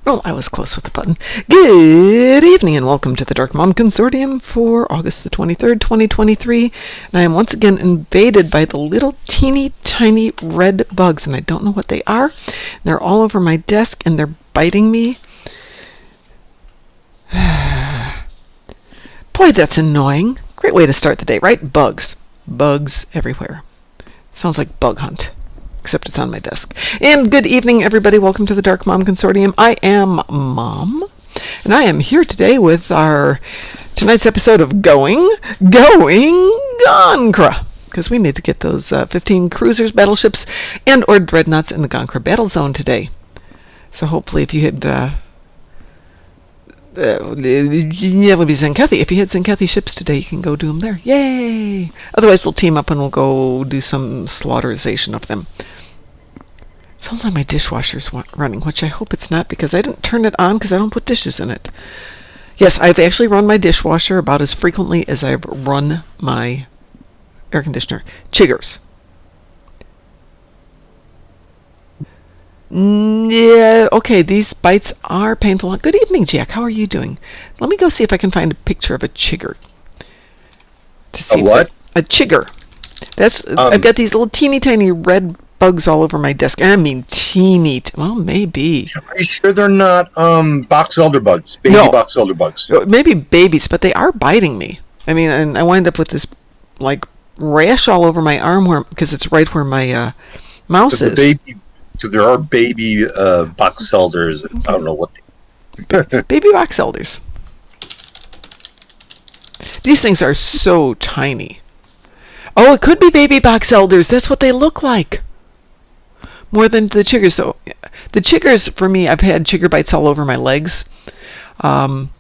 Well, I was close with the button. Good evening and welcome to the Darkmom Consortium for August the 23rd, 2023. And I am once again invaded by the little teeny tiny red bugs, and I don't know what they are. They're all over my desk and they're biting me. Boy, that's annoying. Great way to start the day, right? Bugs. Bugs everywhere. Sounds like bug hunt. Except it's on my desk. And good evening, everybody. Welcome to the Darkmom Consortium. I am Mom, and I am here today with our tonight's episode of Going Gon'cra, because we need to get those 15 cruisers, battleships, and or dreadnoughts in the Gon'cra battle zone today. So hopefully, if you had if you had Zenkethi ships today, you can go do them there. Yay! Otherwise, we'll team up and we'll go do some slaughterization of them. Sounds like my dishwasher's running, which I hope it's not because I didn't turn it on because I don't put dishes in it. Yes, I've actually run my dishwasher about as frequently as I've run my air conditioner. Chiggers. Yeah, okay, these bites are painful. Good evening, Jack. How are you doing? Let me go see if I can find a picture of a chigger. To see a what? A chigger. That's I've got these little teeny tiny red bugs all over my desk. I mean teeny. Well, maybe. Are you sure they're not box elder bugs? Baby box elder bugs. Maybe babies, but they are biting me. I mean, and I wind up with this like rash all over my arm because it's right where my mouse is. So there are baby box elders. Okay. I don't know what baby box elders. These things are so tiny. Oh, it could be baby box elders. That's what they look like. More than the chiggers, though. The chiggers, for me, I've had chigger bites all over my legs. And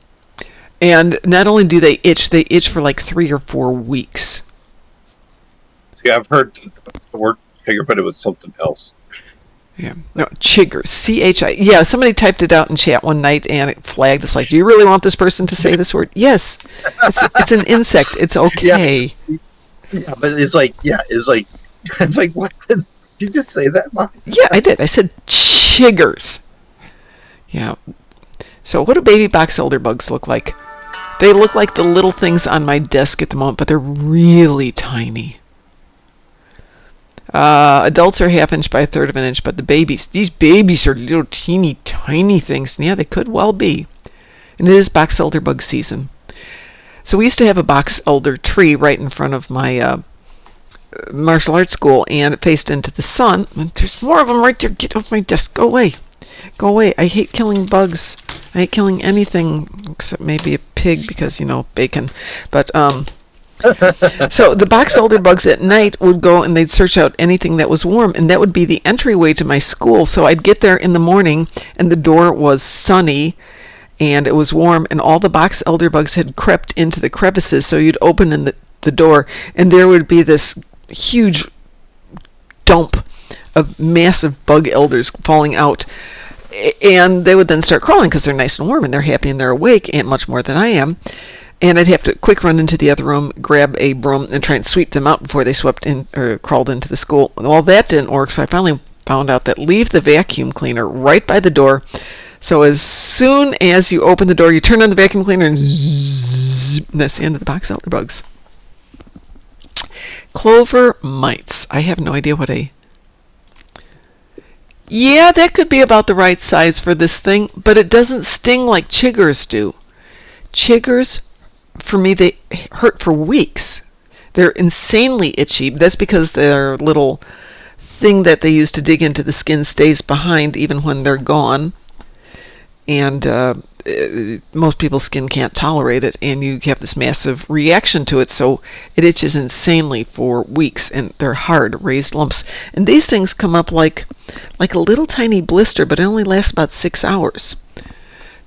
not only do they itch for like 3 or 4 weeks. See, I've heard the word chigger, but it was something else. Yeah, no, chigger, C-H-I. Yeah, somebody typed it out in chat one night and it flagged. It's like, do you really want this person to say this word? Yes, it's an insect. It's okay. Yeah, but it's like, what? Did you just say that, Mom? Yeah, I did. I said chiggers. Yeah. So what do baby box elder bugs look like? They look like the little things on my desk at the moment, but they're really tiny. Adults are 1/2 inch by 1/3 of an inch, but these babies are little teeny tiny things. And yeah, they could well be. And it is box elder bug season. So we used to have a box elder tree right in front of my martial arts school, and it faced into the sun. And there's more of them right there. Get off my desk. Go away. Go away. I hate killing bugs. I hate killing anything except maybe a pig because, bacon. But, so the box elder bugs at night would go and they'd search out anything that was warm, and that would be the entryway to my school. So I'd get there in the morning and the door was sunny and it was warm, and all the box elder bugs had crept into the crevices. So you'd open in the door and there would be this huge dump of massive bug elders falling out, and they would then start crawling because they're nice and warm and they're happy and they're awake, and much more than I am. And I'd have to quick run into the other room, grab a broom, and try and sweep them out before they swept in or crawled into the school. Well, that didn't work, so I finally found out that leave the vacuum cleaner right by the door. So as soon as you open the door, you turn on the vacuum cleaner, and zzz, and that's the end of the box elder bugs. Clover mites. I have no idea what a... Yeah, that could be about the right size for this thing, but it doesn't sting like chiggers do. Chiggers, for me, they hurt for weeks. They're insanely itchy. That's because their little thing that they use to dig into the skin stays behind even when they're gone. And most people's skin can't tolerate it, and you have this massive reaction to it, so it itches insanely for weeks, and they're hard, raised lumps. And these things come up like a little tiny blister, but it only lasts about 6 hours.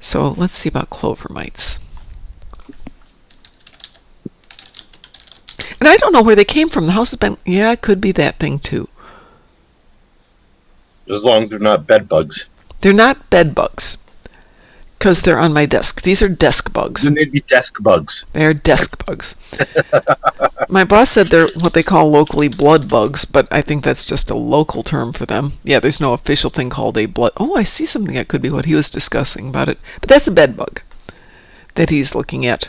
So let's see about clover mites. And I don't know where they came from. The house has been... Yeah, it could be that thing, too. As long as they're not bed bugs. They're not bed bugs. Because they're on my desk. These are desk bugs. Then they'd be desk bugs. They're desk bugs. My boss said they're what they call locally blood bugs, but I think that's just a local term for them. Yeah, there's no official thing called a blood... Oh, I see something that could be what he was discussing about it. But that's a bed bug that he's looking at.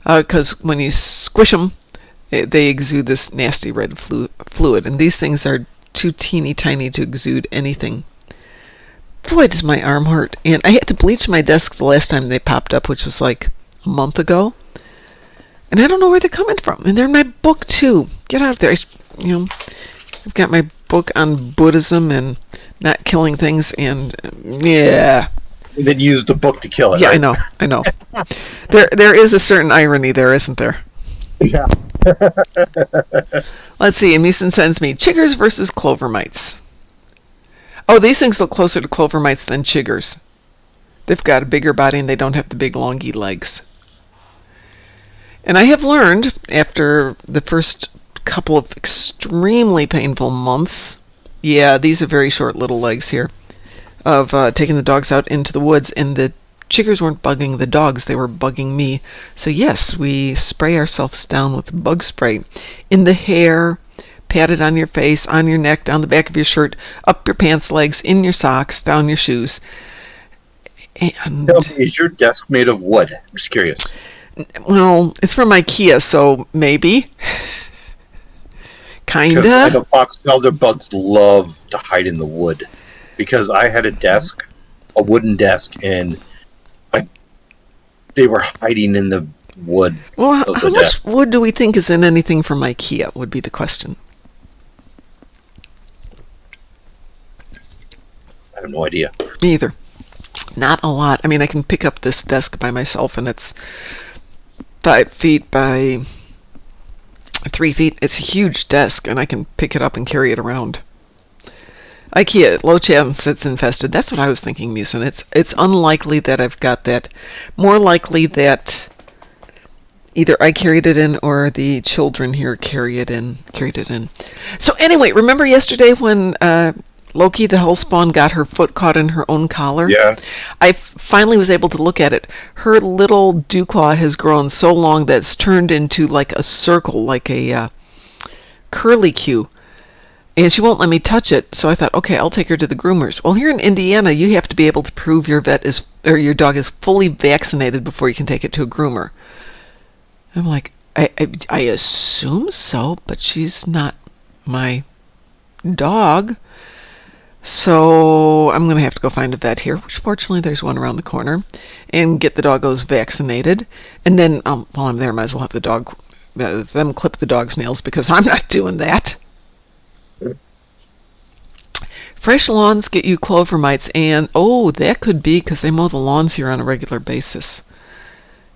Because when you squish them, they exude this nasty red fluid. And these things are too teeny tiny to exude anything. Boy, does my arm hurt. And I had to bleach my desk the last time they popped up, which was like a month ago. And I don't know where they're coming from. And they're in my book, too. Get out of there. I've got my book on Buddhism and not killing things. And, yeah. And then use the book to kill it. Yeah, right? I know. There is a certain irony there, isn't there? Yeah. Let's see. Musin sends me chiggers versus clover mites. Oh, these things look closer to clover mites than chiggers. They've got a bigger body and they don't have the big longy legs. And I have learned, after the first couple of extremely painful months, yeah, these are very short little legs here, of taking the dogs out into the woods, and the chiggers weren't bugging the dogs, they were bugging me. So yes, we spray ourselves down with bug spray in the hair, pat it on your face, on your neck, down the back of your shirt, up your pants legs, in your socks, down your shoes. And Is your desk made of wood? I'm just curious. well, it's from IKEA, so maybe. Kinda. Because I know box elder bugs love to hide in the wood. Because I had a desk, a wooden desk, and they were hiding in the wood. Well, how much wood do we think is in anything from IKEA would be the question. I have no idea. Me either. Not a lot. I mean, I can pick up this desk by myself, and it's 5 feet by 3 feet. It's a huge desk, and I can pick it up and carry it around. IKEA, low chance it's infested. That's what I was thinking, Musin. It's unlikely that I've got that. More likely that either I carried it in or the children here carried it in. So anyway, remember yesterday when Loki, the hellspawn, got her foot caught in her own collar? Yeah. I finally was able to look at it. Her little dew claw has grown so long that it's turned into like a circle, like a curlicue. And she won't let me touch it, so I thought, okay, I'll take her to the groomers. Well, here in Indiana, you have to be able to prove your your dog is fully vaccinated before you can take it to a groomer. I'm like, I assume so, but she's not my dog. So I'm going to have to go find a vet here, which fortunately there's one around the corner, and get the doggos vaccinated. And then while I'm there, I might as well have them clip the dog's nails, because I'm not doing that. Fresh lawns get you clover mites, and that could be because they mow the lawns here on a regular basis.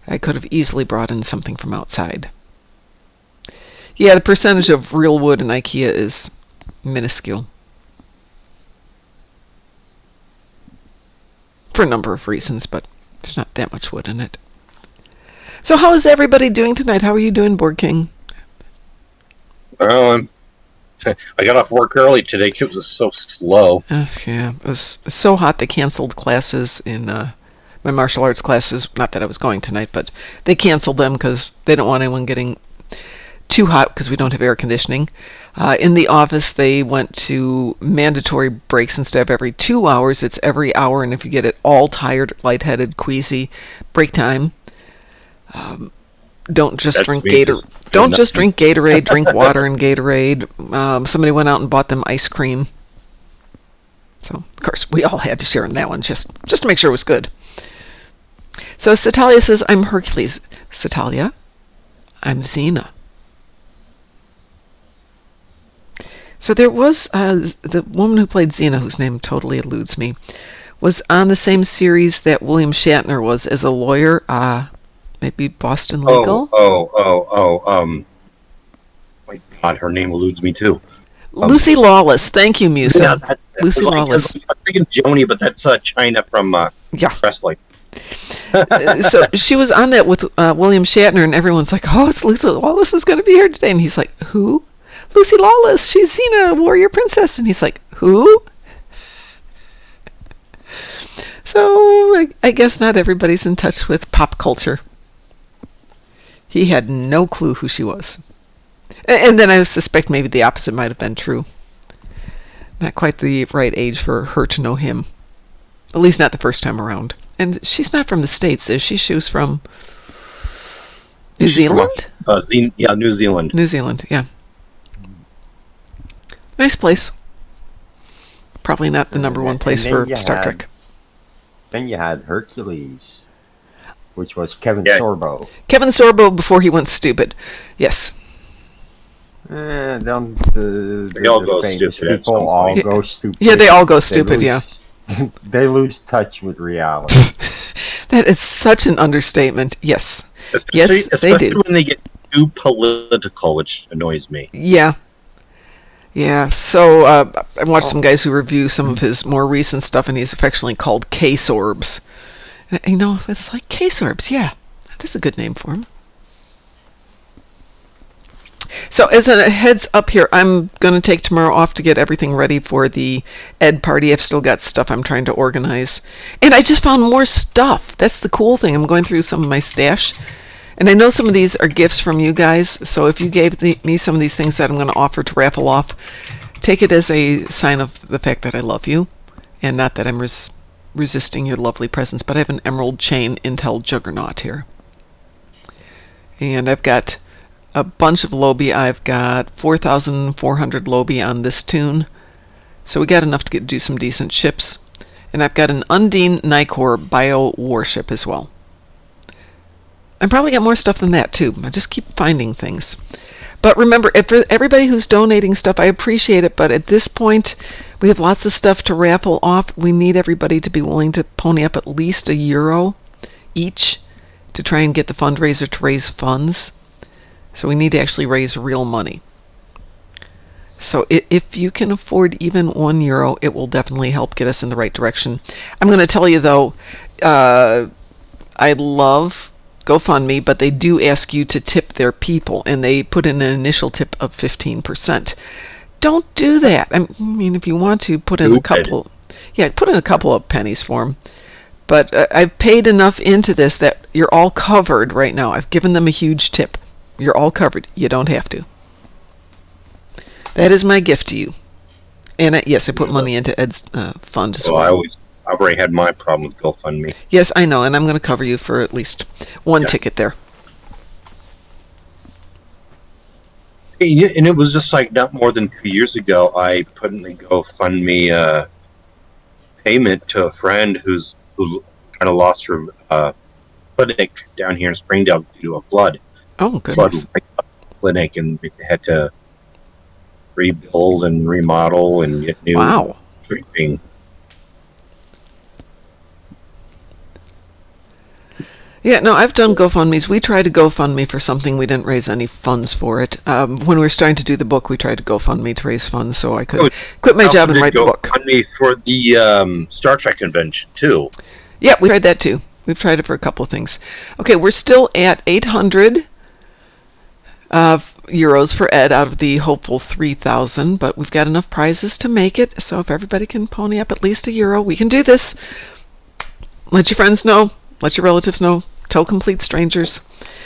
I could have easily brought in something from outside. Yeah, the percentage of real wood in IKEA is minuscule. For a number of reasons, but there's not that much wood in it. So how is everybody doing tonight? How are you doing, Board King? Well, I got off work early today because it was so slow. Yeah, it was so hot they canceled classes in my martial arts classes. Not that I was going tonight, but they canceled them because they don't want anyone getting too hot because we don't have air conditioning. In the office, they went to mandatory breaks. Instead of every 2 hours, it's every hour, and if you get it all tired, lightheaded, queasy, break time. Don't just drink Gatorade. Don't just drink Gatorade. Drink water and Gatorade. Somebody went out and bought them ice cream. So, of course, we all had to share in that one just to make sure it was good. So, Satalia says, I'm Hercules. Satalia, I'm Xena. So there was the woman who played Xena, whose name totally eludes me, was on the same series that William Shatner was as a lawyer. Maybe Boston Legal? My God, her name eludes me too. Lucy Lawless. Thank you, Musa. Yeah, Lucy Lawless. I'm thinking Joni, but that's China from wrestling. So she was on that with William Shatner, and everyone's like, oh, it's Lucy Lawless is going to be here today. And he's like, who? Lucy Lawless. She's Xena, warrior princess. And he's like, who? So I guess not everybody's in touch with pop culture. He had no clue who she was. And then I suspect maybe the opposite might have been true. Not quite the right age for her to know him. At least not the first time around. And she's not from the States, is she? She was from New Zealand? New Zealand. New Zealand, yeah. Nice place. Probably not the number one place for Star Trek. Then you had Hercules, which was Kevin Sorbo. Kevin Sorbo before he went stupid. Yes. They all go stupid at some point. Go stupid. Yeah, they all go stupid, They lose touch with reality. That is such an understatement. Yes. Especially they do. When they get too political, which annoys me. Yeah. Yeah, so I watched some guys who review some of his more recent stuff, and he's affectionately called K-Sorbs. You know, it's like K-Sorbs, yeah. That's a good name for him. So as a heads up here, I'm going to take tomorrow off to get everything ready for the Ed party. I've still got stuff I'm trying to organize. And I just found more stuff. That's the cool thing. I'm going through some of my stash. And I know some of these are gifts from you guys. So if you gave me some of these things that I'm going to offer to raffle off, take it as a sign of the fact that I love you. And not that I'm resisting your lovely presence. But I have an emerald chain Intel Juggernaut here. And I've got a bunch of Lobi. I've got 4,400 Lobi on this tune. So we got enough to do some decent ships. And I've got an Undine Nicor bio warship as well. I probably got more stuff than that too. I just keep finding things. But remember, for everybody who's donating stuff, I appreciate it. But at this point, we have lots of stuff to raffle off. We need everybody to be willing to pony up at least €1 each to try and get the fundraiser to raise funds. So we need to actually raise real money. So if you can afford even €1, it will definitely help get us in the right direction. I'm going to tell you, though, I love GoFundMe, but they do ask you to tip their people, and they put in an initial tip of 15%. Don't do that. I mean, if you want to, put in a couple of pennies for them. But I've paid enough into this that you're all covered right now. I've given them a huge tip. You're all covered. You don't have to. That is my gift to you. And yes, I put money into Ed's fund as well. I've already had my problem with GoFundMe. Yes, I know, and I'm going to cover you for at least one ticket there. And it was just like not more than 2 years ago, I put in the GoFundMe payment to a friend who kind of lost her clinic down here in Springdale due to a flood. Oh, goodness. Clinic, and we had to rebuild and remodel and get new everything. Yeah, no, I've done GoFundMes. We tried to GoFundMe for something. We didn't raise any funds for it. When we were starting to do the book, we tried to GoFundMe to raise funds so I could quit my job and write the book. GoFundMe for the Star Trek convention, too. Yeah, we tried that, too. We've tried it for a couple of things. Okay, we're still at 800 euros for Ed out of the hopeful 3,000, but we've got enough prizes to make it. So if everybody can pony up at least €1, we can do this. Let your friends know. Let your relatives know. Tell complete strangers.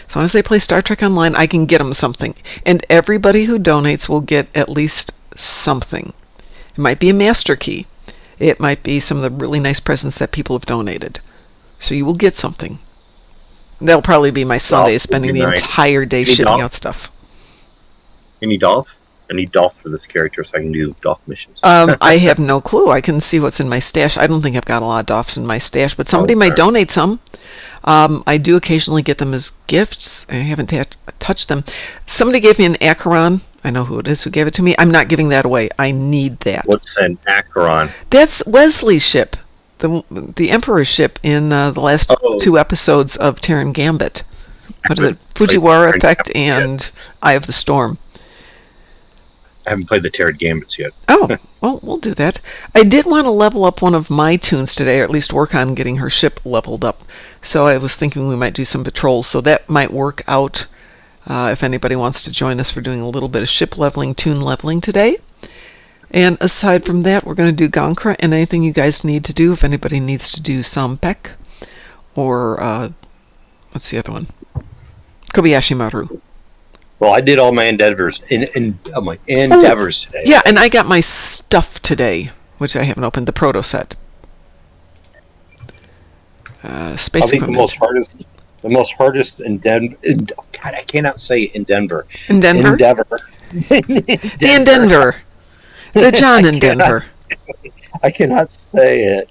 As long as they play Star Trek Online, I can get them something. And everybody who donates will get at least something. It might be a master key. It might be some of the really nice presents that people have donated. So you will get something. That'll probably be my Sunday, spending the entire day shipping out stuff. Any Dolph? I need Dolph for this character so I can do Dolph missions. I have no clue. I can see what's in my stash. I don't think I've got a lot of Dolphs in my stash, but somebody might donate some. I do occasionally get them as gifts. I haven't touched them. Somebody gave me an Acheron. I know who it is who gave it to me. I'm not giving that away. I need that. What's an Acheron? That's Wesley's ship. The Emperor's ship in the last 2 episodes of Terran Gambit. What is it? Fujiwara Effect and Eye of the Storm. I haven't played the Terran Gambits yet. Oh, well, we'll do that. I did want to level up one of my tunes today, or at least work on getting her ship leveled up. So I was thinking we might do some patrols, so that might work out if anybody wants to join us for doing a little bit of ship leveling, tune leveling today. And aside from that, we're going to do Gon'cra and anything you guys need to do. If anybody needs to do Sampek or what's the other one? Kobayashi Maru. Well, I did all my endeavors today. Yeah, and I got my stuff today, which I haven't opened, the proto set. Space I think equipment. the most hardest in Denver. God, I cannot say in Denver. In Denver? Endeavor. In Denver. The John in Denver. I cannot say it.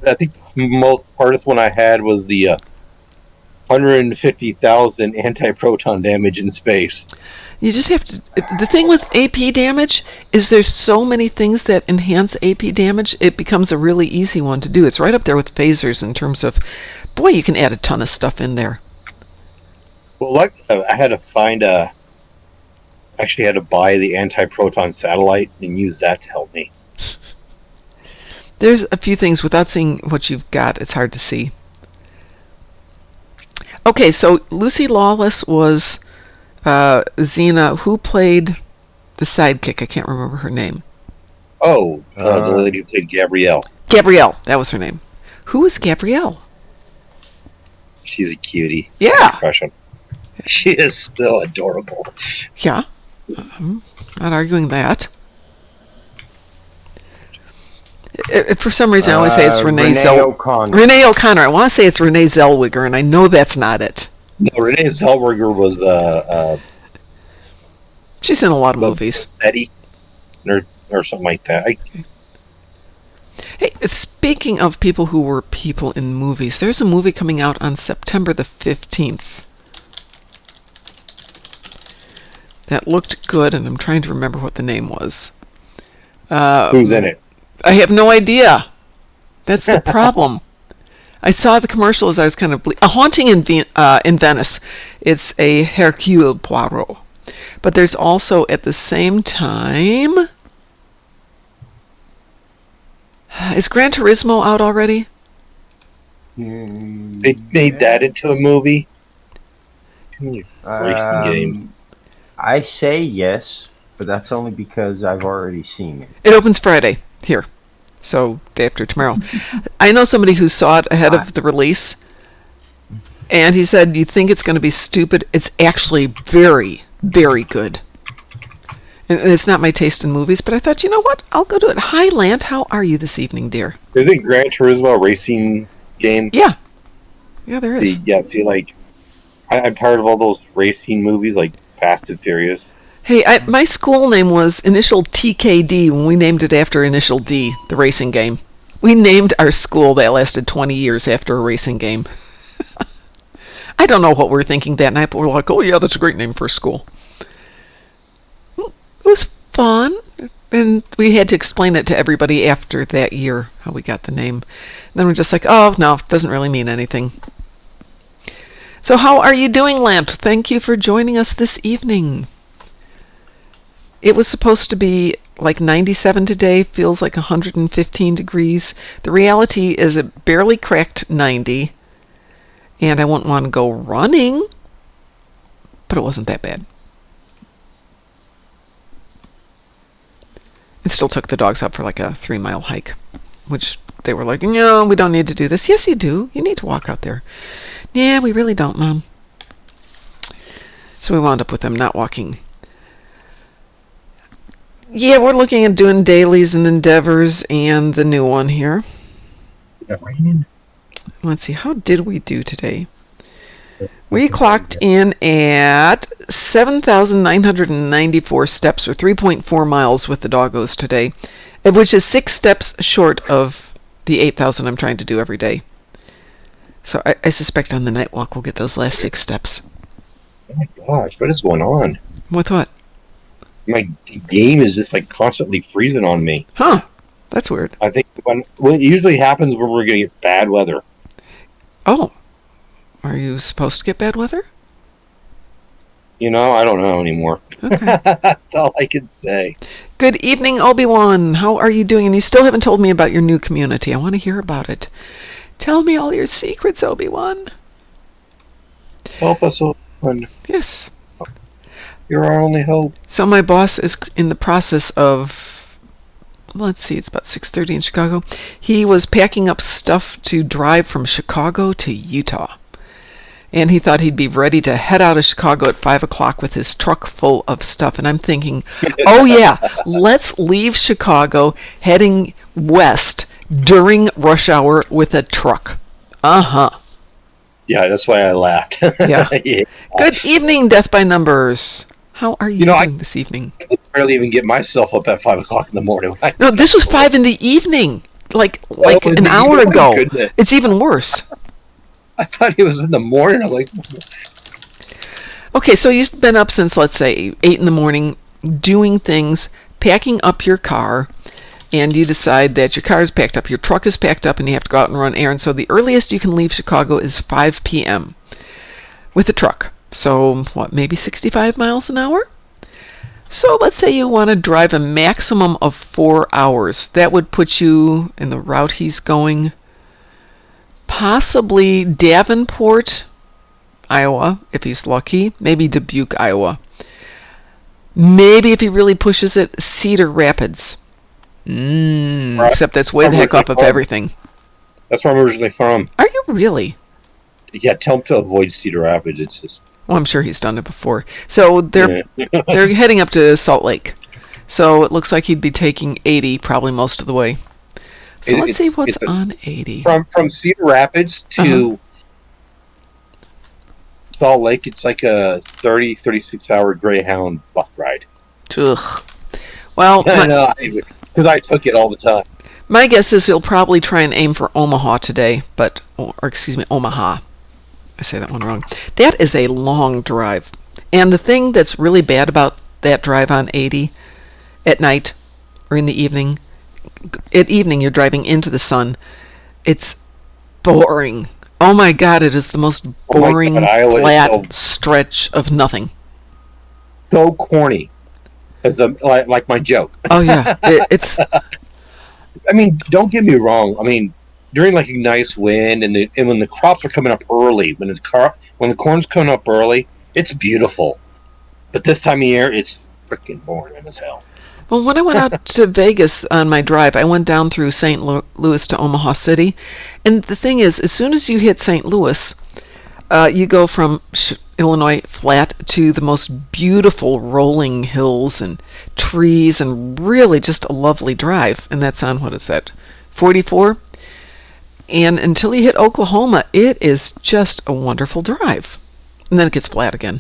I think the most hardest one I had was the 150,000 anti-proton damage in space. You just have to... The thing with AP damage is there's so many things that enhance AP damage, it becomes a really easy one to do. It's right up there with phasers in terms of... Boy, you can add a ton of stuff in there. Well, I had to find a... Actually had to buy the anti-proton satellite and use that to help me. There's a few things, without seeing what you've got, it's hard to see. Okay, so Lucy Lawless was Xena. Who played the sidekick? I can't remember her name. Oh, the lady who played Gabrielle. Gabrielle, that was her name. Who is Gabrielle? She's a cutie. Yeah. Impression. She is still adorable. Yeah. I'm not arguing that. For some reason, I always say it's Renee O'Connor. Renee O'Connor. I want to say it's Renee Zellweger, and I know that's not it. No, Renee Zellweger was she's in a lot of movies. Betty, or something like that. Hey, speaking of people who were people in movies, there's a movie coming out on September the 15th. That looked good, and I'm trying to remember what the name was. Who's in it? I have no idea. That's the problem. I saw the commercial as I was kind of... A Haunting in Venice. It's a Hercule Poirot. But there's also, at the same time... Is Gran Turismo out already? They made that into a movie? Racing game. I say yes, but that's only because I've already seen it. It opens Friday here, so day after tomorrow. I know somebody who saw it ahead of the release, and he said, "You think it's going to be stupid? It's actually very, very good." And it's not my taste in movies, but I thought, you know what? I'll go to it. Hi, Lant. How are you this evening, dear? Is it Gran Turismo racing game? Yeah. Yeah, there is. Yeah, see, like, I'm tired of all those racing movies, like Fast and Furious. Hey, my school name was Initial TKD when we named it after Initial D, the racing game. We named our school that lasted 20 years after a racing game. I don't know what we were thinking that night, but we're like, oh yeah, that's a great name for a school. It was fun, and we had to explain it to everybody after that year, how we got the name. And then we're just like, oh, no, it doesn't really mean anything. So how are you doing, Lamp? Thank you for joining us this evening. It was supposed to be like 97 today, feels like 115 degrees. The reality is it barely cracked 90, and I wouldn't want to go running, but it wasn't that bad. It still took the dogs out for like a 3-mile hike, which they were like, no, we don't need to do this. Yes, you do. You need to walk out there. Yeah, we really don't, Mom. So we wound up with them not walking. Yeah, we're looking at doing dailies and endeavors and the new one here. Let's see, how did we do today? We clocked in at 7,994 steps, or 3.4 miles with the doggos today, which is 6 steps short of the 8,000 I'm trying to do every day. So I suspect on the night walk we'll get those last 6 steps. Oh my gosh, what is going on? With what? My game is just like constantly freezing on me. Huh, that's weird. I think what usually happens when we're going to get bad weather. Oh, are you supposed to get bad weather? You know, I don't know anymore. Okay. That's all I can say. Good evening, Obi-Wan. How are you doing? And you still haven't told me about your new community. I want to hear about it. Tell me all your secrets, Obi-Wan. Help us, Obi-Wan. Yes. You're our only hope. So my boss is in the process of let's see, it's about 6:30 in Chicago. He was packing up stuff to drive from Chicago to Utah. And he thought he'd be ready to head out of Chicago at 5 o'clock with his truck full of stuff. And I'm thinking, oh yeah, let's leave Chicago heading west during rush hour with a truck. Uh-huh. Yeah, that's why I laughed. Yeah. Yeah. Good evening, Death by Numbers. How are you doing this evening? I barely even get myself up at 5 o'clock in the morning. No, this was 5 in the evening. Like an hour ago. Goodness. It's even worse. I thought it was in the morning. I'm like, okay, so you've been up since, let's say, 8 in the morning, doing things, packing up your car, and you decide that your car is packed up, your truck is packed up, and you have to go out and run errands. So the earliest you can leave Chicago is 5 p.m. with a truck. So, maybe 65 miles an hour? So let's say you want to drive a maximum of 4 hours. That would put you in the route he's going, possibly Davenport, Iowa, if he's lucky. Maybe Dubuque, Iowa. Maybe if he really pushes it, Cedar Rapids. Except that's way the heck off of everything. That's where I'm originally from. Are you really? Yeah, tell him to avoid Cedar Rapids. It's just... Well, I'm sure he's done it before. So they're heading up to Salt Lake. So it looks like he'd be taking 80 probably most of the way. So let's see what's on 80. From Cedar Rapids to Salt Lake, it's like a 36 hour Greyhound bus ride. Ugh. Well, because I took it all the time. My guess is he'll probably try and aim for Omaha today, Omaha. I say that one wrong. That is a long drive. And the thing that's really bad about that drive on 80 at night or in the evening, at evening you're driving into the sun, it's boring. Oh my God, it is the most boring, flat stretch of nothing. So corny. Like my joke. Oh yeah, it's... I mean, don't get me wrong. I mean, during like a nice wind and when the crops are coming up early, when the corn's coming up early, it's beautiful. But this time of year, it's freaking boring as hell. Well, when I went out to Vegas on my drive, I went down through St. Louis to Omaha City. And the thing is, as soon as you hit St. Louis, you go from Illinois flat to the most beautiful rolling hills and trees and really just a lovely drive. And that's on, 44? And until you hit Oklahoma, it is just a wonderful drive. And then it gets flat again.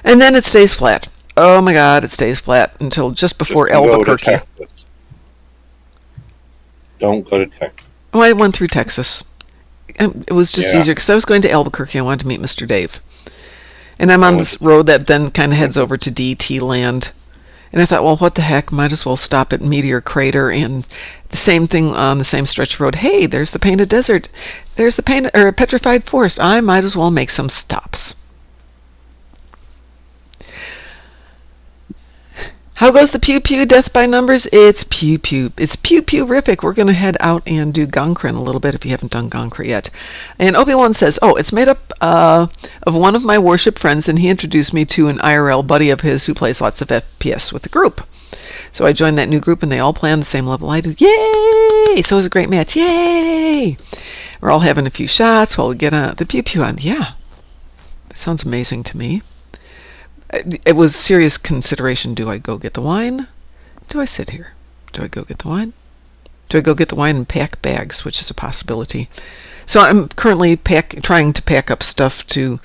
And then it stays flat. Oh my God, it stays flat until just before Albuquerque. Don't go to Texas. Oh, I went through Texas. It was just easier because I was going to Albuquerque. I wanted to meet Mr. Dave. And I'm on this road that then kind of heads over to DT land. And I thought, well, what the heck? Might as well stop at Meteor Crater and the same thing on the same stretch of road. Hey, there's the Painted Desert. There's the Petrified Forest. I might as well make some stops. How goes the Pew Pew Death by Numbers? It's Pew Pew. It's Pew Pew-rific. We're going to head out and do Gon'cra in a little bit if you haven't done Gon'cra yet. And Obi-Wan says, it's made up of one of my worship friends, and he introduced me to an IRL buddy of his who plays lots of FPS with the group. So I joined that new group, and they all play on the same level I do. Yay! So it was a great match. Yay! We're all having a few shots while we get the Pew Pew on. Yeah. That sounds amazing to me. It was serious consideration. Do I go get the wine? Do I sit here? Do I go get the wine? Do I go get the wine and pack bags, which is a possibility. So I'm currently trying to pack up stuff to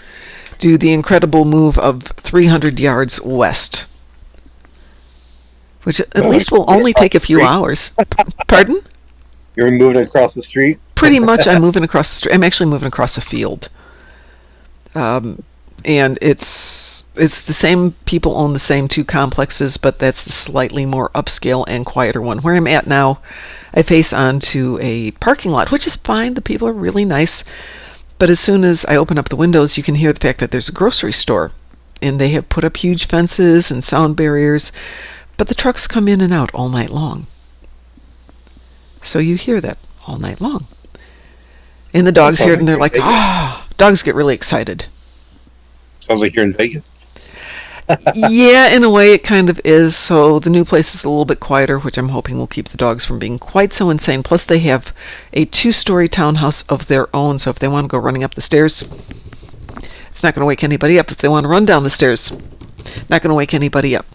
do the incredible move of 300 yards west, which at least will only take a few hours. Pardon? You're moving across the street? Pretty much I'm moving across the street. I'm actually moving across a field. And it's the same people own the same two complexes, but that's the slightly more upscale and quieter one. Where I'm at now, I face onto a parking lot, which is fine. The people are really nice. But as soon as I open up the windows, you can hear the fact that there's a grocery store. And they have put up huge fences and sound barriers. But the trucks come in and out all night long. So you hear that all night long. And the dogs hear it and they're like, dogs get really excited. Sounds like you're in Vegas. Yeah, in a way it kind of is. So the new place is a little bit quieter, which I'm hoping will keep the dogs from being quite so insane. Plus they have a 2-story townhouse of their own, so if they want to go running up the stairs, it's not going to wake anybody up. If they want to run down the stairs, not going to wake anybody up,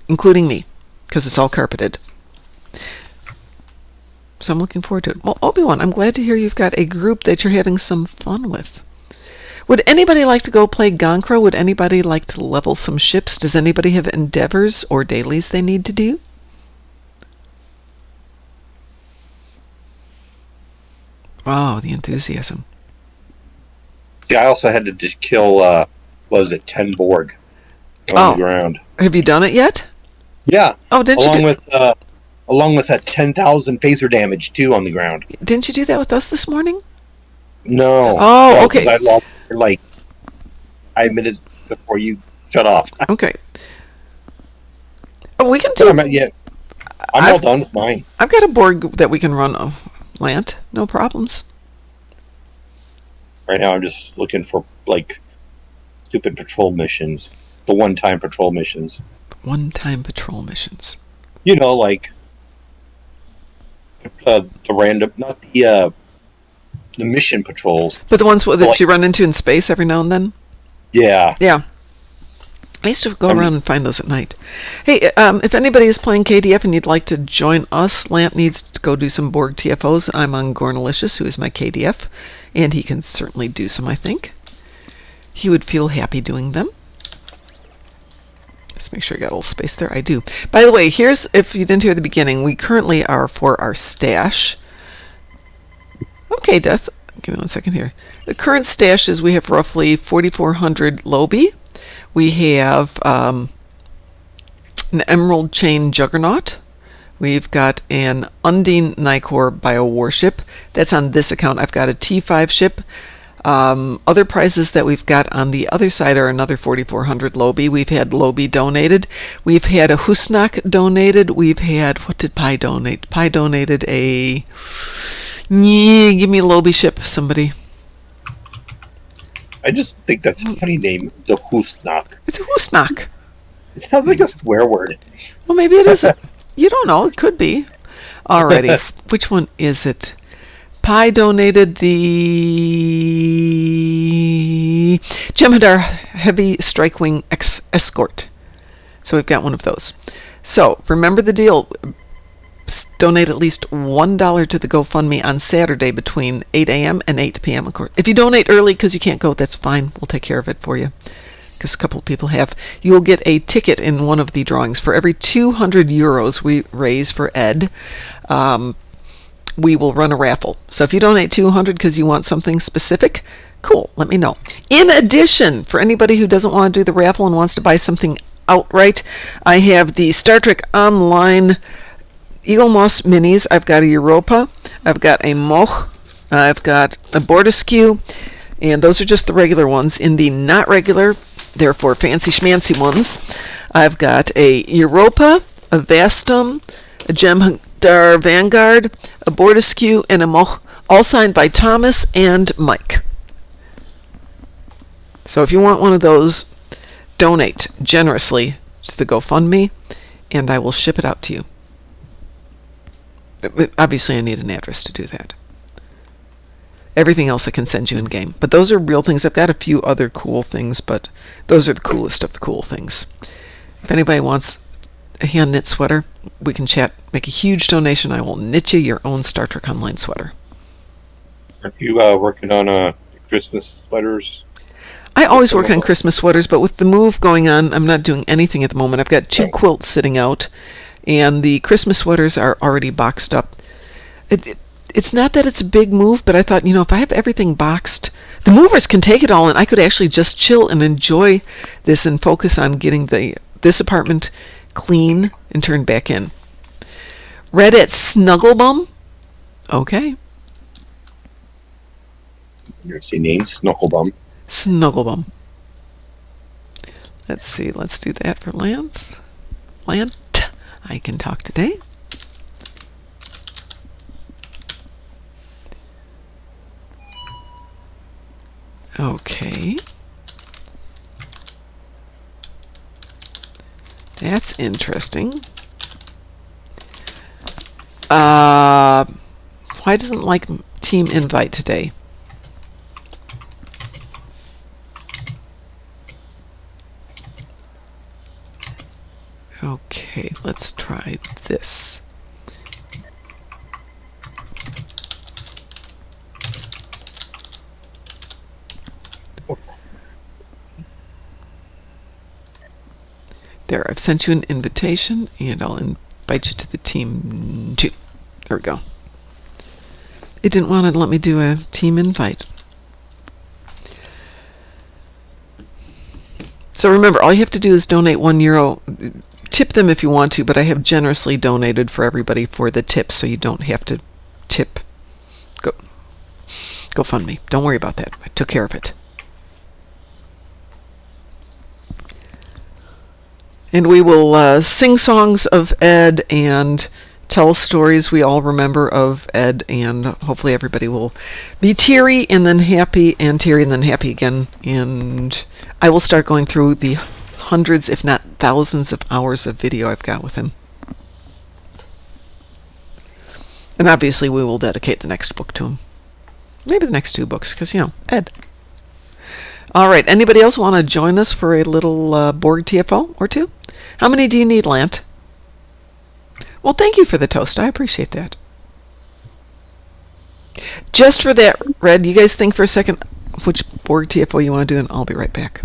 including me, because it's all carpeted. So I'm looking forward to it. Well, Obi-Wan, I'm glad to hear you've got a group that you're having some fun with. Would anybody like to go play Gon'cra? Would anybody like to level some ships? Does anybody have endeavors or dailies they need to do? Wow, the enthusiasm. Yeah, I also had to just kill, was it 10 Borg on the ground. Have you done it yet? Yeah. Oh, didn't you? Along with that 10,000 phaser damage, too, on the ground. Didn't you do that with us this morning? No. Oh, no, okay. I lost for like 5 minutes before you shut off. Okay. Oh, we can do it. Yeah, I'm all done with mine. I've got a board that we can run, Lant. No problems. Right now, I'm just looking for, like, stupid patrol missions. The one-time patrol missions. One-time patrol missions. You know, like, the random, not the mission patrols. But the ones that you run into in space every now and then? Yeah. Yeah. I used to go around and find those at night. Hey, if anybody is playing KDF and you'd like to join us, Lant needs to go do some Borg TFOs. I'm on Gornalicious, who is my KDF, and he can certainly do some, I think. He would feel happy doing them. Let's make sure I got a little space there. I do. By the way, here's, if you didn't hear the beginning, we currently are for our stash. Okay, Death. Give me 1 second here. The current stash is we have roughly 4,400 Lobi. We have an Emerald Chain Juggernaut. We've got an Undine Nicor biowarship. That's on this account. I've got a T5 ship. Other prizes that we've got on the other side are another 4,400 Lobi. We've had Lobi donated. We've had a Husnak donated. We've had, what did Pi donate? Pi donated a... give me a Lobi ship, somebody. I just think that's a funny name, the Husnak. It's a Husnak. It sounds like a swear word. Well, maybe it isn't. You don't know. It could be. Alrighty. Which one is it? Pi donated the Jem'Hadar Heavy Strike Wing Escort. So we've got one of those. So remember the deal. Donate at least $1 to the GoFundMe on Saturday between 8 a.m. and 8 p.m. Of course, if you donate early because you can't go, that's fine. We'll take care of it for you. Because a couple of people have. You will get a ticket in one of the drawings. For every 200 euros we raise for Ed, we will run a raffle. So if you donate 200 because you want something specific, cool, let me know. In addition, for anybody who doesn't want to do the raffle and wants to buy something outright, I have the Star Trek Online Eagle Moss Minis. I've got a Europa. I've got a Moch. I've got a Bordescu. And those are just the regular ones. In the not regular, therefore fancy schmancy ones, I've got a Europa, a Vastum, a Jem'Hadar Vanguard, a Bordescu, and a Moch, all signed by Thomas and Mike. So if you want one of those, donate generously to the GoFundMe, and I will ship it out to you. Obviously, I need an address to do that. Everything else I can send you in game. But those are real things. I've got a few other cool things, but those are the coolest of the cool things. If anybody wants a hand knit sweater, we can chat. Make a huge donation. I will knit you your own Star Trek Online sweater. Are you working on Christmas sweaters? I always work on Christmas sweaters, but with the move going on, I'm not doing anything at the moment. I've got 2 quilts sitting out, and the Christmas sweaters are already boxed up. It's not that it's a big move, but I thought, if I have everything boxed, the movers can take it all, and I could actually just chill and enjoy this and focus on getting this apartment clean and turned back in. Red at Snugglebum? Okay. You're seeing name Snugglebum. Snugglebum. Let's see. Let's do that for Lance. Lant. I can talk today. Okay. That's interesting. Why doesn't like team invite today? Okay, let's try this. There, I've sent you an invitation, and I'll invite you to the team too. There we go. It didn't want to let me do a team invite. So remember, all you have to do is donate €1. Tip them if you want to, but I have generously donated for everybody for the tips, so you don't have to tip. Go fund me. Don't worry about that. I took care of it. And we will sing songs of Ed and tell stories we all remember of Ed, and hopefully everybody will be teary and then happy and teary and then happy again. And I will start going through the hundreds, if not thousands, of hours of video I've got with him. And obviously we will dedicate the next book to him. Maybe the next 2 books, because, Ed. All right, anybody else want to join us for a little Borg TFO or 2? How many do you need, Lant? Well, thank you for the toast. I appreciate that. Just for that, Red, you guys think for a second which Borg TFO you want to do, and I'll be right back.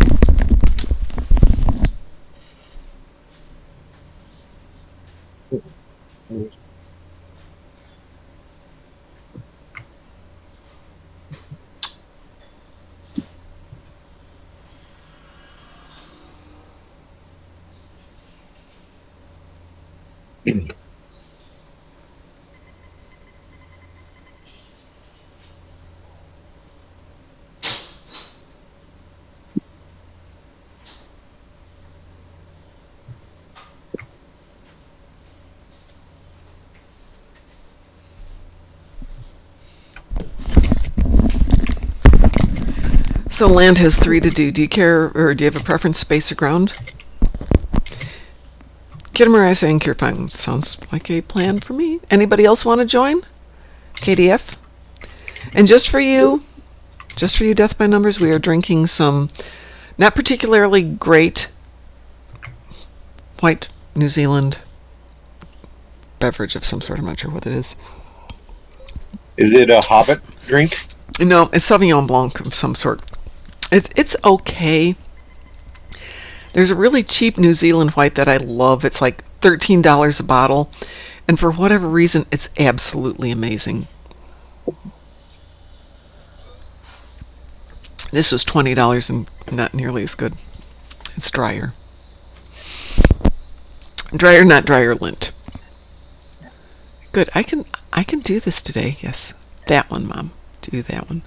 So land has 3 to do. Do you care, or do you have a preference, space or ground? Kittimer saying Cure Fine sounds like a plan for me. Anybody else want to join? KDF? And just for you, Death by Numbers, we are drinking some not particularly great white New Zealand beverage of some sort. I'm not sure what it is. Is it a Hobbit drink? No, it's Sauvignon Blanc of some sort. It's okay. There's a really cheap New Zealand white that I love. It's like $13 a bottle. And for whatever reason, it's absolutely amazing. This was $20 and not nearly as good. It's drier. Drier, not drier lint. Good. I can do this today. Yes. That one, Mom. Do that one.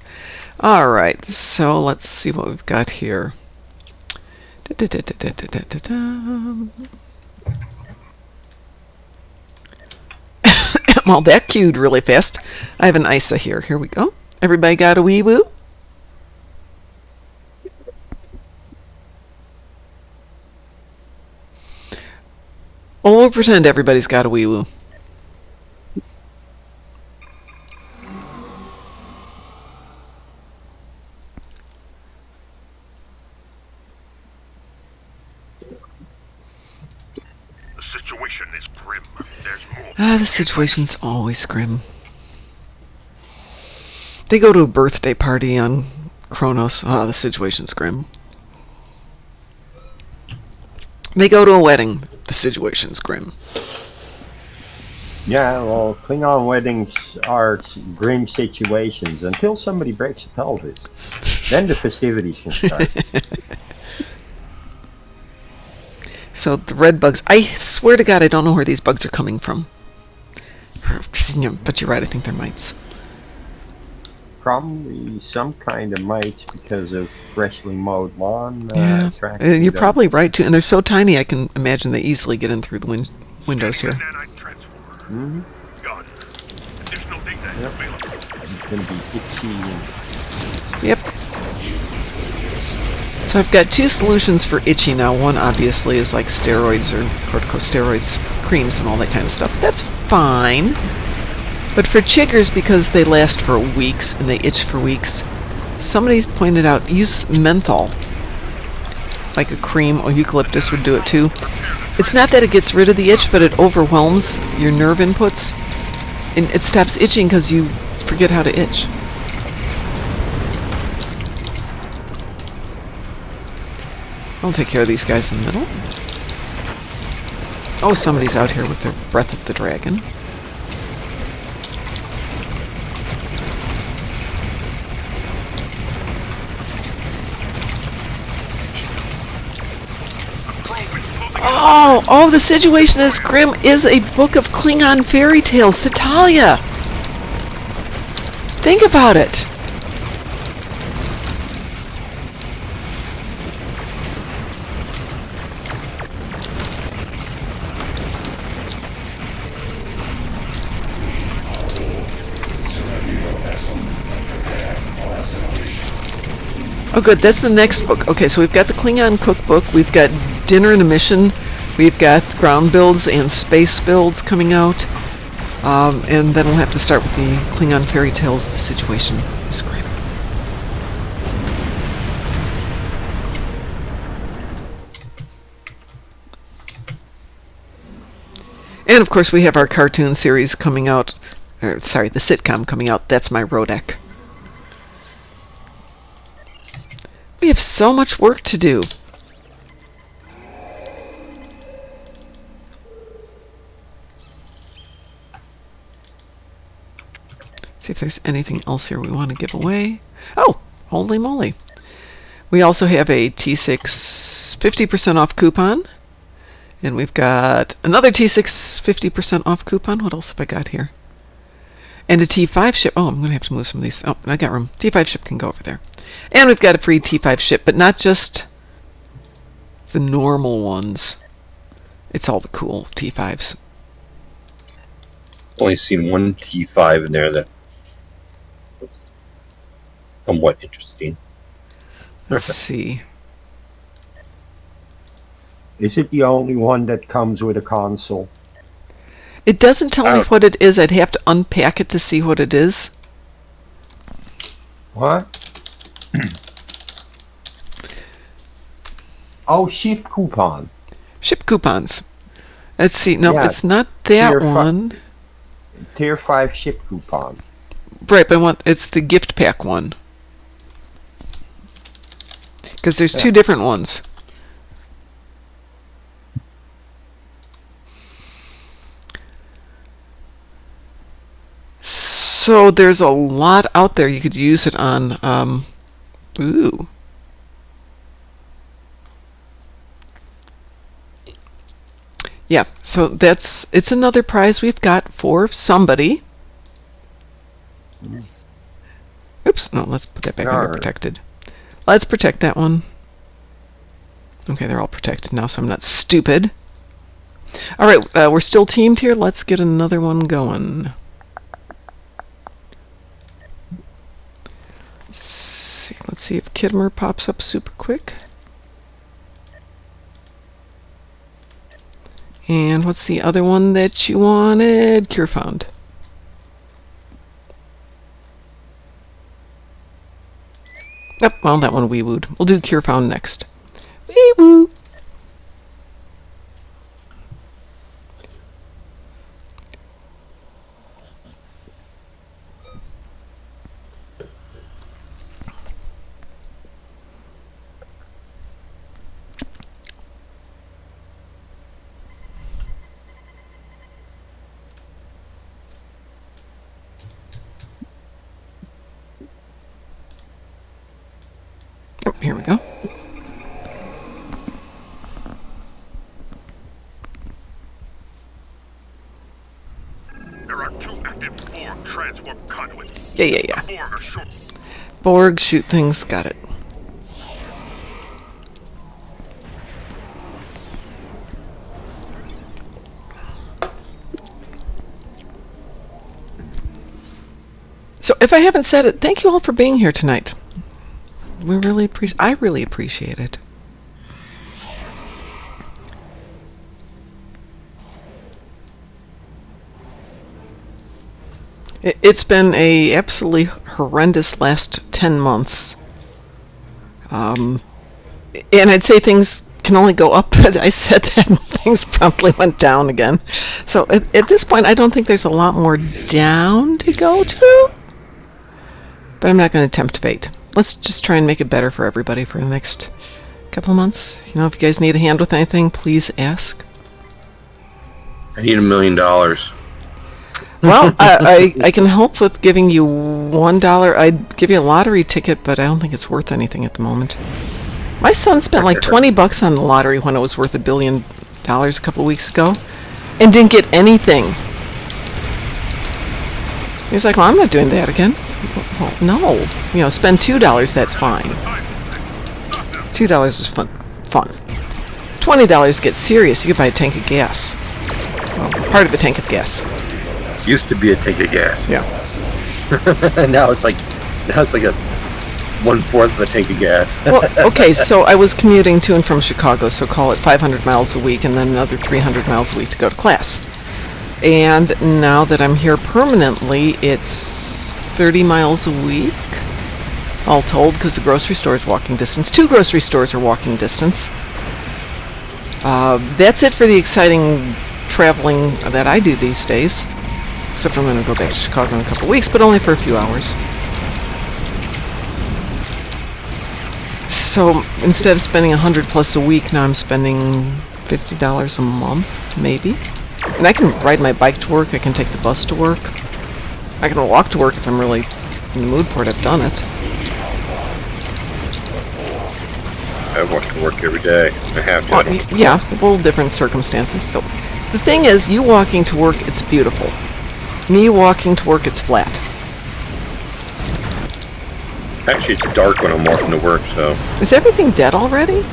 All right. So let's see what we've got here. Well, that queued really fast. I have an ISA here. Here we go. Everybody got a wee woo? Oh, we'll pretend everybody's got a wee woo. The situation is grim. There's more. The situation's always grim. They go to a birthday party on Kronos. The situation's grim. They go to a wedding. The situation's grim. Yeah, well, Klingon weddings are grim situations until somebody breaks a pelvis. Then the festivities can start. So the red bugs, I swear to God, I don't know where these bugs are coming from. But you're right, I think they're mites. Probably some kind of mites because of freshly mowed lawn. Yeah, you're probably right too. And they're so tiny, I can imagine they easily get in through the windows here. Mm-hmm. Gun. Additional data Yep. available. It's going to be itchy. And Yep. So I've got 2 solutions for itchy now. One obviously is like steroids or corticosteroids, creams and all that kind of stuff. That's fine. But for chiggers, because they last for weeks and they itch for weeks, somebody's pointed out, use menthol. Like a cream, or eucalyptus would do it too. It's not that it gets rid of the itch, but it overwhelms your nerve inputs. And it stops itching because you forget how to itch. I'll take care of these guys in the middle. Oh, somebody's out here with their Breath of the Dragon. Oh, the situation is grim is a book of Klingon fairy tales. Satalia! Think about it. Oh good, that's the next book. Okay, so we've got the Klingon cookbook, we've got Dinner and a Mission, we've got ground builds and space builds coming out, and then we'll have to start with the Klingon fairy tales. The situation is grim. And of course we have our cartoon series coming out, the sitcom coming out. That's my Rodek. We have so much work to do. See if there's anything else here we want to give away. Oh, holy moly. We also have a T6 50% off coupon. And we've got another T6 50% off coupon. What else have I got here? And a T5 ship. Oh, I'm going to have to move some of these. Oh, I got room. T5 ship can go over there. And we've got a free T5 ship, but not just the normal ones. It's all the cool T5s. Only seen one T5 in there that was somewhat interesting. Let's see. Is it the only one that comes with a console? It doesn't tell me what it is. I'd have to unpack it to see what it is. What? Oh, ship coupon. Ship coupons. Let's see. No, Yeah, it's not that one. Tier 5 ship coupon. Right, but it's the gift pack one. Because there's 2 different ones. So there's a lot out there you could use it on. Ooh. Yeah, so it's another prize we've got for somebody. Oops, no, let's put that back under protected. Let's protect that one. Okay, they're all protected now, so I'm not stupid. All right, we're still teamed here. Let's get another one going. Let's see if Kidmer pops up super quick. And what's the other one that you wanted? Cure found. Yep, well, that one wee-wooed. We'll do Cure found next. Wee-woo! Oh, here we go. There are 2 active Borg transwarp conduits. Yeah. The Borg are short. Borg, shoot things, got it. So if I haven't said it, thank you all for being here tonight. I really appreciate it. It's been a absolutely horrendous last 10 months. And I'd say things can only go up, but I said that and things promptly went down again. So at this point, I don't think there's a lot more down to go to. But I'm not going to tempt fate. Let's just try and make it better for everybody for the next couple of months. You know, if you guys need a hand with anything, please ask. I need $1 million. Well, I can help with giving you $1. I'd give you a lottery ticket, but I don't think it's worth anything at the moment. My son spent like $20 on the lottery when it was worth $1 billion a couple of weeks ago, and didn't get anything. He's like, well, I'm not doing that again. Well, no. You know, spend $2, that's fine. $2 is fun. $20 gets serious. You could buy a tank of gas. Well, part of a tank of gas. Used to be a tank of gas. Yeah. now it's like a 1/4 of a tank of gas. Well, okay, so I was commuting to and from Chicago, so call it 500 miles a week, and then another 300 miles a week to go to class. And now that I'm here permanently, it's 30 miles a week, all told, because the grocery store is walking distance. 2 grocery stores are walking distance. That's it for the exciting traveling that I do these days. Except I'm going to go back to Chicago in a couple of weeks, but only for a few hours. So instead of spending $100+ a week, now I'm spending $50 a month, maybe. And I can ride my bike to work. I can take the bus to work. I can walk to work if I'm really in the mood for it. I've done it. I walk to work every day. I have to. Yeah, a little different circumstances. The thing is, you walking to work, it's beautiful. Me walking to work, it's flat. Actually, it's dark when I'm walking to work, so... Is everything dead already?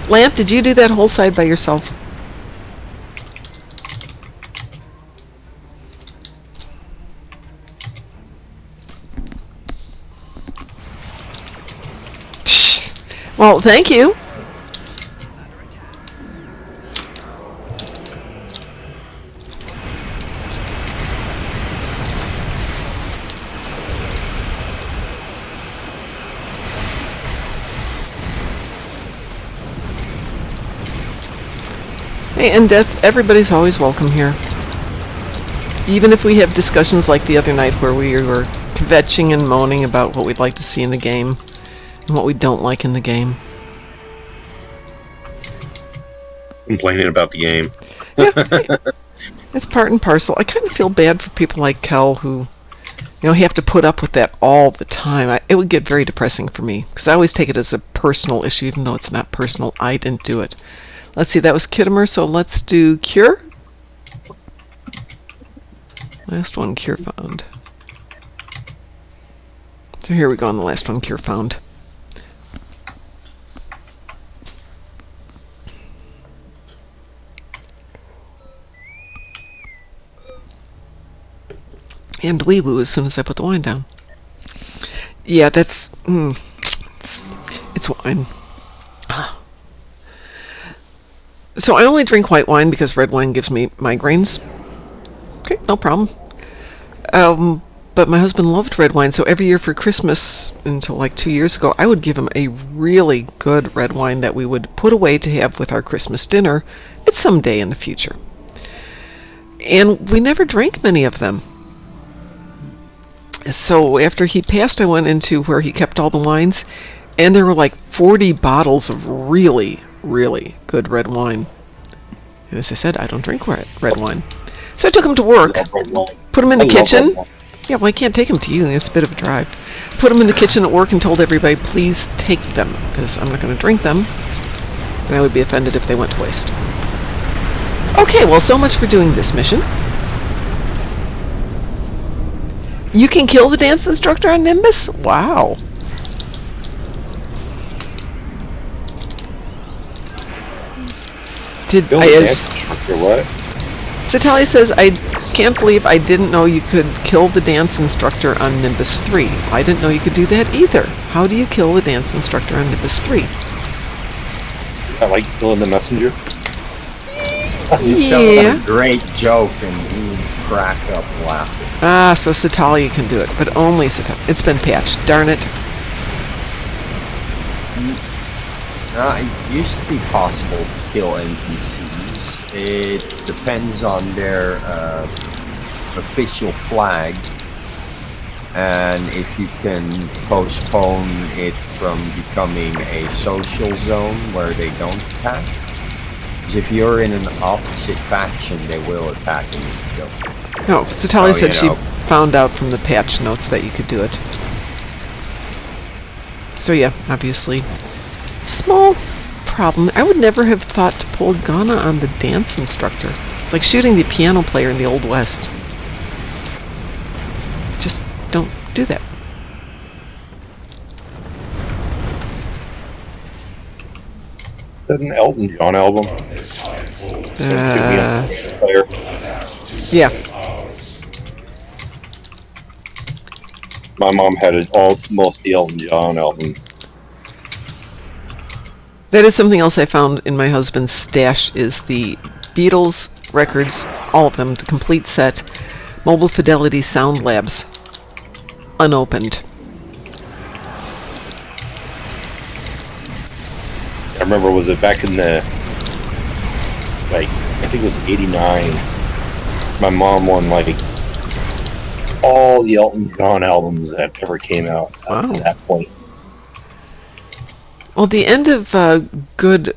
Lamp, did you do that whole side by yourself? Well, thank you. Hey, and Death, everybody's always welcome here. Even if we have discussions like the other night where we were kvetching and moaning about what we'd like to see in the game and what we don't like in the game. Complaining about the game. Yeah, it's part and parcel. I kind of feel bad for people like Kel who, have to put up with that all the time. It would get very depressing for me because I always take it as a personal issue, even though it's not personal. I didn't do it. Let's see, that was Kittimer, so let's do Cure. Last one, Cure found. So here we go on the last one, Cure found. And wee woo as soon as I put the wine down. Yeah, that's... it's wine. So I only drink white wine because red wine gives me migraines. Okay, no problem. But my husband loved red wine, so every year for Christmas, until like 2 years ago, I would give him a really good red wine that we would put away to have with our Christmas dinner at some day in the future. And we never drank many of them. So after he passed, I went into where he kept all the wines, and there were like 40 bottles of really, really good red wine. And as I said, I don't drink red wine. So I took him to work, put him in the kitchen. Yeah, well, I can't take him to you. It's a bit of a drive. Put him in the kitchen at work and told everybody, please take them, because I'm not going to drink them. And I would be offended if they went to waste. Okay, well, so much for doing this mission. You can kill the dance instructor on Nimbus? Wow. Did Kill the dance instructor, what? Satali says, I can't believe I didn't know you could kill the dance instructor on Nimbus 3. I didn't know you could do that either. How do you kill the dance instructor on Nimbus 3? I like killing the messenger. You tell them a great joke and you crack up laughing. Ah, so Satali can do it, but only Satali. It's been patched. Darn it. It used to be possible to kill NPCs. It depends on their official flag, and if you can postpone it from becoming a social zone where they don't attack. Because if you're in an opposite faction, they will attack and you kill. No, Satali said she found out from the patch notes that you could do it. So yeah, obviously. Small problem. I would never have thought to pull Ghana on the dance instructor. It's like shooting the piano player in the Old West. Just don't do that. Is that an Elton John album? Yeah. My mom had most the Elton John album. That is something else I found in my husband's stash, is the Beatles records, all of them, the complete set, Mobile Fidelity Sound Labs, unopened. I remember, was it back in the, like, I think it was 89, my mom won, like, all the Elton John albums that ever came out at that point. Well, the end of good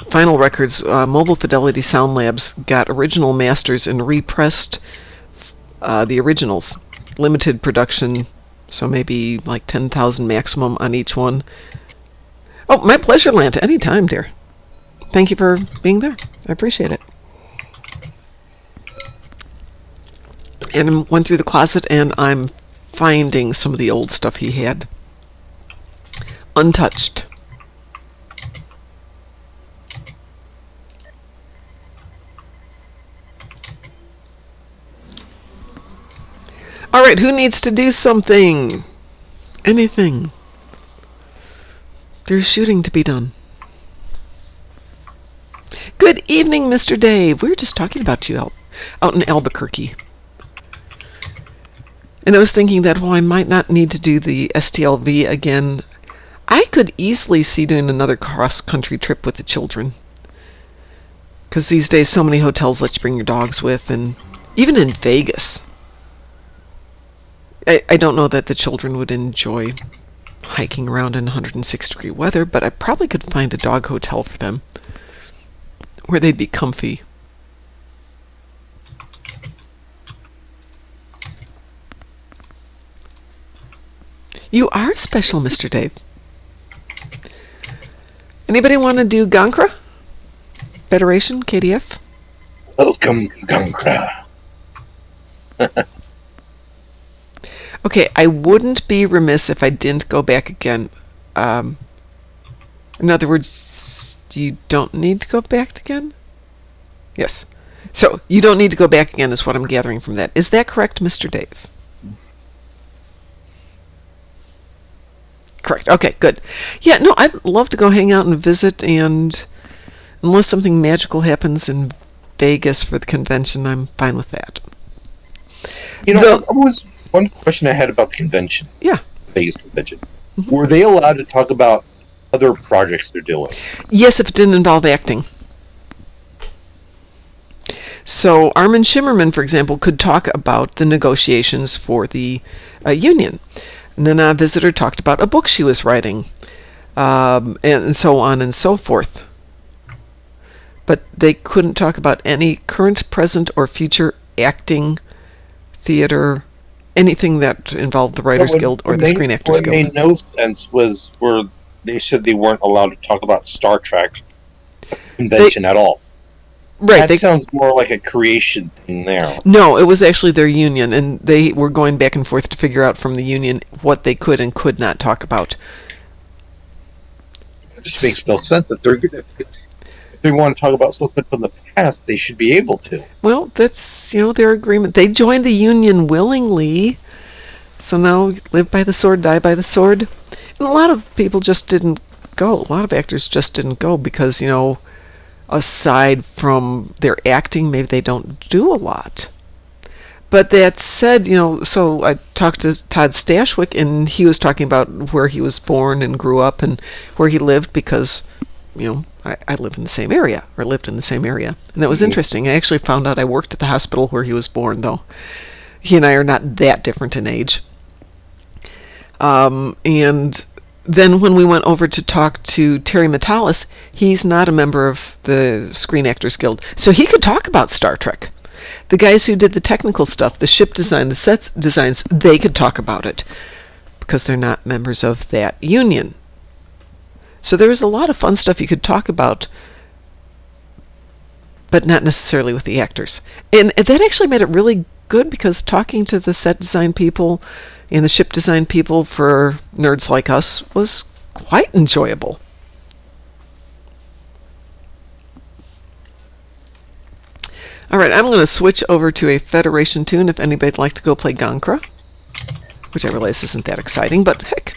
vinyl records, Mobile Fidelity Sound Labs got original masters and repressed the originals. Limited production, so maybe like 10,000 maximum on each one. Oh, my pleasure, Lanta. Anytime, dear. Thank you for being there. I appreciate it. And I went through the closet, and I'm finding some of the old stuff he had. Untouched. All right, who needs to do something? Anything. There's shooting to be done. Good evening, Mr. Dave. We were just talking about you out in Albuquerque. And I was thinking that while I might not need to do the STLV again, I could easily see doing another cross-country trip with the children. Because these days so many hotels let you bring your dogs with, and even in Vegas. I don't know that the children would enjoy hiking around in 106-degree weather, but I probably could find a dog hotel for them where they'd be comfy. You are special, Mr. Dave. Anybody want to do Gon'cra? Federation, KDF? Welcome, Gon'cra. Okay, I wouldn't be remiss if I didn't go back again. In other words, you don't need to go back again? Yes. So, you don't need to go back again is what I'm gathering from that. Is that correct, Mr. Dave? Correct. Okay, good. Yeah, no, I'd love to go hang out and visit, and unless something magical happens in Vegas for the convention, I'm fine with that. You know, one question I had about the convention. Yeah. Vegas convention. Mm-hmm. Were they allowed to talk about other projects they're doing? Yes, if it didn't involve acting. So Armin Shimmerman, for example, could talk about the negotiations for the union. Nana Visitor talked about a book she was writing, and so on and so forth. But they couldn't talk about any current, present, or future acting, theater, anything that involved the Writers Guild or the Screen Actors Guild. What made no sense was where they said they weren't allowed to talk about Star Trek convention at all. Right. That sounds more like a creation thing there. No, it was actually their union, and they were going back and forth to figure out from the union what they could and could not talk about. It just makes no sense. If if they want to talk about something from the past, they should be able to. Well, that's, their agreement. They joined the Union willingly. So now live by the sword, die by the sword. And a lot of people just didn't go. A lot of actors just didn't go because, aside from their acting, maybe they don't do a lot. But that said, so I talked to Todd Stashwick, and he was talking about where he was born and grew up and where he lived because, I live in the same area, or lived in the same area. And that was interesting. I actually found out I worked at the hospital where he was born, though. He and I are not that different in age. And then when we went over to talk to Terry Metalis, he's not a member of the Screen Actors Guild, so he could talk about Star Trek. The guys who did the technical stuff, the ship design, the set designs, they could talk about it because they're not members of that union. So there was a lot of fun stuff you could talk about, but not necessarily with the actors. And that actually made it really good because talking to the set design people and the ship design people for nerds like us was quite enjoyable. All right, I'm going to switch over to a Federation tune if anybody'd like to go play Gon'cra, which I realize isn't that exciting, but heck,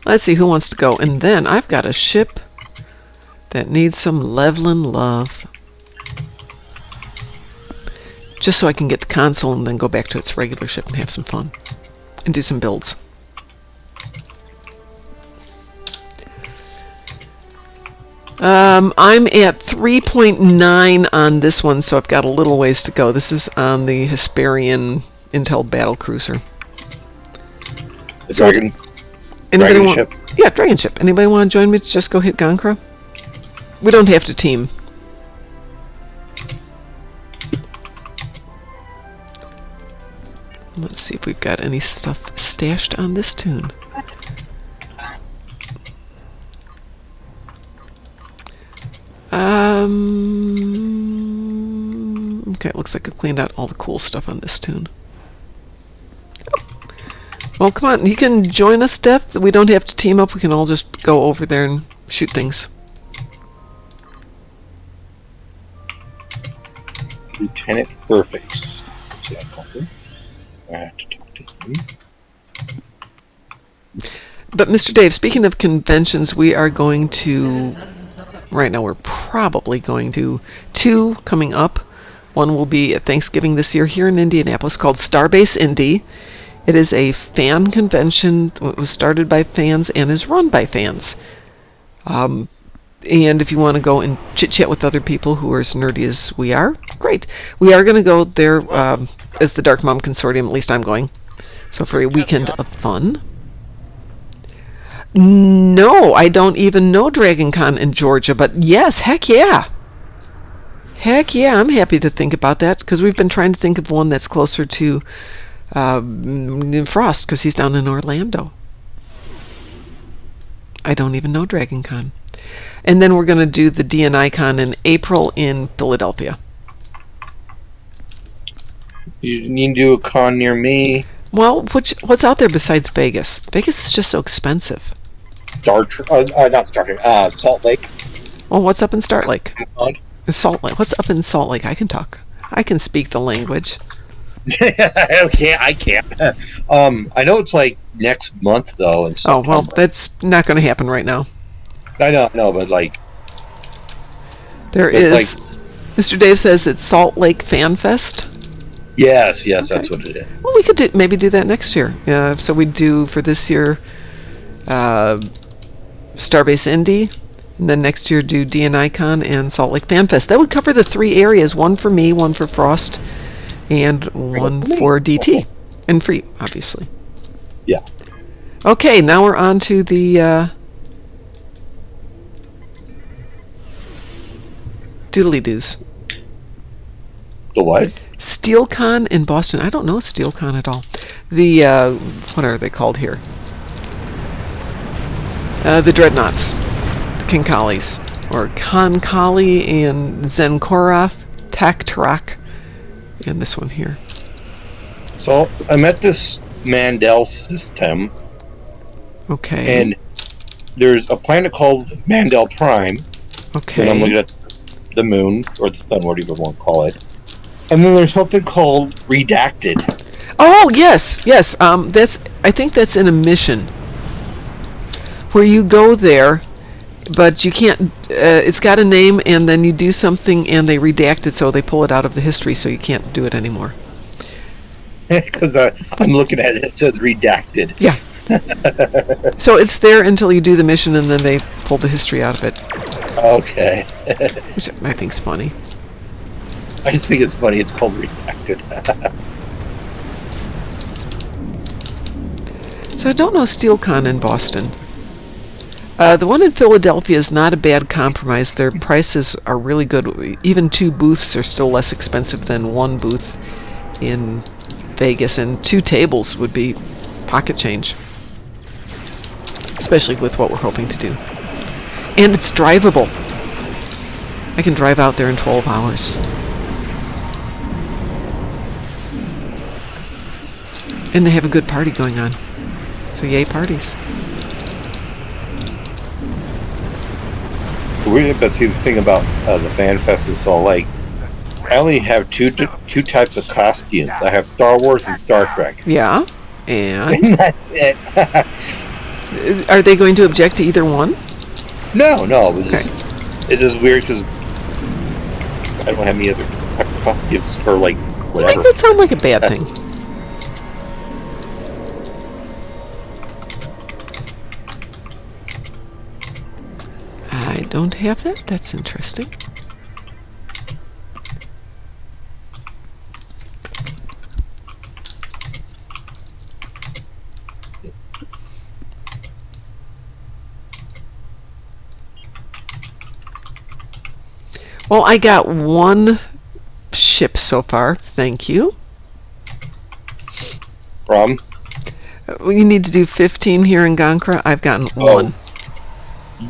let's see who wants to go. And then I've got a ship that needs some leveling love, just so I can get the console and then go back to its regular ship and have some fun and do some builds. I'm at 3.9 on this one, so I've got a little ways to go. This is on the Hesperian Intel Battlecruiser. The Dragon ship? Yeah, Dragon ship. Anybody want to join me to just go hit Gon'cra? We don't have to team. Let's see if we've got any stuff stashed on this tune. Okay, it looks like I've cleaned out all the cool stuff on this tune. Oh. Well, come on, you can join us, Steph. We don't have to team up. We can all just go over there and shoot things. Lieutenant Fairfax. See, I called him. I have to talk to him. But Mr. Dave, speaking of conventions, we are going to, right now we're probably going to, 2 coming up. One will be at Thanksgiving this year here in Indianapolis called Starbase Indy. It is a fan convention. It was started by fans and is run by fans. And if you want to go and chit-chat with other people who are as nerdy as we are, great. We are going to go there as the Darkmom Consortium, at least I'm going. So for a weekend of fun. No, I don't even know DragonCon in Georgia, but yes, heck yeah. Heck yeah, I'm happy to think about that, because we've been trying to think of one that's closer to Frost, because he's down in Orlando. I don't even know DragonCon. And then we're going to do the DNI-Con in April in Philadelphia. You need to do a con near me. Well, what's out there besides Vegas? Vegas is just so expensive. Not Star Trek. Salt Lake. Well, what's up in Salt Lake? Salt Lake. What's up in Salt Lake? I can talk. I can speak the language. I can't. I know it's like next month though. In September. Oh well, that's not going to happen right now. I know, but like there is. Like, Mr. Dave says it's Salt Lake Fan Fest. Yes, okay. That's what it is. Well, we could maybe do that next year. So we do for this year Starbase Indy, and then next year do DNI-Con and Salt Lake Fan Fest. That would cover the 3 areas: one for me, one for Frost, and one for DT, and free, obviously. Yeah. Okay, now we're on to the doodly-doos. The what? SteelCon in Boston. I don't know SteelCon at all. The, what are they called here? The Dreadnoughts. The Kinkalis. Or Konkali and Zenkorath, Taktarak, and this one here. So, I met this Mandel system. Okay. And there's a planet called Mandel Prime. Okay. And I'm looking at the moon, or the sun, whatever you want to call it. And then there's something called redacted. Oh, yes. I think that's in a mission where you go there, but you can't. It's got a name, and then you do something, and they redact it, so they pull it out of the history, so you can't do it anymore. Because I'm looking at it, it says redacted. Yeah. So it's there until you do the mission, and then they pull the history out of it. Okay. Which I think's funny. I just think it's funny. It's called redacted. So I don't know SteelCon in Boston. The one in Philadelphia is not a bad compromise. Their prices are really good. Even 2 booths are still less expensive than 1 booth in Vegas, and 2 tables would be pocket change, especially with what we're hoping to do. And it's drivable. I can drive out there in 12 hours. And they have a good party going on. So yay parties. But see, the thing about the fan fest is all like, I only have two types of costumes. I have Star Wars and Star Trek. Yeah. And And that's it. are they going to object to either one? No. Okay. It's just weird because I don't have any other type of costumes for like I whatever. make that sound like a bad thing. I don't have that. That's interesting. Well, I got 1 ship so far. Thank you. From We need to do 15 here in Gon'cra. I've gotten 1.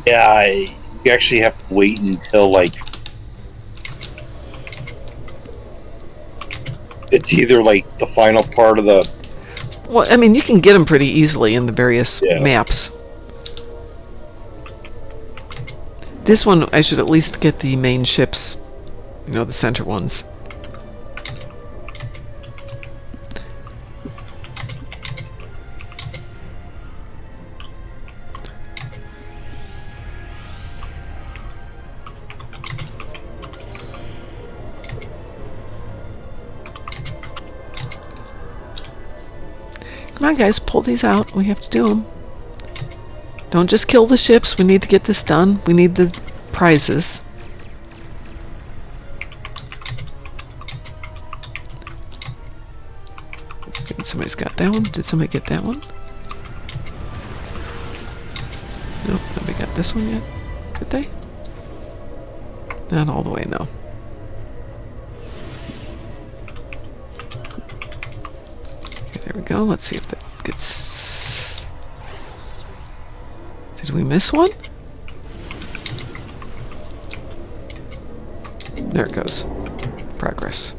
yeah, you actually have to wait until like it's either like the final part of the. Well, I mean, you can get them pretty easily in the various Yeah. maps. This one, I should at least get the main ships, the center ones. Come on, guys, pull these out. We have to do them. Don't just kill the ships. We need to get this done. We need the prizes. Okay, somebody's got that one. Did somebody get that one? Nope, nobody got this one yet. Did they? Not all the way, no. Okay, there we go. Let's see if that gets... Did we miss one? There it goes. Progress.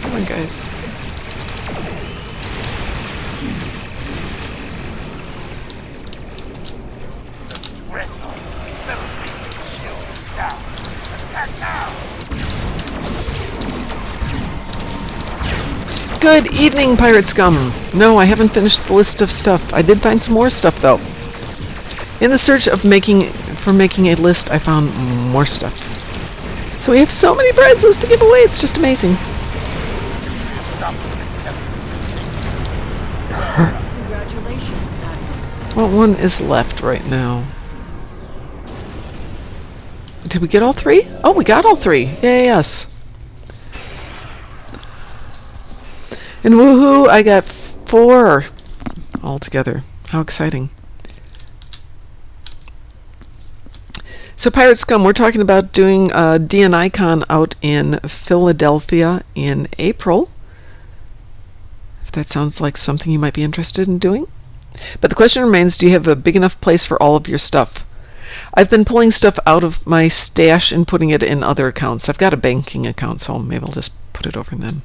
Come on, guys. Good evening, Pirate Scum. No, I haven't finished the list of stuff. I did find some more stuff, though. In the search of making for making a list, I found more stuff. So we have so many prizes to give away. It's just amazing. Congratulations, Admiral. What one is left right now? Did we get all three? Oh, we got all three. Yay, yes. And woohoo, I got 4 altogether. How exciting. So Pirate Scum, we're talking about doing a DNI Con out in Philadelphia in April. If that sounds like something you might be interested in doing. But the question remains, do you have a big enough place for all of your stuff? I've been pulling stuff out of my stash and putting it in other accounts. I've got a banking account, so maybe I'll just put it over in them.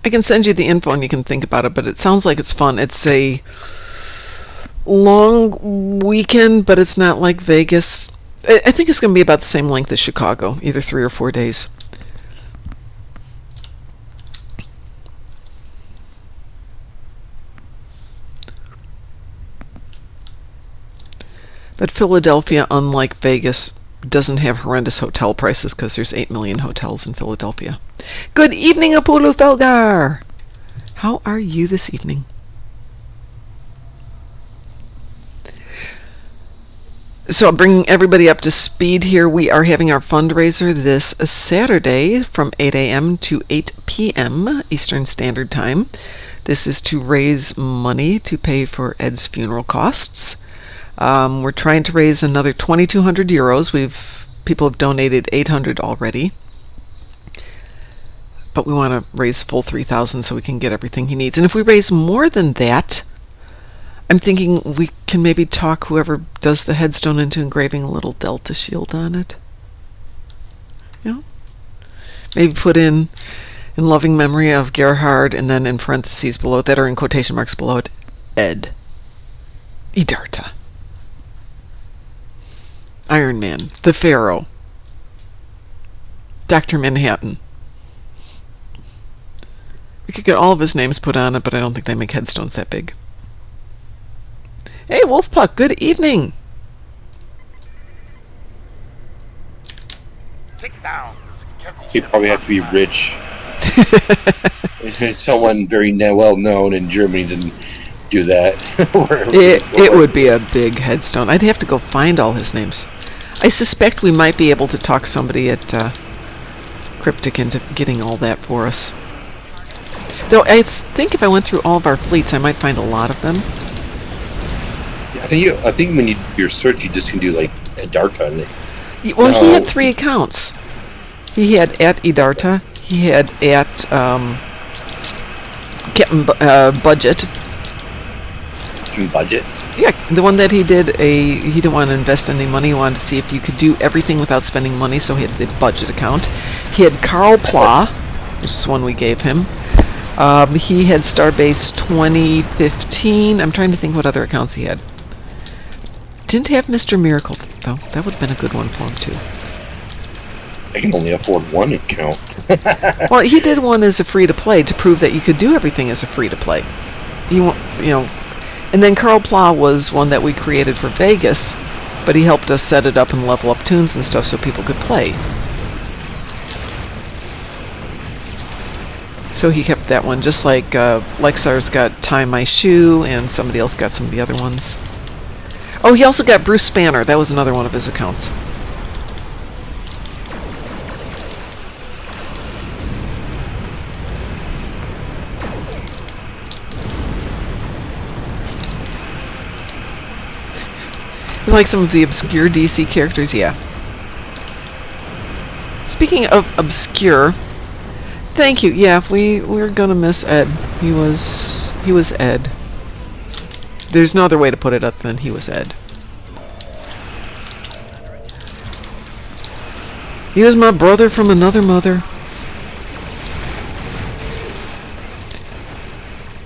I can send you the info and you can think about it, but it sounds like it's fun. It's a long weekend, but it's not like Vegas. I think it's going to be about the same length as Chicago, either 3 or 4 days. But Philadelphia, unlike Vegas, doesn't have horrendous hotel prices because there's 8 million hotels in Philadelphia. Good evening, Apollo Felgar! How are you this evening? So I'm bringing everybody up to speed here. We are having our fundraiser this Saturday from 8 a.m. to 8 p.m. Eastern Standard Time. This is to raise money to pay for Ed's funeral costs. We're trying to raise another 2,200 euros. People have donated 800 already. But we want to raise full 3,000 so we can get everything he needs. And if we raise more than that, I'm thinking we can maybe talk whoever does the headstone into engraving a little Delta shield on it. You know? Maybe put in loving memory of Gerhard, and then in parentheses below that, or in quotation marks below it, Ed. Idarta. Iron Man. The Pharaoh. Dr. Manhattan. We could get all of his names put on it, but I don't think they make headstones that big. Hey, Wolfpuck, good evening. He'd probably have to be rich. Someone very well known in Germany didn't do that. It would be a big headstone. I'd have to go find all his names. I suspect we might be able to talk somebody at Cryptic into getting all that for us. Though I think if I went through all of our fleets, I might find a lot of them. I think when you do your search, you just can do like Idarta. Well, he had 3 accounts. He had at Idarta. He had at Captain Budget. Captain Budget? Yeah, the one that he did, he didn't want to invest any money. He wanted to see if you could do everything without spending money, so he had the budget account. He had Karl Pla, which is one we gave him. He had Starbase 2015. I'm trying to think what other accounts he had. Didn't have Mr. Miracle, though. That would have been a good one for him, too. I can only afford one account. Well, he did one as a free-to-play to prove that you could do everything as a free-to-play. And then Karl Pla was one that we created for Vegas, but he helped us set it up and level up tunes and stuff so people could play. So he kept that one, just like Lexar's got Tie My Shoe, and somebody else got some of the other ones. Oh, he also got Bruce Spanner. That was another one of his accounts. You like some of the obscure DC characters? Yeah. Speaking of obscure, thank you. Yeah, we're gonna miss Ed. He was Ed. There's no other way to put it other than he was Ed. He was my brother from another mother.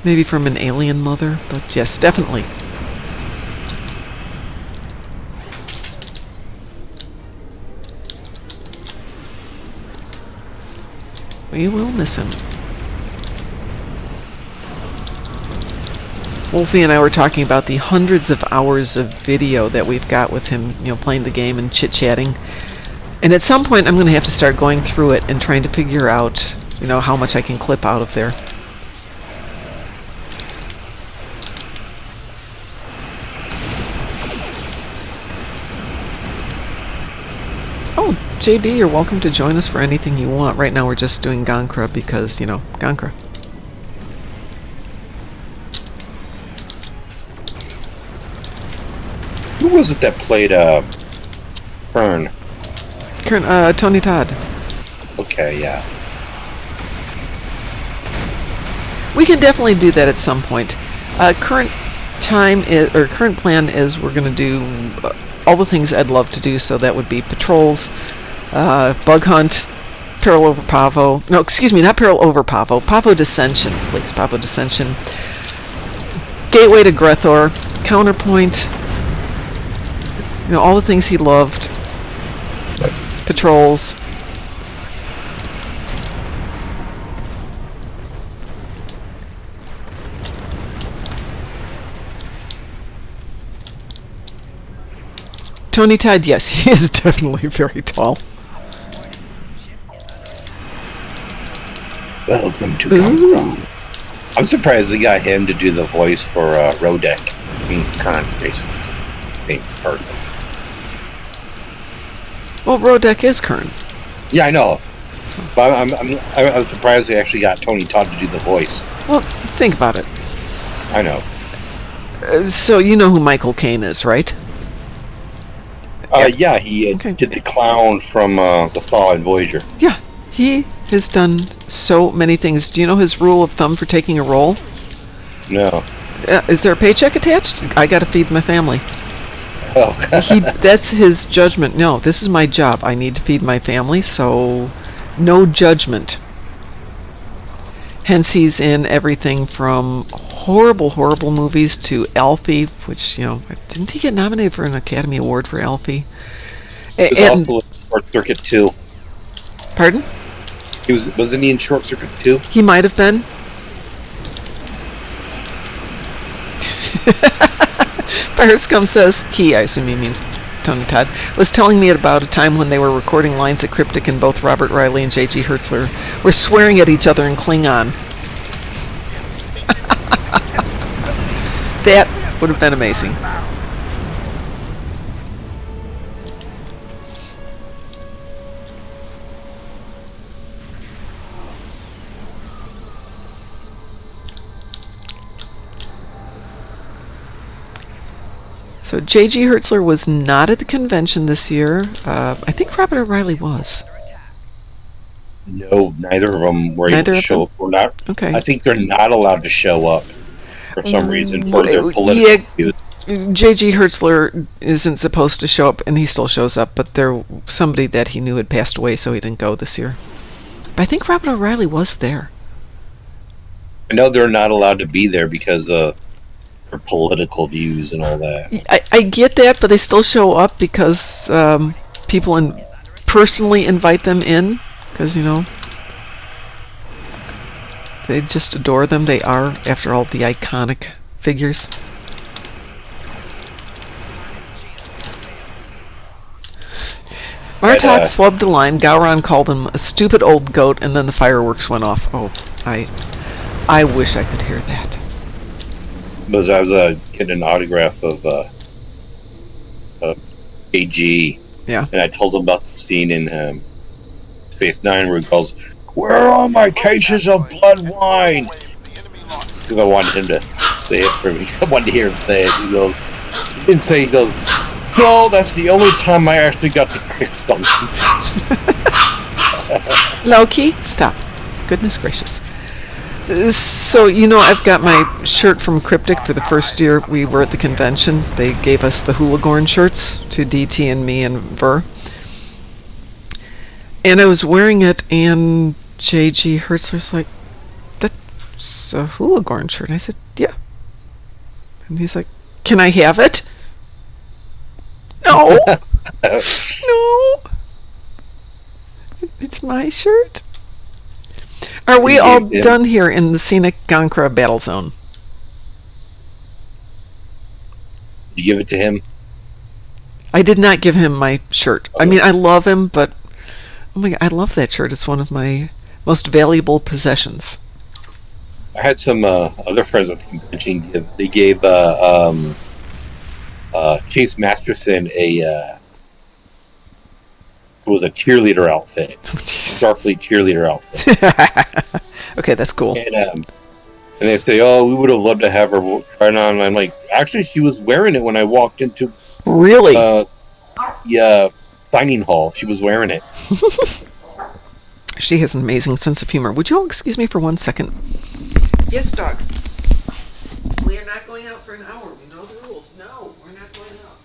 Maybe from an alien mother, but yes, definitely. We will miss him. Wolfie and I were talking about the hundreds of hours of video that we've got with him, playing the game and chit-chatting. And at some point I'm going to have to start going through it and trying to figure out, how much I can clip out of there. Oh, JB, you're welcome to join us for anything you want. Right now we're just doing Gon'cra because, Gon'cra. Who was it that played Fern? Tony Todd. Okay, yeah. We can definitely do that at some point. Current plan is we're going to do all the things I'd love to do. So that would be patrols, bug hunt, peril over Pavo. No, excuse me, not peril over Pavo. Pavo Dissension, please. Pavo Dissension. Gateway to Grethor. Counterpoint. All the things he loved. Patrols. Tony Todd, yes, he is definitely very tall. Welcome to Gon'cra. I'm surprised they got him to do the voice for Rodek. Perfect. Well, Rodek is Kern. Yeah, I know. But I'm surprised they actually got Tony Todd to do the voice. Well, think about it. I know. So you know who Michael Caine is, right? Yeah, he did the clown from The Fall and Voyager. Yeah, he has done so many things. Do you know his rule of thumb for taking a role? No. Is there a paycheck attached? I gotta feed my family. Oh. That's his judgment. No, this is my job. I need to feed my family, so no judgment. Hence, he's in everything from horrible, horrible movies to Alfie, which, didn't he get nominated for an Academy Award for Alfie? He was also in Short Circuit 2. Pardon? Wasn't he in Short Circuit 2? He might have been. Firescum says, I assume he means Tony Todd, was telling me about a time when they were recording lines at Cryptic and both Robert Riley and J.G. Hertzler were swearing at each other in Klingon. That would have been amazing. So J.G. Hertzler was not at the convention this year. I think Robert O'Reilly was. No, neither of them were able to show up. Okay. I think they're not allowed to show up for some reason for their political views. J.G. Hertzler isn't supposed to show up, and he still shows up, but somebody that he knew had passed away, so he didn't go this year. But I think Robert O'Reilly was there. I know they're not allowed to be there because of their political views and all that. I get that, but they still show up because people personally invite them in, because, they just adore them. They are, after all, the iconic figures. Martok flubbed a line. Gowron called him a stupid old goat, and then the fireworks went off. Oh, I wish I could hear that. Because I was getting an autograph of AG. Yeah. And I told him about the scene in Space Nine where he goes, "Where are all my cases of blood wine?" Because I wanted him to say it for me. I wanted to hear him say it. He didn't say, he goes, "No, that's the only time I actually got to drink something." Low-key? Stop. Goodness gracious. So, I've got my shirt from Cryptic for the first year we were at the convention. They gave us the Hoolagorn shirts to DT and me and Ver. And I was wearing it, and J.G. Hertzler's like, "That's a Hoolagorn shirt." And I said, "Yeah." And he's like, "Can I have it?" No. No. It's my shirt. Are we You all gave him- done here in the scenic Gon'cra battle zone? You give it to him. I did not give him my shirt. I mean, I love him, but oh my God, I love that shirt. It's one of my most valuable possessions. I had some other friends at the convention give. They gave Chase Masterson it was a cheerleader outfit, Oh, jeez. Starfleet cheerleader outfit, Okay, that's cool. and they say, "Oh, we would have loved to have her try it on." And I'm like, actually, she was wearing it when I walked into Really? the signing hall. She was wearing it. She has an amazing sense of humor. Would you all excuse me for 1 second? Yes, dogs. We are not going out for an hour. We know the rules. No, we're not going out.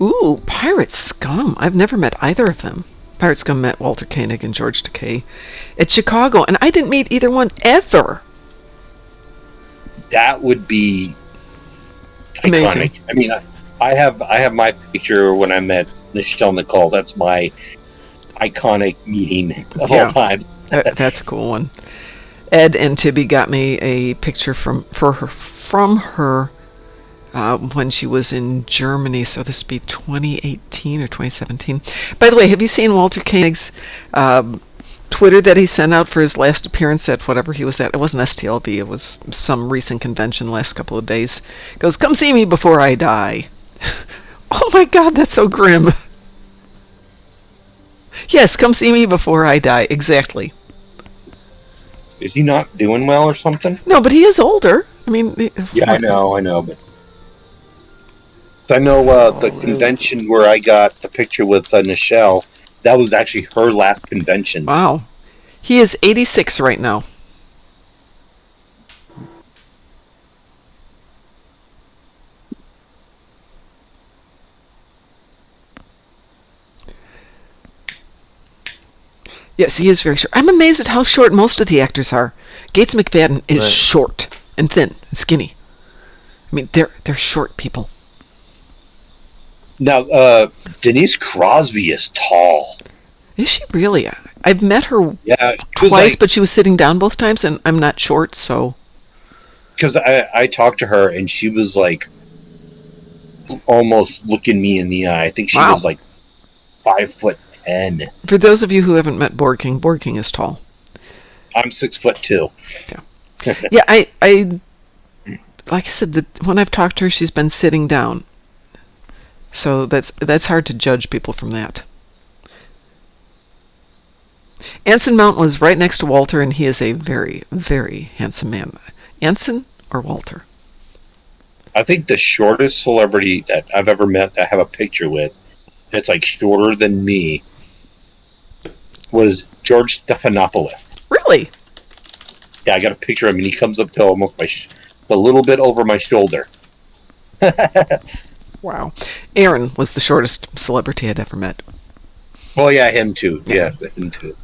Ooh, Pirate Scum. I've never met either of them. Pirate Scum met Walter Koenig and George Takei at Chicago, and I didn't meet either one ever. That would be Amazing. iconic. I mean, I have my picture when I met Nichelle Nicole. That's my iconic meeting of Yeah. all time. That's a cool one. Ed and Tibby got me a picture from her when she was in Germany. So this would be 2018 or 2017. By the way, have you seen Walter Koenig's Twitter that he sent out for his last appearance at whatever he was at? It wasn't STLV. It was some recent convention the last couple of days. He goes, "Come see me before I die." Oh my God, that's so grim. Yes, come see me before I die. Exactly. Is he not doing well or something? No, but he is older. I mean, Yeah, I know, but I know the convention where I got the picture with Nichelle. That was actually her last convention. Wow. He is 86 right now. Yes, he is very short. I'm amazed at how short most of the actors are. Gates McFadden is Right. short and thin and skinny. I mean, they're short people. Now, Denise Crosby is tall. Is she really? I've met her Yeah, she was twice, like, but she was sitting down both times, and I'm not short, so... because I talked to her and she was like almost looking me in the eye. I think she Wow. was like 5'10". For those of you who haven't met Borg King is tall. I'm 6'2". Yeah, I like I said, when I've talked to her, she's been sitting down. So that's hard to judge people from that. Anson Mount was right next to Walter, and he is a very, very handsome man. Anson or Walter? I think the shortest celebrity that I've ever met that I have a picture with, that's like shorter than me, was George Stephanopoulos. Really? Yeah, I got a picture of him, and he comes up to almost a little bit over my shoulder. Wow. Aaron was the shortest celebrity I'd ever met. Well, yeah, him too. Yeah, him too.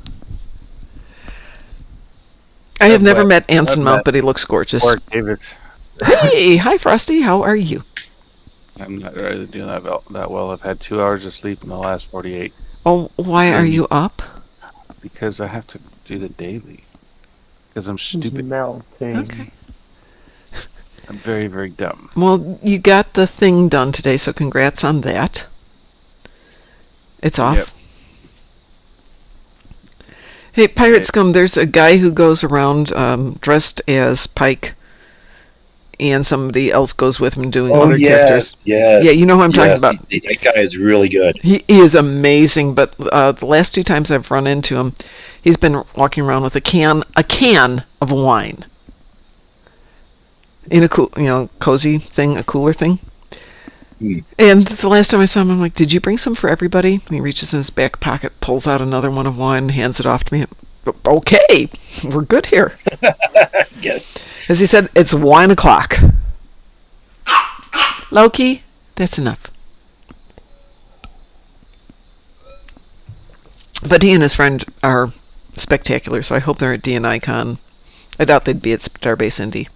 I have never met- met Anson I've Mount, met but he looks gorgeous. Or David's. Hey, hi Frosty, how are you? I'm not really doing that well. I've had 2 hours of sleep in the last 48 Oh, why are you up? because I have to do the daily. Because I'm He's stupid. melting. Okay. I'm very, very dumb. Well, you got the thing done today, so congrats on that. It's off. Yep. Hey, Pirate Okay. Scum, there's a guy who goes around dressed as Pike, and somebody else goes with him doing other characters. Yeah, Yeah, you know who I'm talking about. That guy is really good. He is amazing, but the last 2 times I've run into him, he's been walking around with a can of wine. In a cozy thing, a cooler thing. And the last time I saw him, I'm like, did you bring some for everybody? And he reaches in his back pocket, pulls out another one of wine, and hands it off to me. Okay, we're good here. Yes. As he said, it's wine o'clock. Loki, that's enough. But he and his friend are spectacular, so I hope they're at DNI-Con. I doubt they'd be at Starbase Indy.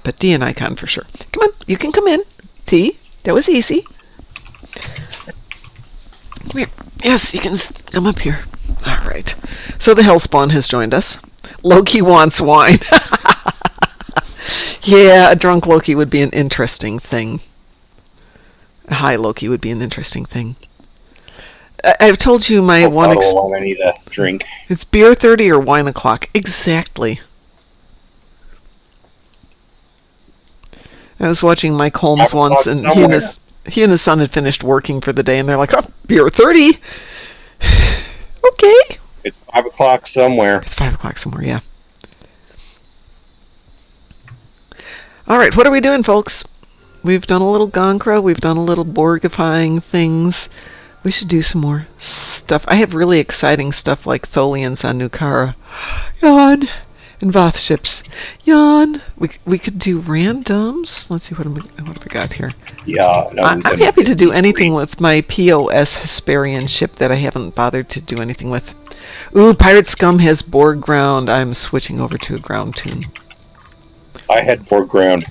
But DNI-Con for sure. Come on, you can come in. T, that was easy. Come here. Yes, you can come up here. All right. So the Hellspawn has joined us. Loki wants wine. Yeah, a drunk Loki would be an interesting thing. A high Loki would be an interesting thing. I've told you my one... I need a drink. It's beer 30 or wine o'clock. Exactly. I was watching Mike Holmes once, and he and his son had finished working for the day, and they're like, oh, beer 30? Okay. It's 5 o'clock somewhere. It's 5 o'clock somewhere, yeah. All right, what are we doing, folks? We've done a little Gon'cra. We've done a little Borgifying things. We should do some more stuff. I have really exciting stuff like Tholians on Gon'cra. Yawn. And Voth ships. Yawn. We could do randoms. Let's see, what have we got here? Yeah. No, I'm happy to do anything with my POS Hesperian ship that I haven't bothered to do anything with. Ooh, Pirate Scum has Borg Ground. I'm switching over to a ground tune. I had Borg Ground.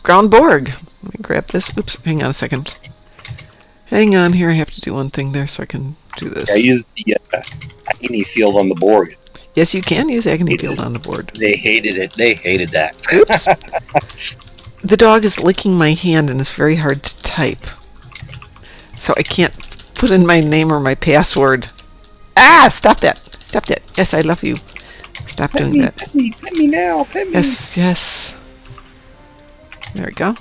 Ground Borg. Let me grab this. Oops, hang on a second. Hang on here. I have to do one thing there so I can do this. I used the agony field on the Borg. Yes, you can use Agony Field on the board. They hated it. They hated that. Oops. The dog is licking my hand and it's very hard to type. So I can't put in my name or my password. Ah! Stop that. Stop that. Yes, I love you. Stop doing that. Pet me now. Pet me. Yes, yes. There we go.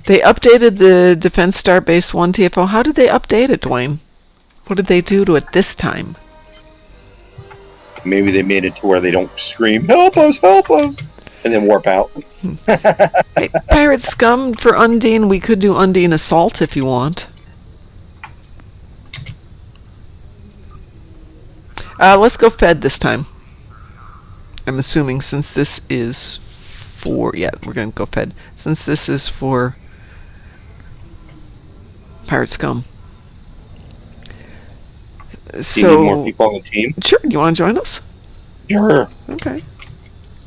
They updated the Defense Starbase 1 TFO. How did they update it, Dwayne? What did they do to it this time? Maybe they made it to where they don't scream, help us, and then warp out. Hey, Pirate Scum for Undine. We could do Undine Assault if you want. Let's go Fed this time. I'm assuming since this is for... Yeah, we're going to go Fed. Since this is for Pirate Scum. Do you need more people on the team? Sure. You want to join us? Sure. Okay.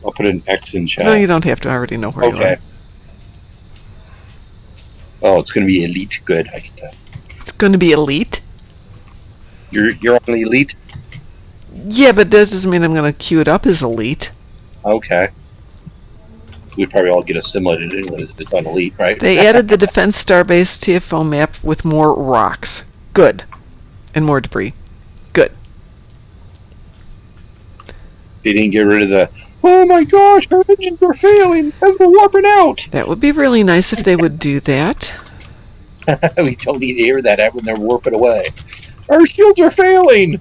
I'll put an X in chat. No, you don't have to. I already know where you are. Oh, it's going to be elite. Good. I get that. It's going to be elite? You're on the elite? Yeah, but that doesn't mean I'm going to queue it up as elite. Okay. We'd probably all get assimilated anyways if it's on elite, right? They added the Defense Starbase TFO map with more rocks. Good. And more debris. Good. They didn't get rid of the, oh my gosh, our engines are failing as we're warping out. That would be really nice if they would do that. We don't need to hear that when they're warping away. Our shields are failing.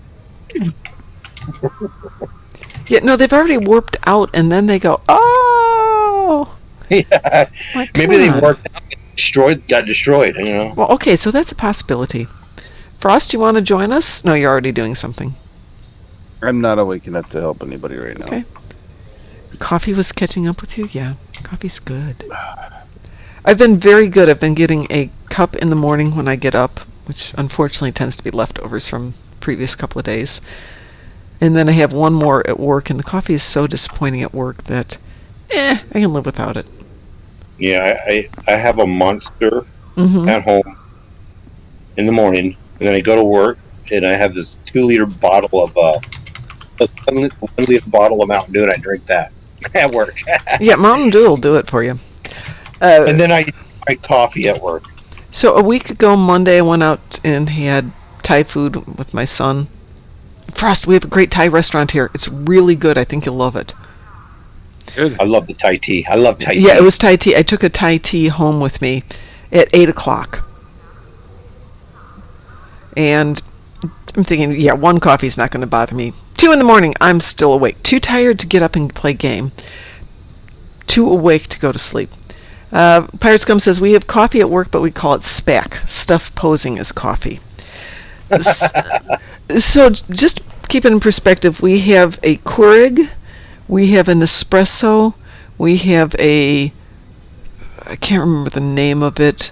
Yeah, no, they've already warped out, and then they go, oh! Yeah. Like, maybe they warped out, got destroyed, you know? Well, okay, so that's a possibility. Frost, you want to join us? No, you're already doing something. I'm not awake enough to help anybody right now. Okay. Coffee was catching up with you? Yeah, coffee's good. I've been very good. I've been getting a cup in the morning when I get up, which unfortunately tends to be leftovers from previous couple of days. And then I have one more at work, and the coffee is so disappointing at work that, I can live without it. Yeah, I have a Monster at home in the morning, and then I go to work, and I have this 2-liter bottle of, 1-liter bottle of Mountain Dew, and I drink that at work. Yeah, Mountain Dew will do it for you. And then I drink coffee at work. So a week ago, Monday, I went out and had Thai food with my son. Frost, we have a great Thai restaurant here. It's really good. I think you'll love it. Good. I love the Thai tea. I love Thai tea. Yeah, it was Thai tea. I took a Thai tea home with me at 8 o'clock. And I'm thinking, yeah, 1 coffee is not going to bother me. 2 in the morning, I'm still awake. Too tired to get up and play game. Too awake to go to sleep. Pirates Gum says, we have coffee at work, but we call it SPAC, stuff posing as coffee. So just keep it in perspective. We have a Keurig, we have an espresso, we have I can't remember the name of it,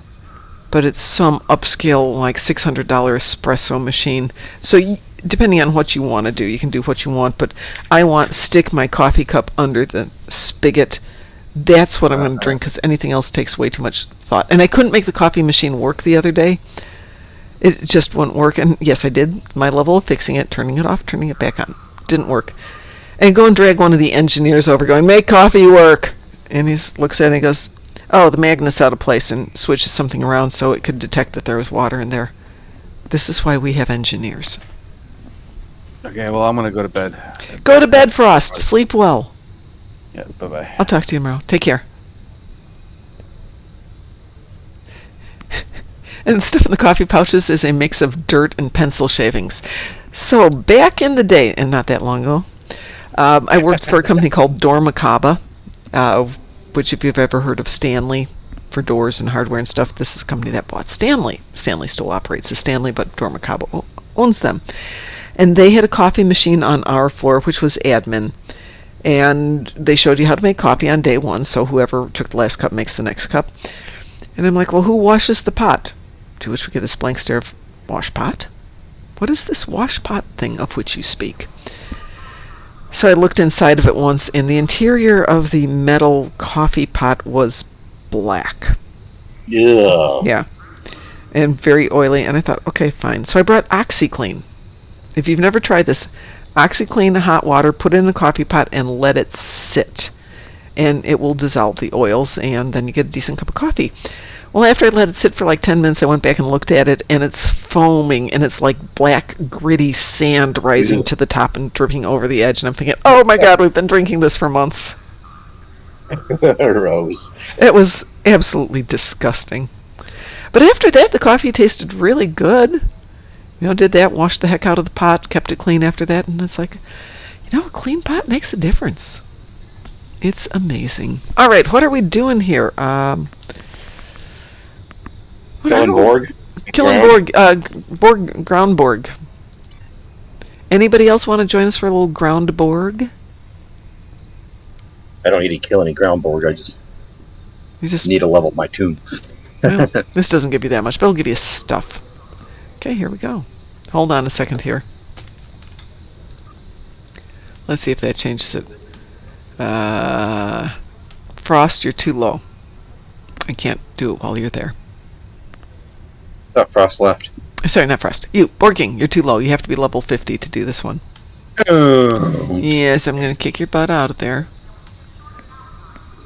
but it's some upscale, like $600 espresso machine. So depending on what you want to do, you can do what you want, but I want to stick my coffee cup under the spigot. That's what I'm going to drink, because anything else takes way too much thought. And I couldn't make the coffee machine work the other day. It just wouldn't work. And yes, I did my level of fixing it, turning it off, turning it back on. Didn't work. And go and drag one of the engineers over going, make coffee work. And he looks at it and he goes, oh, the magnet's out of place, and switches something around so it could detect that there was water in there. This is why we have engineers. Okay, well, I'm going to go to bed. Go to bed, Frost. Sleep well. Yeah, bye-bye. I'll talk to you tomorrow. Take care. And the stuff in the coffee pouches is a mix of dirt and pencil shavings. So back in the day, and not that long ago, I worked for a company called Gon'cra, which, if you've ever heard of Stanley for doors and hardware and stuff, this is a company that bought Stanley. Stanley still operates as Stanley, but Gon'cra owns them. And they had a coffee machine on our floor, which was admin. And they showed you how to make coffee on day one, so whoever took the last cup makes the next cup. And I'm like, well, who washes the pot? To which we get this blank stare of, wash pot? What is this wash pot thing of which you speak? So I looked inside of it once, and the interior of the metal coffee pot was black. Yeah. Yeah. And very oily, and I thought, okay, fine. So I brought OxyClean. If you've never tried this, OxyClean hot water, put it in a coffee pot, and let it sit. And it will dissolve the oils, and then you get a decent cup of coffee. Well, after I let it sit for like 10 minutes, I went back and looked at it, and it's foaming, and it's like black, gritty sand rising to the top and dripping over the edge. And I'm thinking, oh my God, we've been drinking this for months. Rose. It was absolutely disgusting. But after that, the coffee tasted really good. Did that, washed the heck out of the pot, kept it clean after that, and it's like, a clean pot makes a difference. It's amazing. All right, what are we doing here? Killing Borg. Killing Borg, ground Borg. Anybody else want to join us for a little ground Borg? I don't need to kill any ground Borg. I just need to level my tomb. Well, this doesn't give you that much, but it'll give you stuff. Okay, here we go. Hold on a second here. Let's see if that changes it. Frost, you're too low. I can't do it while you're there. Frost left. Sorry, not Frost. You, Borking, you're too low. You have to be level 50 to do this one. Oh. Yes, I'm going to kick your butt out of there.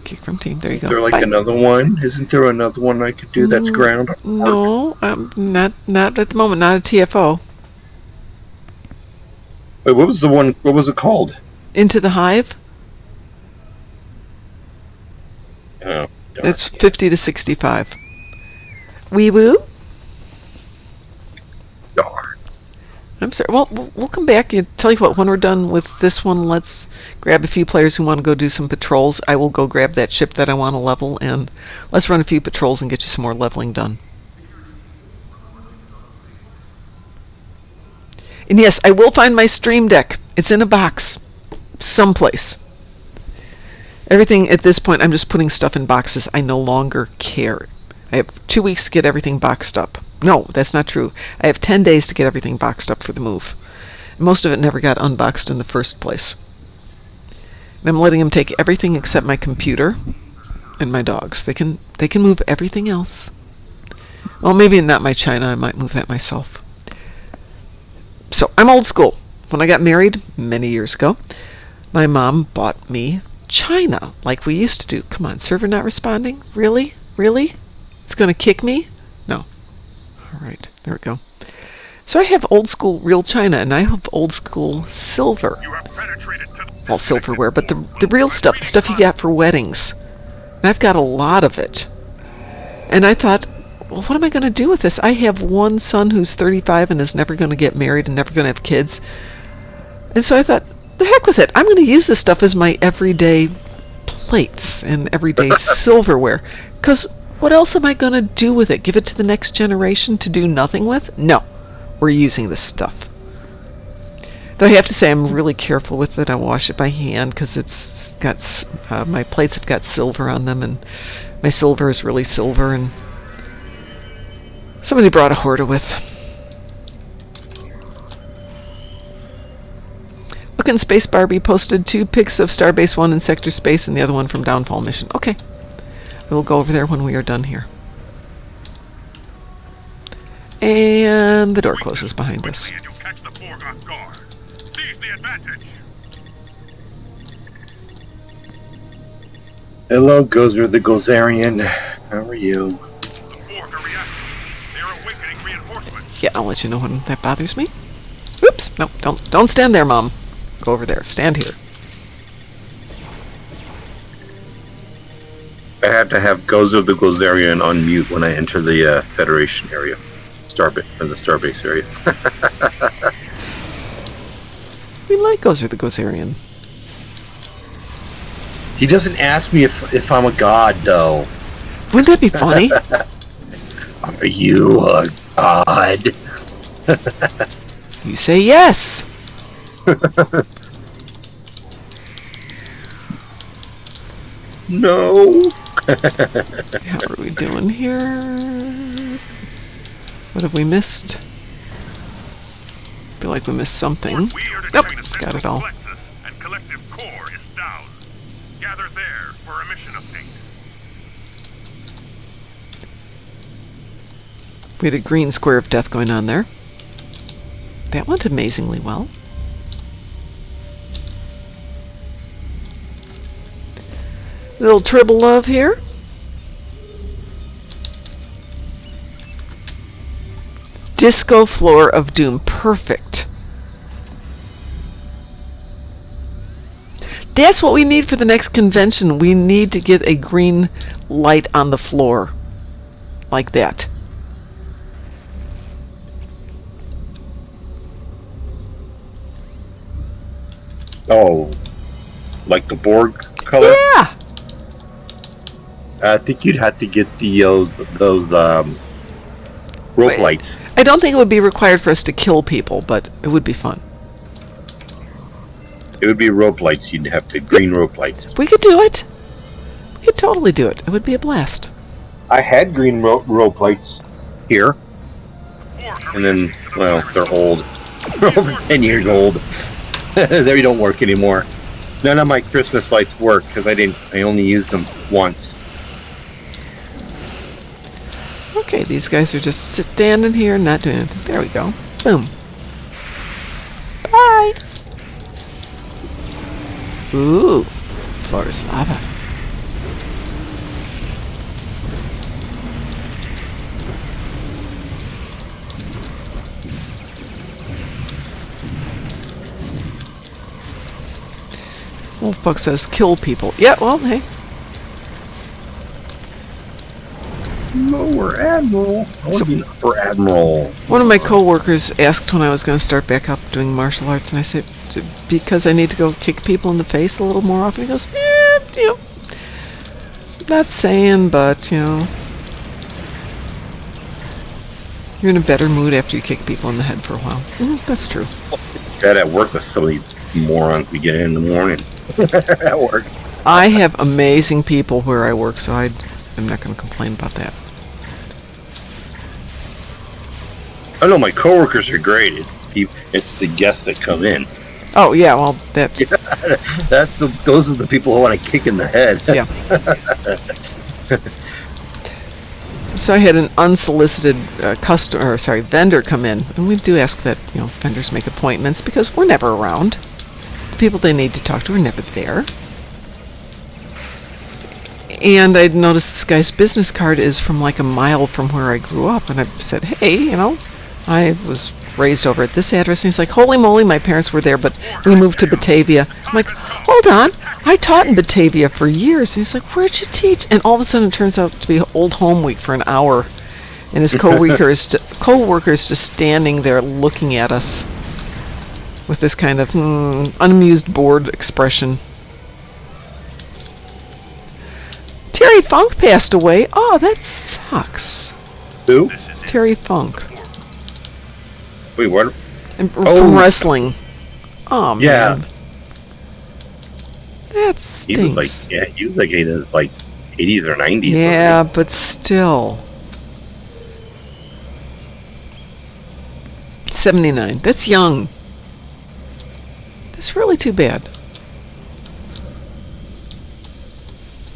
Kick from team. There you go. Is there like Bye. another one? Isn't there another one I could do that's ground? No, not at the moment. Not a TFO. Wait, what was the one? What was it called? Into the Hive. Oh, darn. It's 50 to 65. Wee woo. Darn. I'm sorry. Well, we'll come back. Tell you what, when we're done with this one, let's grab a few players who want to go do some patrols. I will go grab that ship that I want to level, and let's run a few patrols and get you some more leveling done. And yes, I will find my stream deck. It's in a box someplace. Everything at this point, I'm just putting stuff in boxes. I no longer care. I have 2 weeks to get everything boxed up. No, that's not true. I have 10 days to get everything boxed up for the move. Most of it never got unboxed in the first place. And I'm letting them take everything except my computer and my dogs. They can move everything else. Well, maybe not my china. I might move that myself. So, I'm old school. When I got married many years ago, my mom bought me china, like we used to do. Come on, server not responding? Really? Really? It's going to kick me? No. All right, there we go. So I have old school real china, and I have old school silver. You have penetrated to the Well, silverware, but the real stuff, the stuff you got for weddings. And I've got a lot of it. And I thought, well, what am I going to do with this? I have one son who's 35 and is never going to get married and never going to have kids. And so I thought, the heck with it. I'm going to use this stuff as my everyday plates and everyday silverware. Because what else am I going to do with it? Give it to the next generation to do nothing with? No. We're using this stuff. Though I have to say I'm really careful with it. I wash it by hand because it's got my plates have got silver on them, and my silver is really silver. And somebody brought a hoarder with. Look in Space Barbie posted 2 pics of Starbase 1 in Sector Space and the other one from Downfall Mission. Okay. We'll go over there when we are done here. And the door closes behind us. Quickly and you'll catch the Borg off guard. Seize the advantage. Hello, Gozer the Gozerian. How are you? The Borg are reacting. They are awakening reinforcements. Yeah, I'll let you know when that bothers me. Oops. No, don't stand there, Mom. Go over there. Stand here. I have to have Gozer the Gozerian on mute when I enter the Federation area. The Starbase area. We like Gozer the Gozerian. He doesn't ask me if I'm a god, though. Wouldn't that be funny? Are you a god? You say yes. No. How are we doing here? What have we missed? Feel like we missed something. We are to Nope, train a got it central all. plexus, and collective core is down. Gather there for a mission update. We had a green square of death going on there. That went amazingly well. Little tribble love here. Disco floor of doom. Perfect. That's what we need for the next convention. We need to get a green light on the floor. Like that. Oh, like the Borg color? Yeah. I think you'd have to get those rope Wait. lights. I don't think it would be required for us to kill people, but it would be fun. It would be rope lights. You'd have to green rope lights. We could do it. We could totally do it. It would be a blast. I had green rope lights here, Borg are and then, reacting to the well, Borg. they're old. They're over 10 years old. They don't work anymore. None of my Christmas lights work because I only used them once. Okay, these guys are just standing here, not doing anything. There we go. Boom. Bye. Ooh, floor is lava. Wolfbuck says kill people. Yeah, well, hey. Lower Admiral. I want to be an Upper Admiral. One of my coworkers asked when I was going to start back up doing martial arts, and I said, because I need to go kick people in the face a little more often. He goes, not saying, but, you're in a better mood after you kick people in the head for a while. That's true. That at work with some of these morons we get in the morning. At work. I have amazing people where I work, so I'm not going to complain about that. I know my coworkers are great. It's the guests that come in. Oh, yeah, well, that... Those are the people who want to kick in the head. Yeah. So I had an unsolicited vendor come in, and we do ask that vendors make appointments because we're never around. The people they need to talk to are never there. And I'd noticed this guy's business card is from like a mile from where I grew up, and I said, hey, I was raised over at this address. And he's like, holy moly, my parents were there, but we moved to Batavia. I'm like, hold on, I taught in Batavia for years. And he's like, where'd you teach? And all of a sudden it turns out to be Old Home Week for an hour. And his co-worker is just standing there looking at us with this kind of unamused, bored expression. Terry Funk passed away. Oh, that sucks. Who? Terry Funk. Wait, what? And Oh. from wrestling. Oh, man. Yeah. That He was stinks. he was like in his like 80s or 90s. Yeah, but still. 79. That's young. That's really too bad.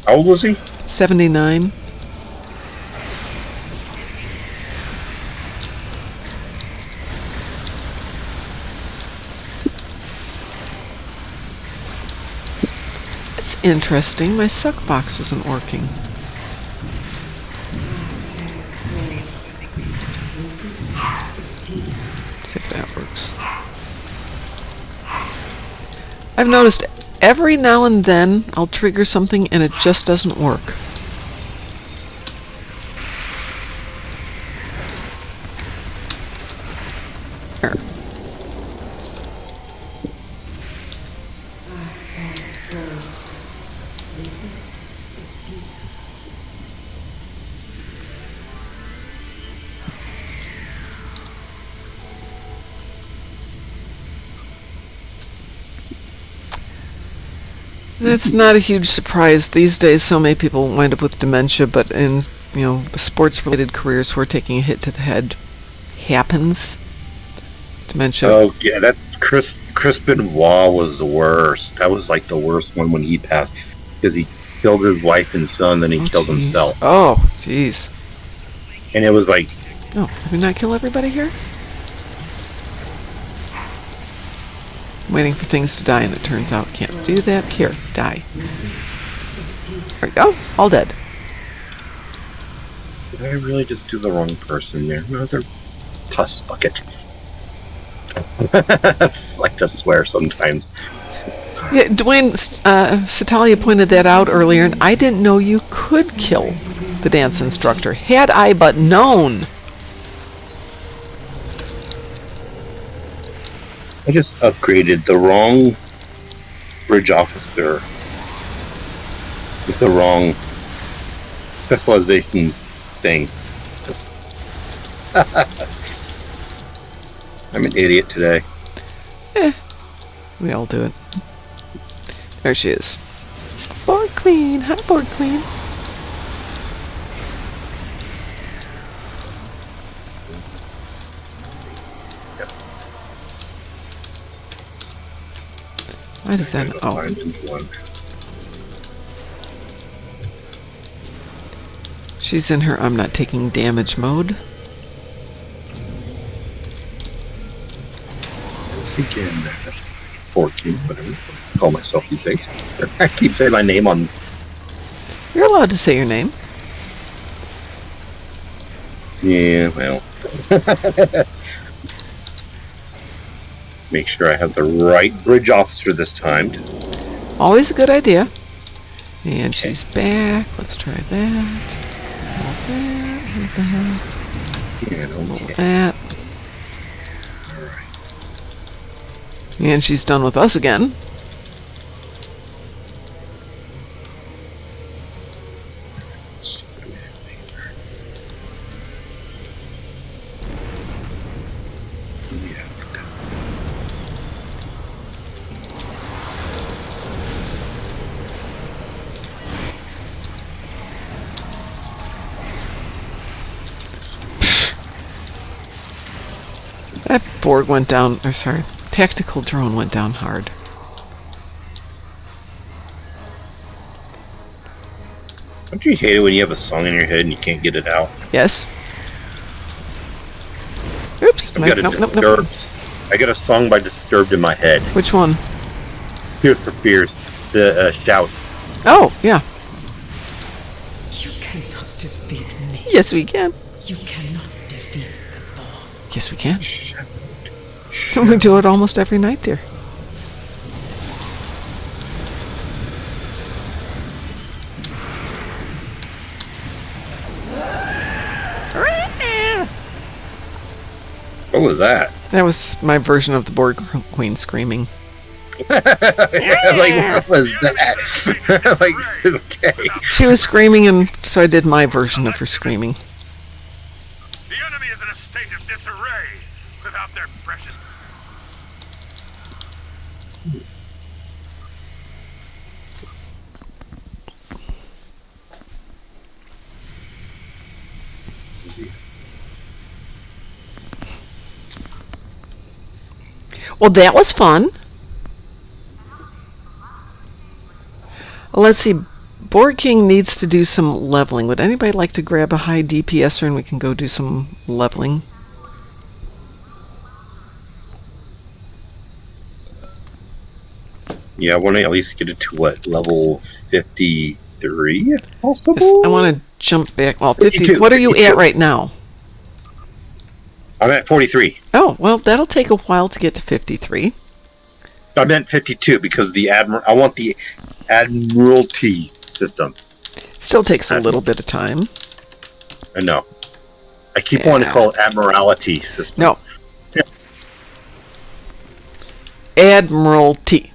How old was he? 79. That's interesting. My suck box isn't working. See if that works. I've noticed every now and then I'll trigger something and it just doesn't work. There. That's not a huge surprise. These days, so many people wind up with dementia, but in, sports-related careers where taking a hit to the head happens. Dementia. Oh yeah, that's Chris Benoit was the worst. That was like the worst one when he passed because he killed his wife and son, then he killed jeez. himself. Oh, jeez. And it was like, Oh, did we not kill everybody here? I'm waiting for things to die, and it turns out can't do that. Here, die. There we go. All dead. did I really just do the wrong person there? Another pus bucket. I just like to swear sometimes. Yeah, Dwayne Satalia pointed that out earlier, and I didn't know you could kill the dance instructor. Had I but known. I just upgraded the wrong bridge officer with the wrong specialization thing. I'm an idiot today. We all do it. There she is. It's the board queen. Hi, board queen. Why does that? Oh, she's in her I'm not taking damage mode. Again, 14, whatever I call myself these days. I keep saying my name on. You're allowed to say your name. Yeah, well. Make sure I have the right bridge officer this time. Always a good idea. And she's back. Let's try that. Yeah, That. And she's done with us again. That Borg went down, or sorry, tactical drone went down hard. Don't you hate it when you have a song in your head and you can't get it out? Yes. Oops. I got a song by Disturbed in my head. Which one? Tears for Fears. The Shout. Oh, yeah. You cannot defeat me. Yes, we can. You cannot defeat the ball. Yes, we can. We do it almost every night, dear. What was that? That was my version of the Borg Queen screaming. Like, what was that? Like, okay. She was screaming, and so I did my version of her screaming. The enemy is in a state of disarray without their precious. Well, that was fun. Let's see. Board King needs to do some leveling. Would anybody like to grab a high DPSer and we can go do some leveling? Yeah, I want to at least get it to what, level 53? Possible? Yes, I want to jump back. Well, 50. 52, What are you 52. at right now? I'm at 43. Oh, well, that'll take a while to get to 53. I meant 52 because I want the Admiralty system. Still takes a little bit of time. I know. I keep wanting to call it Admiralty system. No. Admiralty.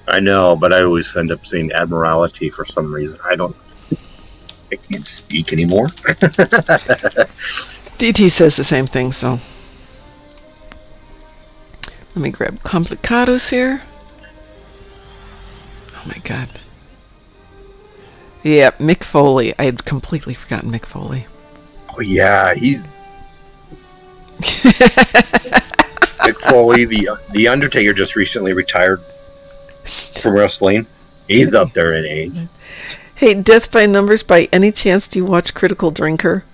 I know, but I always end up saying Admiralty for some reason. I can't speak anymore. DT says the same thing, so. Let me grab Complicados here. Oh my god. Yeah, Mick Foley. I had completely forgotten Mick Foley. Oh yeah, he's Mick Foley, the Undertaker, just recently retired from wrestling. He's up there in age. Hey, Death by Numbers, by any chance do you watch Critical Drinker?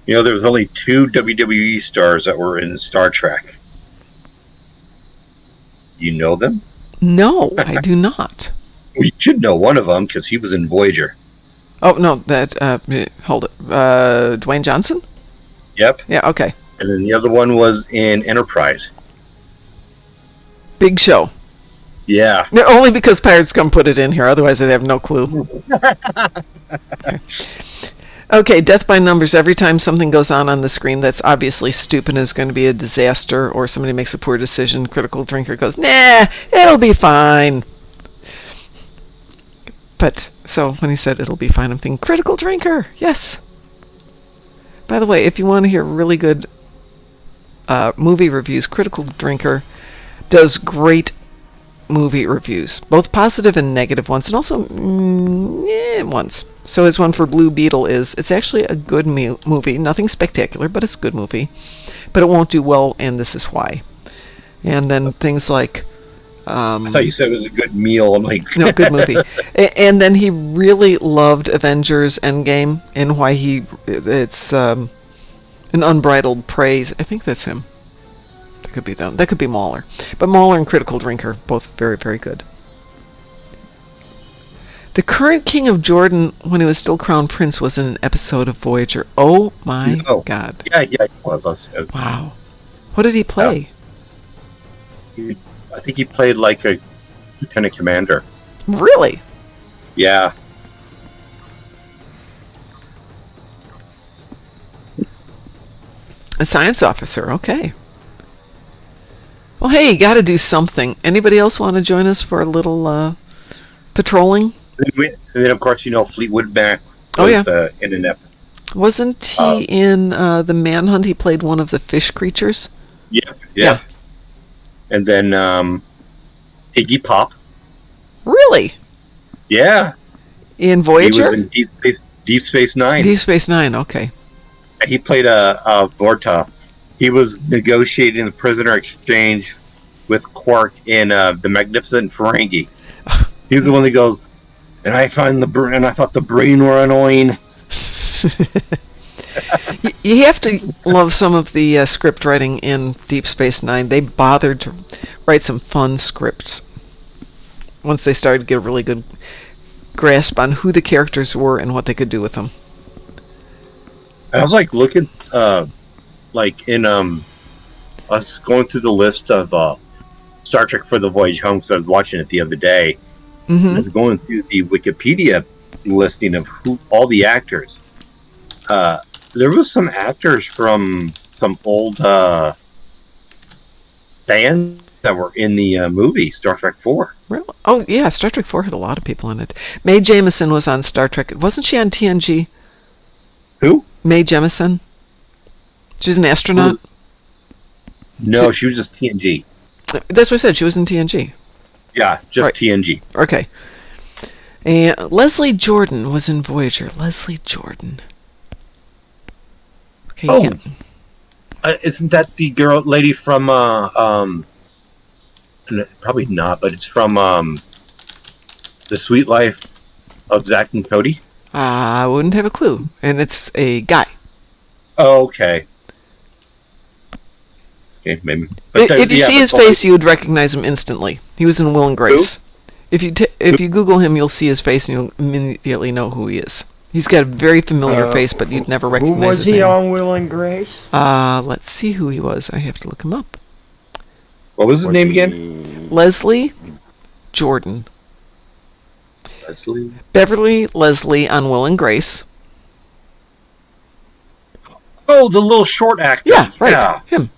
You know, there's only 2 WWE stars that were in Star Trek. You know them? No, I do not. Well, you should know one of them because he was in Voyager. Oh, no, hold it. Dwayne Johnson? Yep. Yeah, okay. And then the other one was in Enterprise. Big Show. Yeah. No, only because Pirates Scum put it in here, otherwise I'd have no clue. Okay, Death by Numbers. Every time something goes on the screen that's obviously stupid and is going to be a disaster, or somebody makes a poor decision, Critical Drinker goes, nah, it'll be fine. But, so when he said it'll be fine, I'm thinking, Critical Drinker, yes. By the way, if you want to hear really good movie reviews, Critical Drinker does great movie reviews, both positive and negative ones, and also ones. So his one for Blue Beetle it's actually a good movie, nothing spectacular, but it's a good movie, but it won't do well, and this is why. And then things like I thought you said it was a good meal. I'm like, no, good movie. And then he really loved Avengers Endgame, and why it's an unbridled praise. I think that's him. That could be them. That could be Mauler. But Mauler and Critical Drinker, both very, very good. The current King of Jordan, when he was still Crown Prince, was in an episode of Voyager. Oh my god. Yeah, he was. Wow. What did he play? I think he played like a lieutenant commander. Really? Yeah. A science officer, okay. Well, hey, you got to do something. Anybody else want to join us for a little patrolling? And then, of course, Fleetwood Mac was in an episode. Wasn't he in the Manhunt? He played one of the fish creatures? Yeah. And then Iggy Pop. Really? Yeah. In Voyager? He was in Deep Space Nine. Deep Space Nine, okay. He played a Vorta. He was negotiating the prisoner exchange with Quark in The Magnificent Ferengi. He was the one that goes, and I thought the brain were annoying. You have to love some of the script writing in Deep Space Nine. They bothered to write some fun scripts once they started to get a really good grasp on who the characters were and what they could do with them. I was like looking, like in us going through the list of Star Trek for the Voyage Home, because I was watching it the other day. Mm-hmm. I was going through the Wikipedia listing of all the actors. There was some actors from some old bands that were in the movie Star Trek 4. Really? Oh, yeah, Star Trek 4 had a lot of people in it. Mae Jemison was on Star Trek. Wasn't she on TNG? Who? Mae Jemison? She's an astronaut? No, she was just TNG. That's what I said. She was in TNG. Yeah, just Right. TNG. Okay. And Leslie Jordan was in Voyager. Leslie Jordan. Okay, Oh. yeah. Isn't that the lady from probably not, but it's from The Sweet Life of Zack and Cody? I wouldn't have a clue. And it's a guy. Oh, okay. Okay, maybe. If you see his face, you would recognize him instantly. He was in Will and Grace. If you Google him, you'll see his face and you'll immediately know who he is. He's got a very familiar face, but you'd never recognize Who was his he name. on Will and Grace? Let's see who he was. I have to look him up. What was his name again? Leslie Jordan. Leslie. Beverly Leslie on Will and Grace. Oh, the little short actor. Yeah, right. Yeah. Him.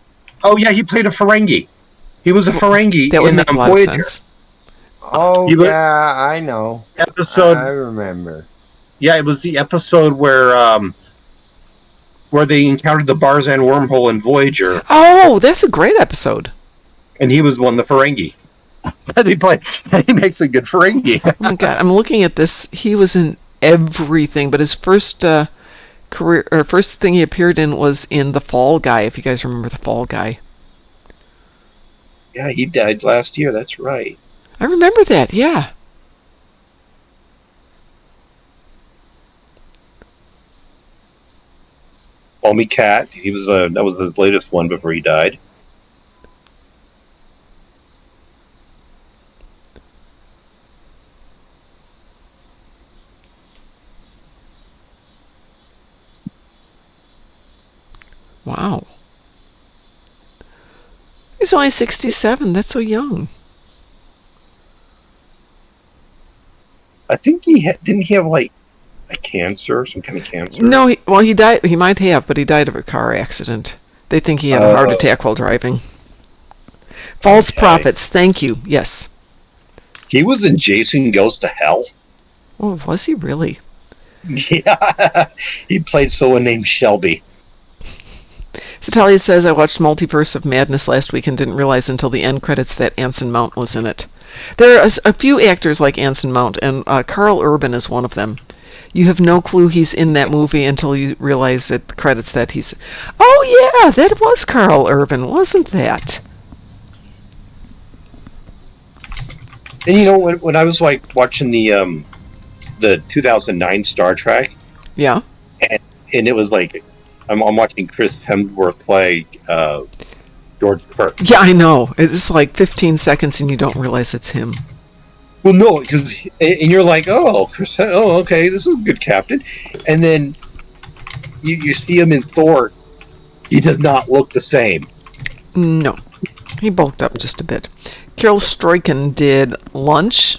Oh, yeah, he played a Ferengi. He was a Ferengi That would in make a lot Voyager. of sense. Oh, You would- yeah, I know. Episode. I remember. Yeah, it was the episode where they encountered the Barzan wormhole in Voyager, Oh, that's a great episode. and he was one of the Ferengi. He makes a good Ferengi. Oh my God, I'm looking at this. He was in everything, but his first first thing he appeared in was in The Fall Guy. If you guys remember The Fall Guy, Yeah, he died last year. That's right. I remember that. Yeah. Homie Cat. He was that was the latest one before he died. Wow. He's only 67. That's so young. I think didn't he have like a cancer, some kind of cancer? No, he died. He might have, but he died of a car accident. They think he had a heart attack while driving. False prophets. Thank you. Yes. He was in Jason Goes to Hell. Oh, was he really? Yeah, he played someone named Shelby. Satalia says, I watched Multiverse of Madness last week and didn't realize until the end credits that Anson Mount was in it. There are a few actors like Anson Mount, and Carl Urban is one of them. You have no clue he's in that movie until you realize at the credits that he's... Oh, yeah, that was Carl Urban, wasn't that? And you know, when I was like watching the 2009 Star Trek, Yeah. and it was like I'm watching Chris Hemsworth play George Kirk. Yeah, I know. It's like 15 seconds and you don't realize it's him. Well, no, because and you're like, oh, Chris, oh, okay, this is a good captain, and then you see him in Thor. He does not look the same. No. He bulked up just a bit. Carol Stroiken did Lurch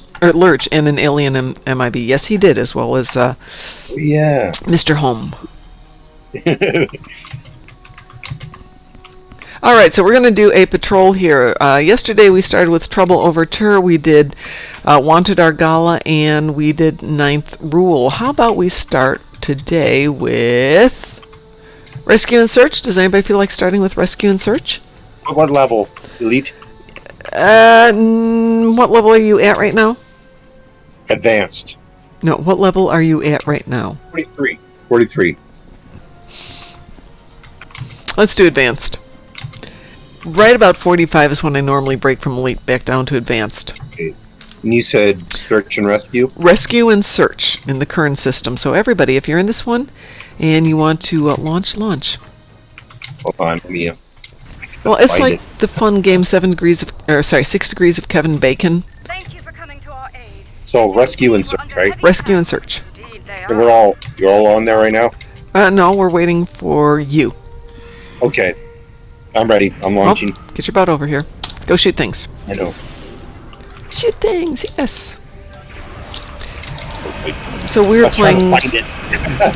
and an Alien MIB. Yes, he did, as well as Yeah. Mr. Home. All right, so we're going to do a patrol here. Yesterday we started with Trouble Over Tur. We did Wanted Argala, and we did Ninth Rule. How about we start today with Rescue and Search? Does anybody feel like starting with Rescue and Search? What level? Elite? What level are you at right now? Advanced. No, what level are you at right now? 43. Let's do Advanced. Right about 45 is when I normally break from Elite back down to Advanced. Okay. And you said search and rescue? Rescue and Search in the current system. So everybody, if you're in this one and you want to launch. Hold on, let me... Well, it's find like it. the fun game 6 Degrees of Kevin Bacon. Thank you for coming to our aid. So rescue and search, right? Rescue and Search. Indeed, they So are. you're all on there right now? No, we're waiting for you. Okay. I'm ready. I'm launching. Well, get your butt over here. Go shoot things. I know. Shoot things, yes. So I was trying to find it.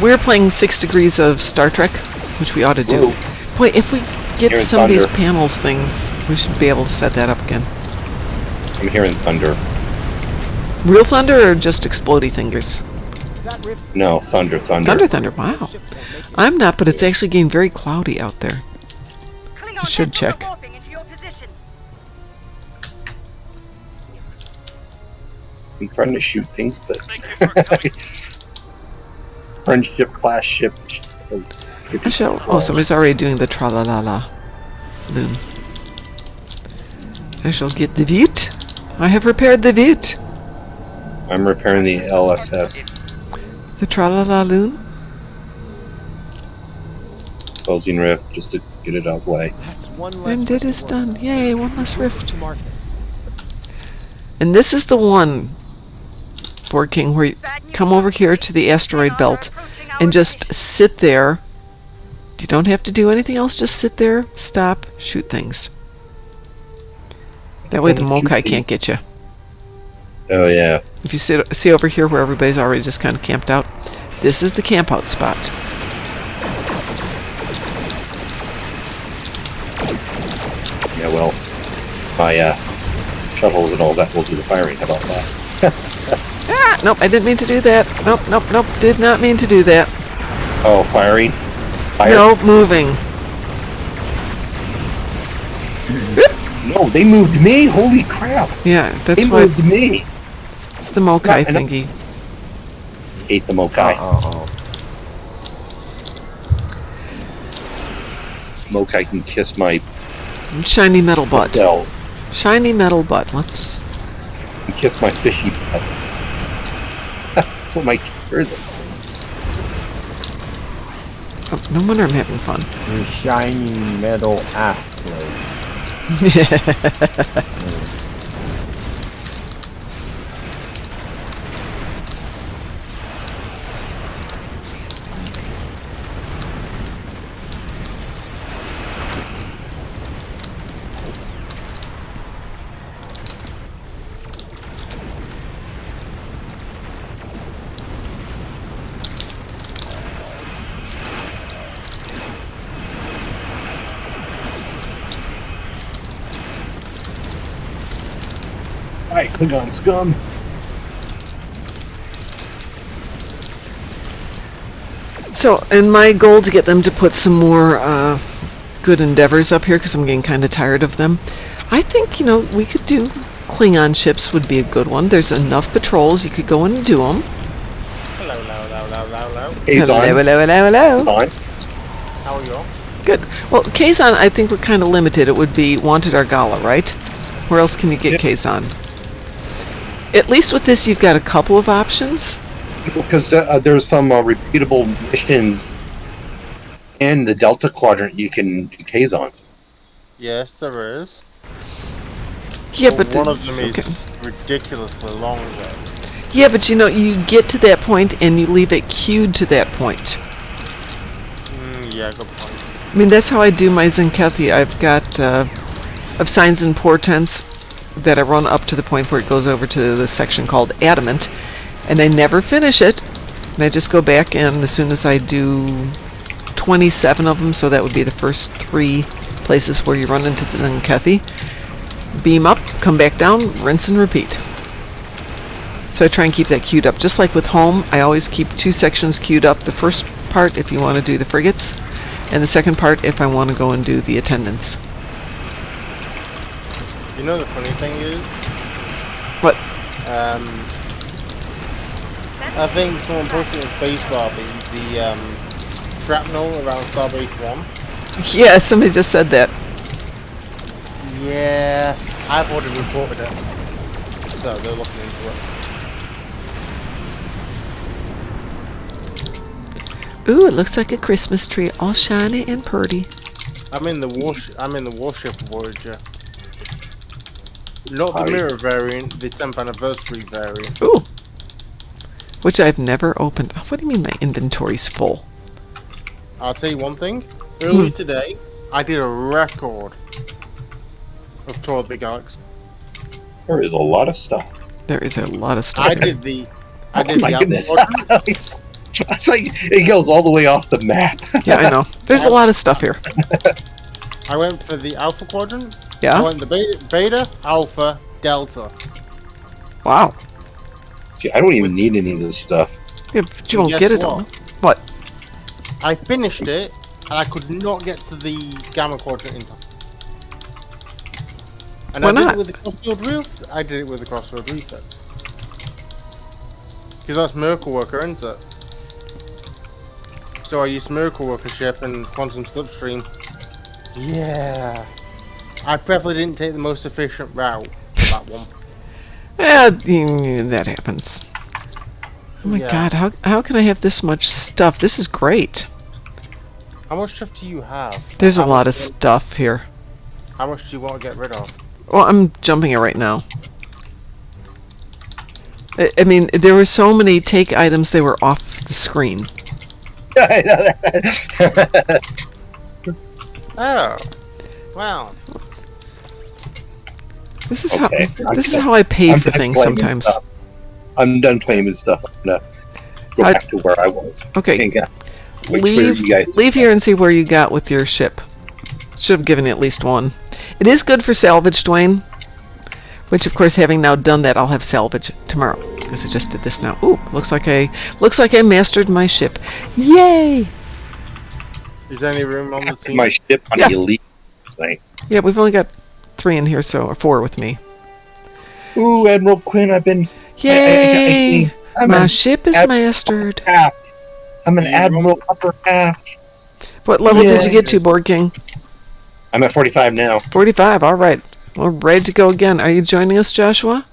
we're playing 6 Degrees of Star Trek, which we ought to do. Ooh. Boy, if we get Hearing some of these thunder. panels things, we should be able to set that up again. I'm hearing thunder. Real thunder or just explodey fingers? No, thunder. Thunder, wow. I'm not, but it's actually getting very cloudy out there. Klingons should check. warping into your position. I'm trying to shoot things, but Thank you for coming. friendship class ship. I shall. Oh, somebody's already doing the tra-la-la-la. Loon. I shall get the Vute. I have repaired the Vute. I'm repairing the LSS. The tra-la-la loon. Closing rift just to get it out of the way. And it is done. Yay, one less rift. And this is the one, Board King, where you come over here to the asteroid belt and just sit there. You don't have to do anything else, just sit there, stop, shoot things. That way the Mokai can't get you. Oh yeah. If you see over here where everybody's already just kind of camped out, this is the camp out spot. Yeah, well, my shuttles and all that will do the firing. How about that? Ah, nope, I didn't mean to do that. Nope, did not mean to do that. Oh, firing? Fire? No, moving. No, they moved me? Holy crap! Yeah, that's They what, moved me! it's the Mokai No, I know. thingy. Hate the Mokai. Mokai can kiss my Shiny metal butt. cells. Shiny metal butt. Let's. Can kiss my fishy butt. Where is it? Oh, no wonder I'm having fun. Your shiny metal afterlife. Alright, Klingon scum. So, and my goal to get them to put some more good endeavors up here, because I'm getting kind of tired of them. I think, we could do Klingon ships would be a good one. There's enough patrols, you could go in and do them. Kazon. Hello. Fine. How are you all? Good. Well, Kazon, I think we're kind of limited. It would be Wanted Argala, right? Where else can you get Kazon? At least with this, you've got a couple of options. Because there's some repeatable missions in the Delta Quadrant you can do Kazon. Yes, there is. Yeah, but one of them is ridiculously long though. Yeah, but you get to that point and you leave it queued to that point. Yeah, good point. I mean, that's how I do my Zenkethi. I've got of signs and portents that I run up to the point where it goes over to the section called Adamant, and I never finish it. And I just go back, and as soon as I do 27 of them, so that would be the first 3 places where you run into the Zenkethi, beam up, come back down, rinse and repeat. So I try and keep that queued up. Just like with home, I always keep 2 sections queued up. The first part if you want to do the frigates, and the second part if I want to go and do the attendants. You know the funny thing is? What? I think someone posted in Spacebar the shrapnel around Starbase 1. Yeah, somebody just said that. Yeah, I've already reported it. So they're looking into it. Ooh, it looks like a Christmas tree, all shiny and pretty. I'm in the warship Voyager. Not the mirror variant, the 10th anniversary variant. Ooh. Which I've never opened. What do you mean my inventory's full? I'll tell you one thing. Earlier today, I did a record of Tour of the Galaxy. There is a lot of stuff. There is a lot of stuff. I did the I did my the goodness. Alpha Quadrant. It's like it goes all the way off the map. Yeah, I know. There's a lot of stuff here. I went for the Alpha Quadrant. I Yeah? went the Beta, Alpha, Delta. Wow. See, I don't even need any of this stuff. Yeah, but you won't Guess get it what? all. What? I finished it, and I could not get to the Gamma Quadrant in time. And Why I did not? it with the Crossfield Reef. I did it with the Crossfield Reset. Because that's Miracle Worker, isn't it? So I used Miracle Worker ship and Quantum Slipstream. Yeah. I probably didn't take the most efficient route for that one. Yeah, that happens. Oh my Yeah. god, how can I have this much stuff? This is great. How much stuff do you have? There's a How lot of much- stuff here. How much do you want to get rid of? Well, I'm jumping it right now. I mean, there were so many take items, they were off the screen. Oh. Wow. This is Okay, how I pay I'm for done things claiming sometimes. stuff. I'm done claiming stuff. I'm gonna go I- back to where I was. Okay, Wait for leave you guys. leave here and see where you got with your ship. Should have given you at least one. It is good for salvage, Dwayne. Which, of course, having now done that, I'll have salvage tomorrow because I just did this now. Ooh, looks like I mastered my ship. Yay! Is there any room on the team? My ship on Yeah. elite thing. Yeah, we've only got 3 in here, or 4 with me. Ooh, Admiral Quinn, I've been. Yay! I'm My an ship is Admiral mastered. half. I'm an You Admiral upper half. What level did you Yay. get to, Board King? I'm at 45 now. 45. All right. We're ready to go again. Are you joining us, Joshua?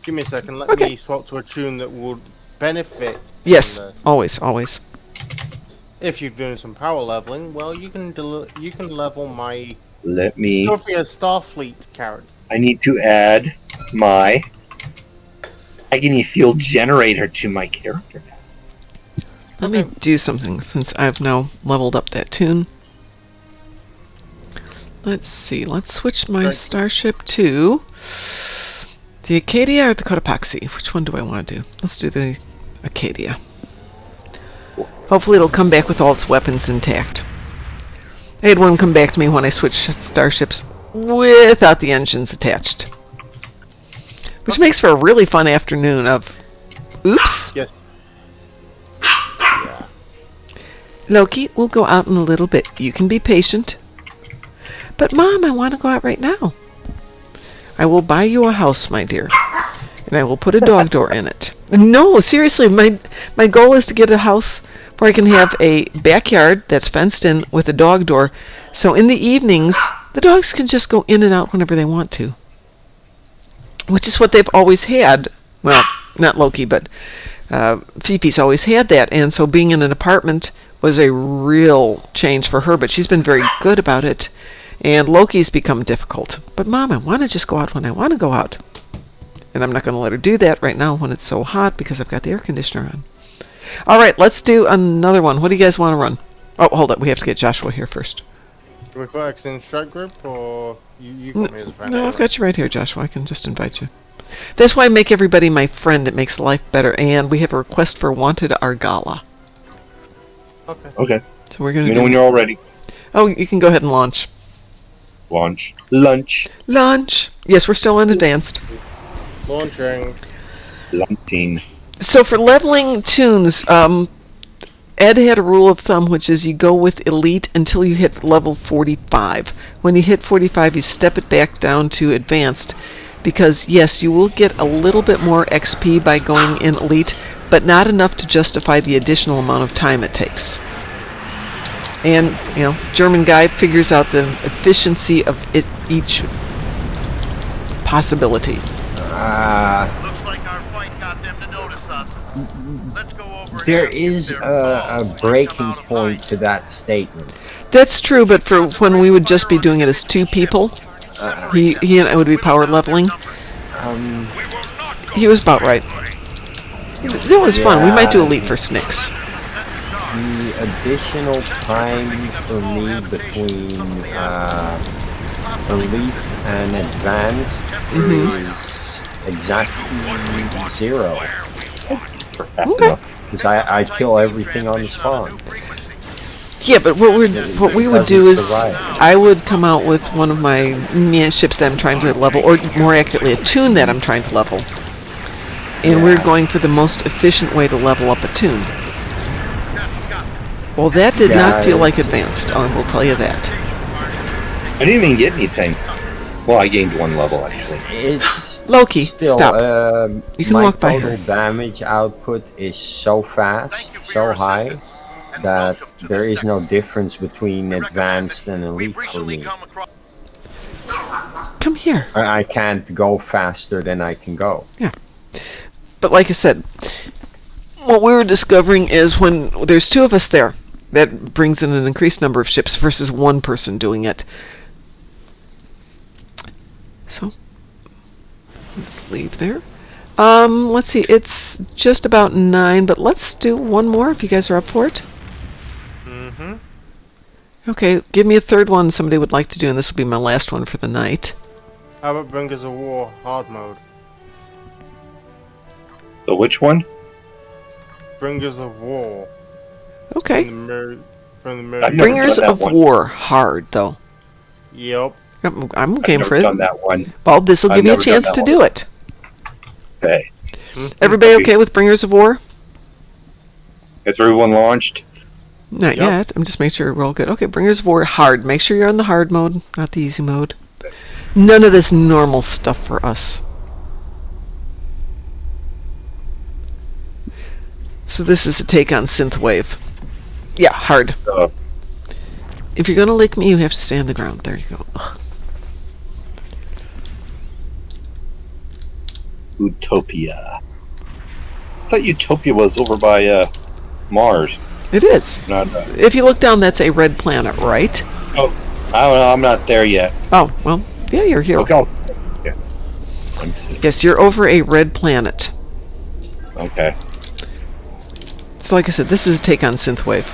Give me a second. Let Okay. me swap to a tune that would benefit. from Yes. this. Always. Always. If you're doing some power leveling, well, you can level my Let me. Sophia Starfleet character. I need to add my agony field generator to my character. Let me do something since I've now leveled up that tune. Let's see. Let's switch my Right. starship to the Acadia or the Cotopaxi. Which one do I want to do? Let's do the Acadia. Hopefully it'll come back with all its weapons intact. I had one come back to me when I switched starships without the engines attached. Which makes for a really fun afternoon of... Oops! Yes. Loki, we'll go out in a little bit. You can be patient. But Mom, I want to go out right now. I will buy you a house, my dear. And I will put a dog door in it. No, seriously, my goal is to get a house where I can have a backyard that's fenced in with a dog door. So in the evenings, the dogs can just go in and out whenever they want to. Which is what they've always had. Well, not Loki, but Fifi's always had that. And so being in an apartment was a real change for her. But she's been very good about it. And Loki's become difficult. But Mom, I want to just go out when I want to go out. And I'm not going to let her do that right now when it's so hot because I've got the air conditioner on. All right, let's do another one. What do you guys want to run? Oh, hold it. We have to get Joshua here first. Can we put X in strike group, or you got me as a friend? No, I've anyway? got you right here, Joshua. I can just invite you. That's why I make everybody my friend. It makes life better. And we have a request for Wanted Argala. Okay. Okay. So we're going Let me to know when do... you're all ready. Oh, you can go ahead and launch. Launch. Lunch. Lunch. Yes, we're still in advanced. Launching. Lunching. So for leveling tunes, Ed had a rule of thumb, which is you go with Elite until you hit level 45. When you hit 45, you step it back down to Advanced, because yes, you will get a little bit more XP by going in Elite, but not enough to justify the additional amount of time it takes. And, you know, German guy figures out the efficiency of each possibility. Looks like our fight got them to notice us. Let's go over There and is get their a balls when they breaking come out of point hiding. to that statement. That's true, but for when we would just be doing it as 2 people, he and I would be power leveling. He was about right. That was fun. We might do Elite for Snicks. The additional time for me between Elite and Advanced is exactly 0. For fast Okay. enough. Because I kill everything on the spawn. Yeah, but what we would do Doesn't is survive. I would come out with one of my ships that I'm trying to level, or more accurately, a tune that I'm trying to level. And we're Yeah. going for the most efficient way to level up a tune. Well, that did not feel like advanced, I will tell you that. I didn't even get anything. Well, I gained 1 level actually. It's Loki, still, stop. You can my walk by total her. damage output is so fast, so high, that there is no difference between advanced and elite for me. Come here. I can't go faster than I can go. But like I said, what we were discovering is when there's 2 of us there, that brings in an increased number of ships versus 1 person doing it. So, let's leave there. Let's see, it's just about 9, but let's do 1 more if you guys are up for it. Mm-hmm. Okay, give me a 3rd one somebody would like to do, and this will be my last one for the night. How about Bringers of War hard mode? So which one? Bringers of War. Okay. From the mirror. I've never Bringers done that of one. War, hard, though. Yep. I'm I've game never for it. done that one. Well, this will I've give you a never done chance that to one. do it. Okay. Everybody Okay. okay with Bringers of War? Is everyone launched? Not Yep. yet. I'm just making sure we're all good. Okay, Bringers of War, hard. Make sure you're on the hard mode, not the easy mode. None of this normal stuff for us. So this is a take on Synthwave. Yeah, hard. If you're going to lick me, you have to stay on the ground. There you go. Ugh. Utopia. I thought Utopia was over by Mars. It is. Not. If you look down, that's a red planet, right? Oh, I don't know. I'm not there yet. Oh, well, yeah, you're here. Okay. Yeah. Let me see. Yes, you're over a red planet. Okay. So like I said, this is a take on Synthwave.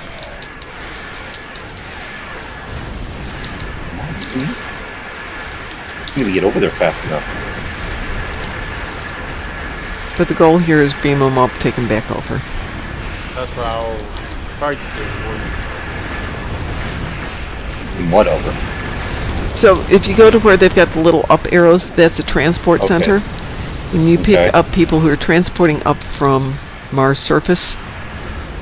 I'm gonna get over there fast enough. But the goal here is beam them up, take them back over. That's what I'll try to do for you. And what over? So if you go to where they've got the little up arrows, that's the transport Okay. center. And you pick Okay. up people who are transporting up from Mars surface.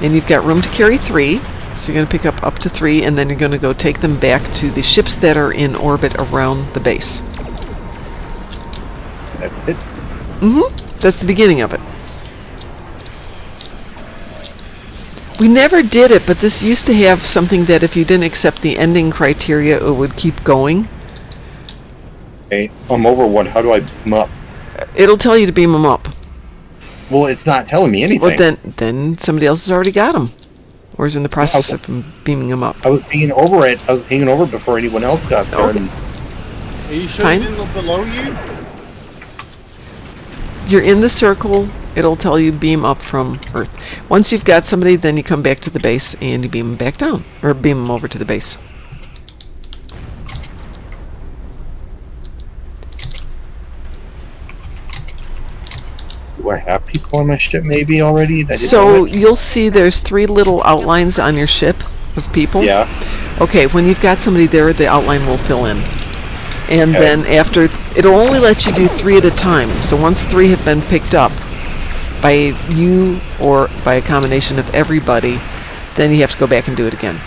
And you've got room to carry 3. So you're going to pick up to 3, and then you're going to go take them back to the ships that are in orbit around the base. That's it. That's the beginning of it. We never did it, but this used to have something that if you didn't accept the ending criteria, it would keep going. Okay. I'm over one. How do I beam up? It'll tell you to beam them up. Well, it's not telling me anything. Well, then somebody else has already got them. Or is in the process of beaming them up. I was hanging over it. I was hanging over before anyone else got there. Okay. And Are you sure Fine. it didn't look below you? You're in the circle, it'll tell you beam up from Earth. Once you've got somebody, then you come back to the base and you beam them back down. Or beam them over to the base. do I have people on my ship maybe already? I didn't So know it. you'll see there's 3 little outlines on your ship of people. Yeah. Okay, when you've got somebody there, the outline will fill in. And Okay. then after, it'll only let you do 3 at a time. So once 3 have been picked up by you or by a combination of everybody, then you have to go back and do it again.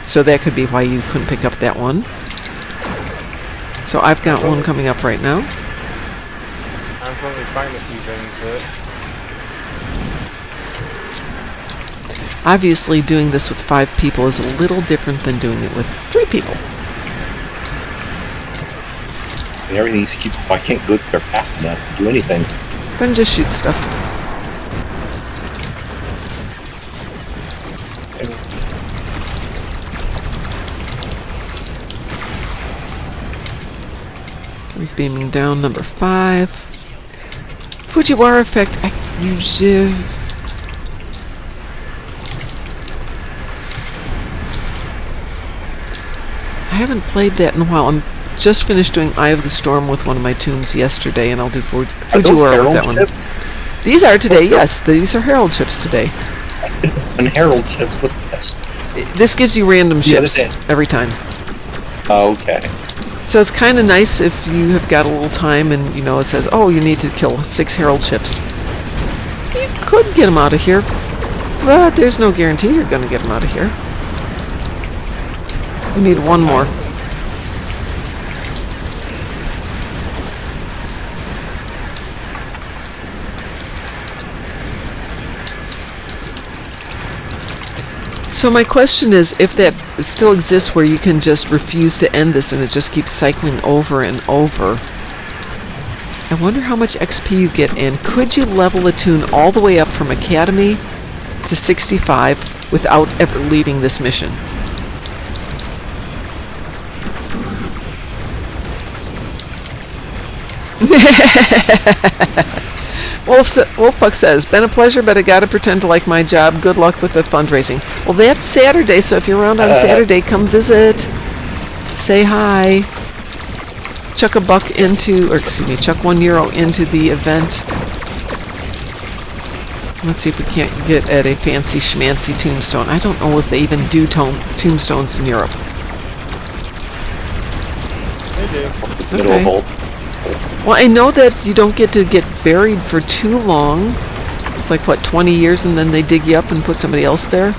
So that could be why you couldn't pick up that one. So I've got one coming up right now. I'm currently fighting a few things, but Obviously, doing this with 5 people is a little different than doing it with 3 people. And everything's keep. I can't go there fast enough to do anything. Then just shoot stuff. Beaming down number 5. Fujiwara effect. I haven't played that in a while. I'm just finished doing Eye of the Storm with one of my tunes yesterday, and I'll do Are those Fujiwara with Herald that one. ships? These are today, yes. These are Herald ships today. And Herald ships with this. This gives you random The other ships day. every time. Okay. So it's kind of nice if you have got a little time and, you know, it says, oh, you need to kill 6 Herald ships. You could get them out of here, but there's no guarantee you're going to get them out of here. We need one more. So my question is, if that still exists where you can just refuse to end this and it just keeps cycling over and over, I wonder how much XP you get, and could you level a tune all the way up from Academy to 65 without ever leaving this mission? Wolfpuck says, been a pleasure, but I gotta pretend to like my job. Good luck with the fundraising. Well, that's Saturday, so if you're around on Saturday, come visit. Say hi. Chuck chuck €1 into the event. Let's see if we can't get at a fancy schmancy tombstone. I don't know if they even do tombstones in Europe. They do. Okay. Well, I know that you don't get to get buried for too long. It's like, what, 20 years, and then they dig you up and put somebody else there?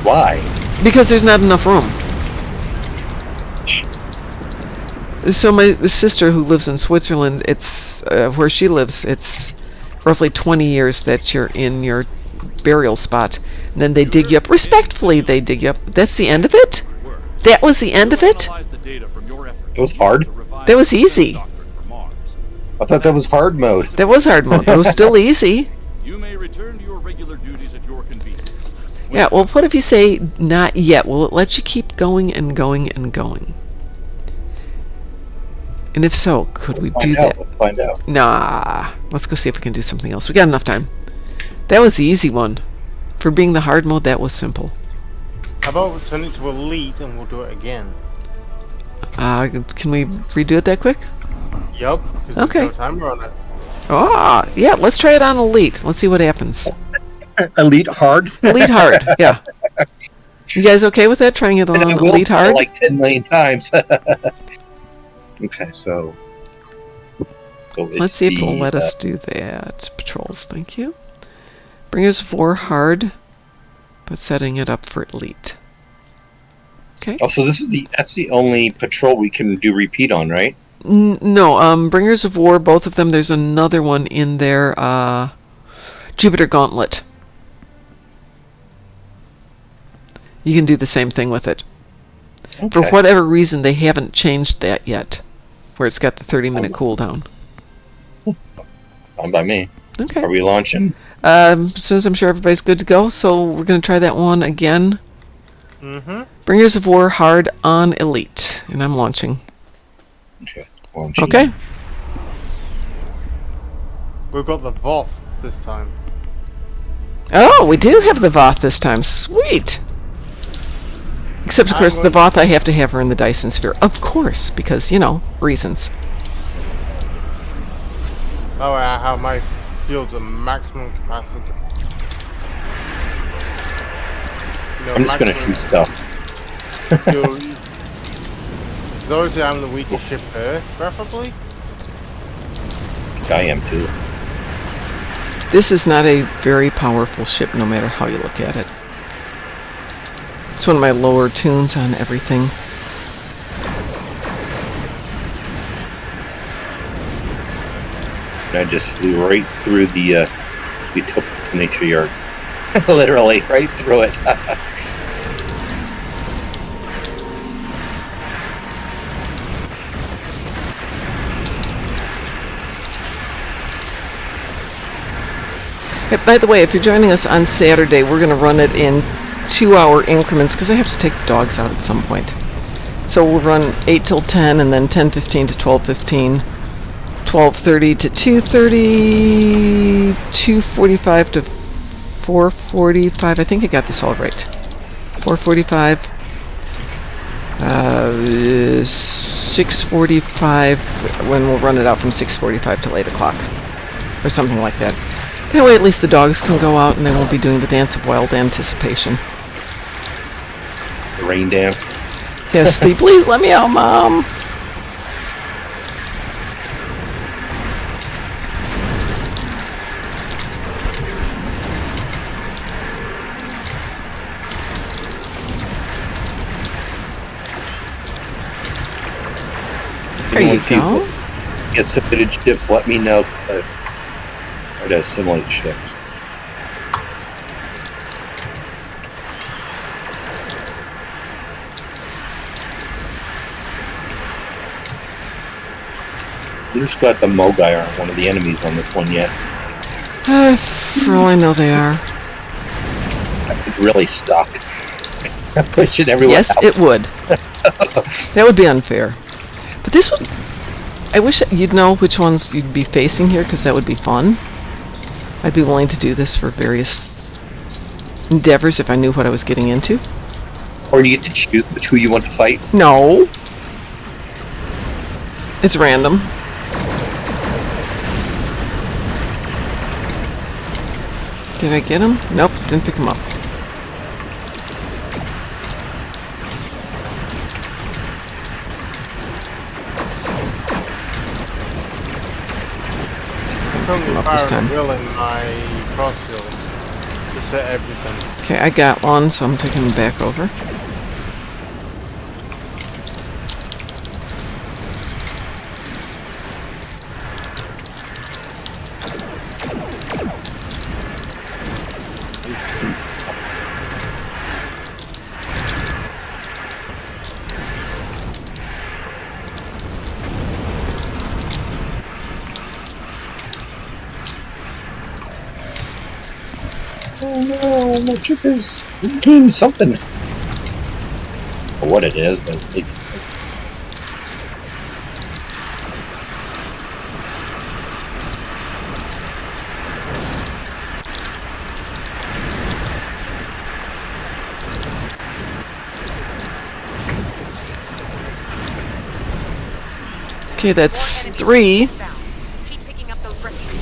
Why? Because there's not enough room. So my sister, who lives in Switzerland, it's where she lives, it's roughly 20 years that you're in your burial spot. And then they dig you up. Respectfully, they dig you up. That's the end of it? That was the end of it? It was hard? That was easy. I thought that was hard mode. That was hard mode, but it was still easy. You may return to your regular duties at your convenience. Yeah, well, what if you say not yet? Will it let you keep going and going and going? And if so, could we do that? Let's find out. Nah. Let's go see if we can do something else. We got enough time. That was the easy one. For being the hard mode, that was simple. How about we turn it to Elite and we'll do it again? Can we redo it that quick? Yup, because Okay. there's no timer on it. Ah, yeah, let's try it on Elite. Let's see what happens. Elite hard? Elite hard, yeah. You guys okay with that? Trying it on I will Elite hard? like 10 million times. Okay, so Let's see if it'll let us do that. Patrols, thank you. Bringers of War hard, but setting it up for Elite. Okay. Oh, so that's the only patrol we can do repeat on, right? No, Bringers of War, both of them. There's another one in there, Jupiter Gauntlet. You can do the same thing with it. Okay. For whatever reason, they haven't changed that yet, where it's got the 30-minute cooldown. Fine by me. Okay. Are we launching? As soon as I'm sure everybody's good to go, so we're going to try that one again. Mm-hmm. Bringers of War hard on Elite, and I'm launching. Okay. Launching. Okay. We've got the Voth this time. Oh, we do have the Voth this time. Sweet. Except, of course, the Voth, I have to have her in the Dyson Sphere. Of course, because, you know, reasons. Oh, I have my fields at maximum capacity. No, I'm just going to shoot stuff. Those who have the weakest ship there, preferably. I am too. This is not a very powerful ship, no matter how you look at it. It's one of my lower tunes on everything. I just flew right through the Utopic Nature Yard. Literally, right through it. By the way, if you're joining us on Saturday, we're going to run it in 2-hour increments because I have to take the dogs out at some point. So we'll run 8 till 10 and then 10:15 to 12:15, 12:30 to 2:30, 2:45 to 4:45. I think I got this all right. 4:45, 6:45, when we'll run it out from 6:45 till 8 o'clock or something like that. That way at least the dogs can go out and they won't be doing the dance of wild anticipation. The rain dance. Yes, please let me out, Mom. There you go. Get submitted ships, let me know. Try to assimilate ships. We just got the Mogai aren't one of the enemies on this one yet. For all I know, they are. I'm really stuck. I'm pushing everyone Yes, out. it would. That would be unfair. But this would... I wish you'd know which ones you'd be facing here, because that would be fun. I'd be willing to do this for various endeavors if I knew what I was getting into. Or you get to choose who you want to fight. No. It's random. Did I get him? Nope, didn't pick him up. Currently Up this firing time. a drill in my crossfield to set everything. Okay, I got one, so I'm taking him back over. Oh no, my chip is doing something. Or what it is, but it, Okay, that's 3. Keep picking up those rescues.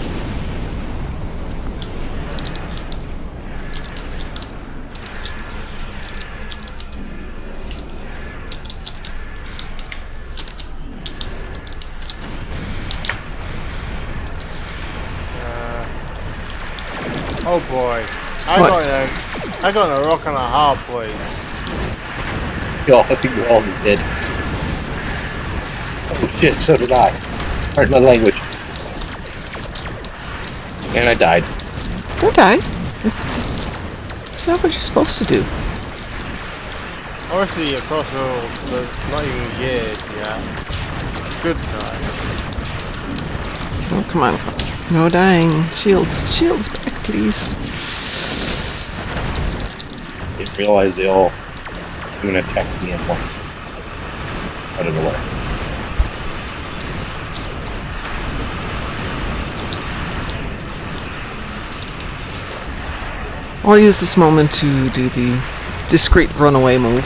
Oh boy. What? I got in a rock and a hard place. I think we're all dead. Oh shit, so did I. Pardon my language. And I died. Don't die. It's not what you're supposed to do. Honestly, your crossfield was not even geared yet. Good try. Oh, come on. No dying. Shields back, please. Didn't realize they all even attacked me at once. Out of the way. I'll use this moment to do the discreet runaway move.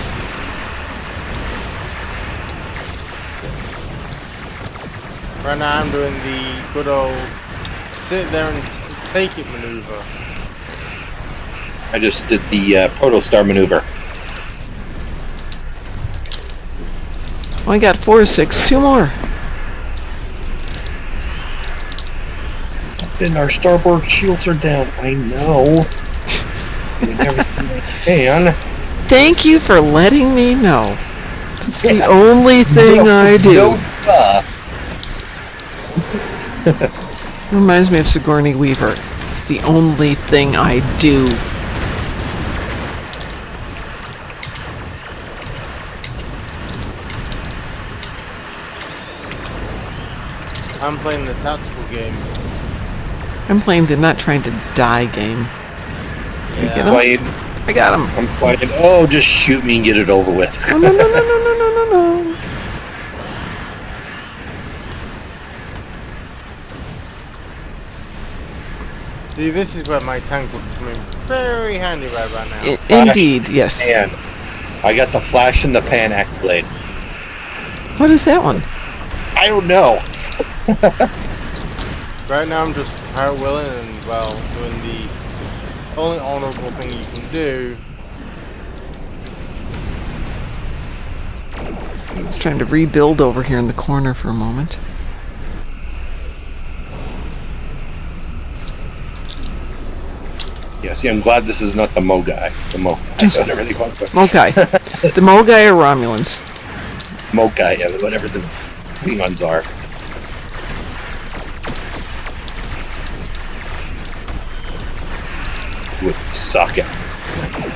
Right now I'm doing the good old sit there and take it maneuver. I just did the Protostar maneuver. Well, I got 4 or 6. 2 more. Then our starboard shields are down. I know. Doing everything I can. Thank you for letting me know. It's the only thing I do. Reminds me of Sigourney Weaver. It's the only thing I do. I'm playing the tactical game. I'm playing the not trying to die game. Did I get him? Playing, I got him. I'm playing. Oh, just shoot me and get it over with. No, no, no, no, no, no, no, no, no. See, this is where my tank would come in very handy right about now. Indeed, yes. And I got the flash and the pan accolade. What is that one? I don't know. Right now I'm just heart willing and, well, doing the only honourable thing you can do. I was trying to rebuild over here in the corner for a moment. Yeah, see, I'm glad this is not the Mo guy. The Mo guy, whatever they call it. Mokai. The Mogai are Romulans. Mo guy, yeah, whatever the Klingons are. Would suck it.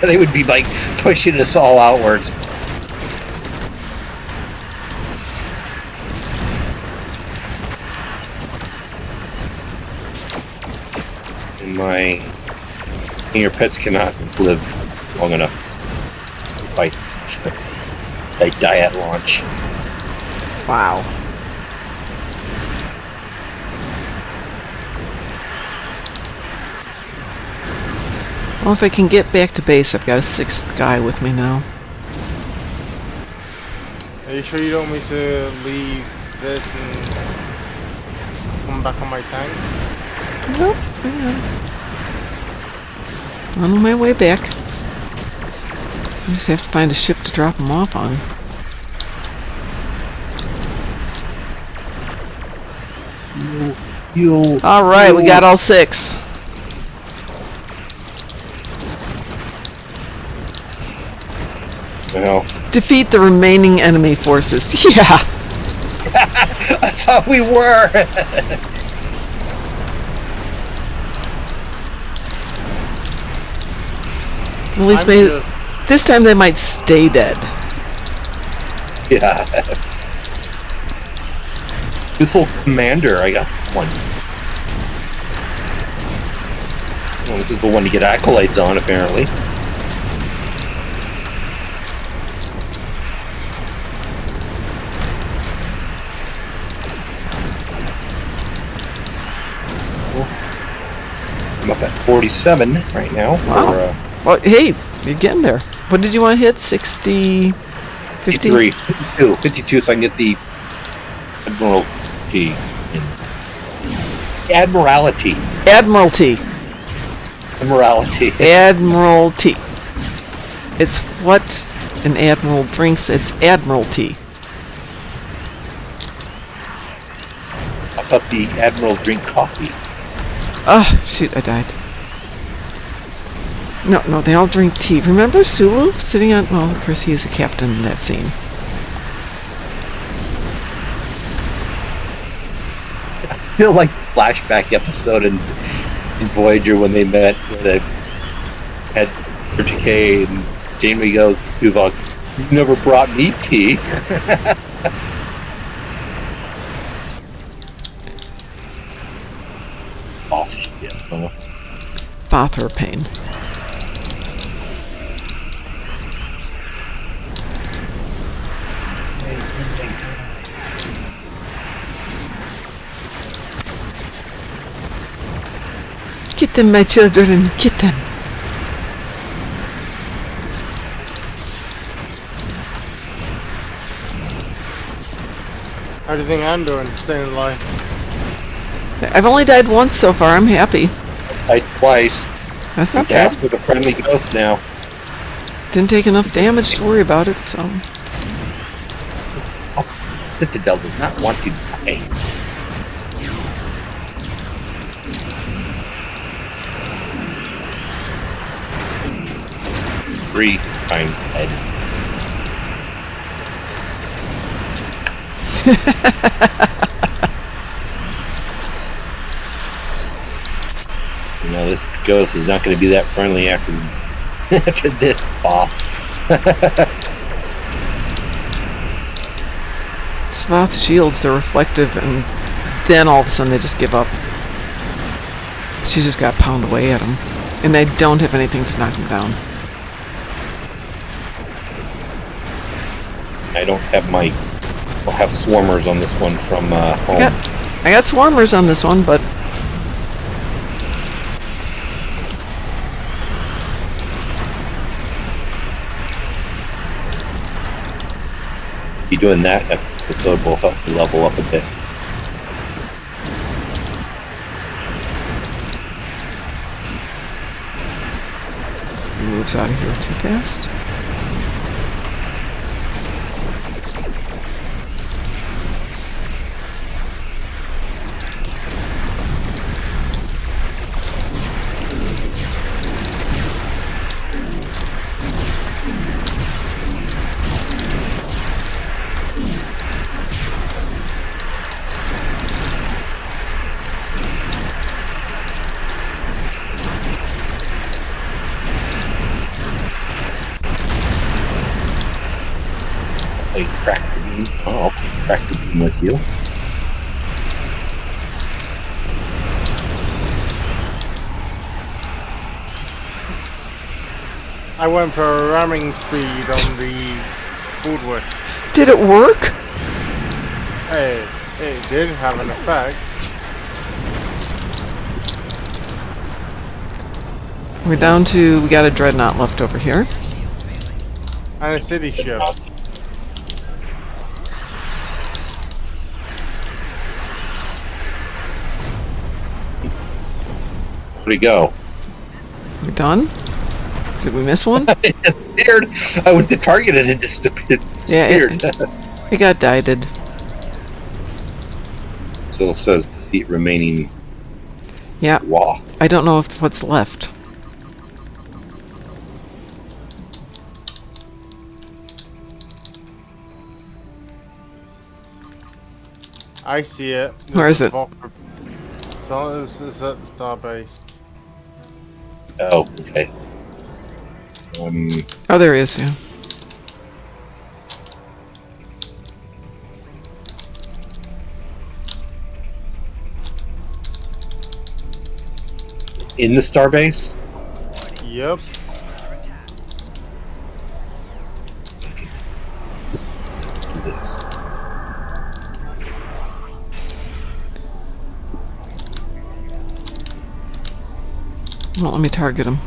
They would be like pushing us all outwards. And my your pets cannot live long enough to fight. They die at launch. Wow. Well, if I can get back to base, I've got a 6th guy with me now. Are you sure you don't want me to leave this and come back on my tank? Nope, hang on. On my way back. I just have to find a ship to drop them off on. Alright, we got all 6. Well, Defeat the remaining enemy forces. Yeah! I thought we were! At least this time they might stay dead. Yeah. Useful commander, I got one. Well, this is the one to get accolades on, apparently. I'm up at 47 right now. Wow. Well, hey, you're getting there. What did you want to hit? 60... 50? 52, so I can get the Admiralty. Admiralty. Admiralty. Admiralty. Admiralty. It's what an admiral drinks. It's Admiralty. I thought the admirals drink coffee. Oh, shoot, I died. No, they all drink tea. Remember Sulu sitting on... Well, of course, he is a captain in that scene. I feel like flashback episode in Voyager when they met, where they had K and Jamie goes, Tuvok, you never brought me tea. Oh, shit. Father pain. Get them, my children, get them. How do you think I'm doing, staying alive? I've only died once so far. I'm happy. Died twice. That's not Cast bad. with a friendly ghost now. Didn't take enough damage to worry about it, so... Citadel does not want you to die. 3 times dead. You know, this ghost is not going to be that friendly after this pop. Svath shields, they're reflective, and then all of a sudden they just give up. She's just got pounded away at him. And I don't have anything to knock him down. I don't have my... I'll have swarmers on this one from home. I got swarmers on this one, but... Be doing that, the will help you level up a bit. moves out of here too fast. Crack the beam. Oh, I'll crack the beam with you. I went for a ramming speed on the woodwork. Did it work? It did have an effect. We're down to, we got a dreadnought left over here. And a city ship. Where'd he go? We done? Did we miss one? It disappeared. I went to target it and it disappeared. Yeah, it got dieted. So it says defeat remaining. Yeah. Wow. I don't know if what's left. I see it. Where is it? It's at the starbase. Oh, okay. Oh, there is, yeah. In the starbase? Yep. Well, let me target him.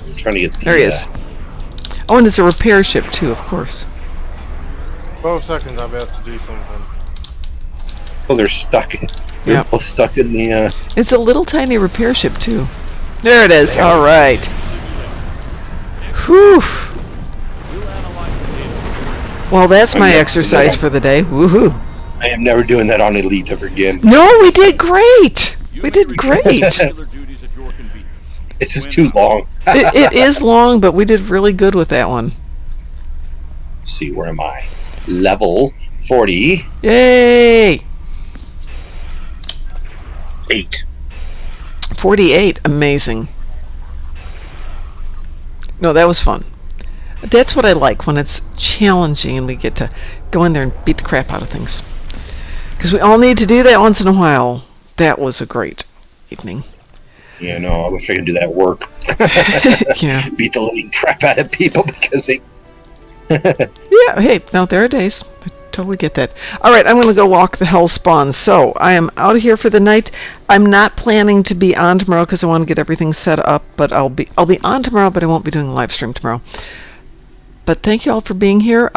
I'm trying to get the, there he is. Oh, and it's a repair ship too, of course. 12 seconds, I'll be able to do something. Oh, they're stuck. They're both stuck in the. It's a little tiny repair ship too. There it is. All right. Whew. Well, that's my exercise for the day. Woohoo! I am never doing that on Elite ever again. No, we did great. We did great. It's just too long. It is long, but we did really good with that one. Let's see, where am I? Level 40. Yay! 8. 48. Amazing. No, that was fun. That's what I like, when it's challenging and we get to go in there and beat the crap out of things. Because we all need to do that once in a while. That was a great evening. Yeah, no, I wish I could do that at work. Yeah. Beat the living crap out of people because they... Yeah, hey, no, there are days. I totally get that. All right, I'm going to go walk the hell spawn. So I am out of here for the night. I'm not planning to be on tomorrow because I want to get everything set up. But I'll be on tomorrow, but I won't be doing a live stream tomorrow. But thank you all for being here.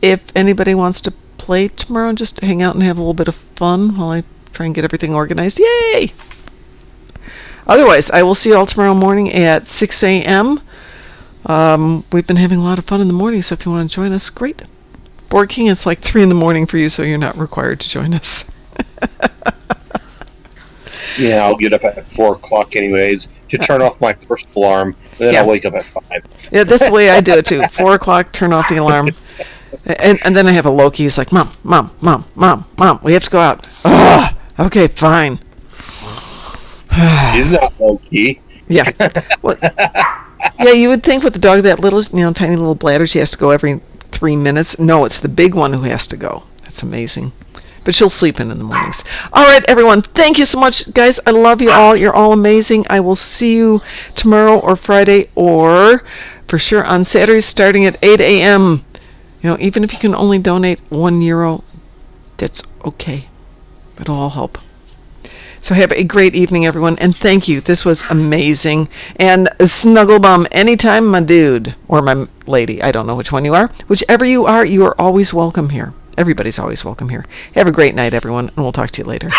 If anybody wants to play tomorrow, just hang out and have a little bit of fun while I try and get everything organized. Yay! Otherwise, I will see you all tomorrow morning at 6 a.m. We've been having a lot of fun in the morning, so if you want to join us, great. Board King, it's like 3 in the morning for you, so you're not required to join us. Yeah, I'll get up at 4 o'clock anyways to turn off my first alarm, and then I'll wake up at 5. Yeah, that's the way I do it too. 4 o'clock, turn off the alarm. And then I have a Loki who's like, Mom, we have to go out. Ugh, okay, fine. She's not Loki. Yeah. Well, yeah, you would think with the dog that little, tiny little bladder, she has to go every 3 minutes. No, it's the big one who has to go. That's amazing. But she'll sleep in the mornings. All right, everyone. Thank you so much, guys. I love you all. You're all amazing. I will see you tomorrow or Friday or for sure on Saturday starting at 8 a.m. Even if you can only donate €1, that's okay. It'll all help. So have a great evening, everyone, and thank you. This was amazing. And snuggle bum anytime, my dude, or my lady. I don't know which one you are. Whichever you are always welcome here. Everybody's always welcome here. Have a great night, everyone, and we'll talk to you later.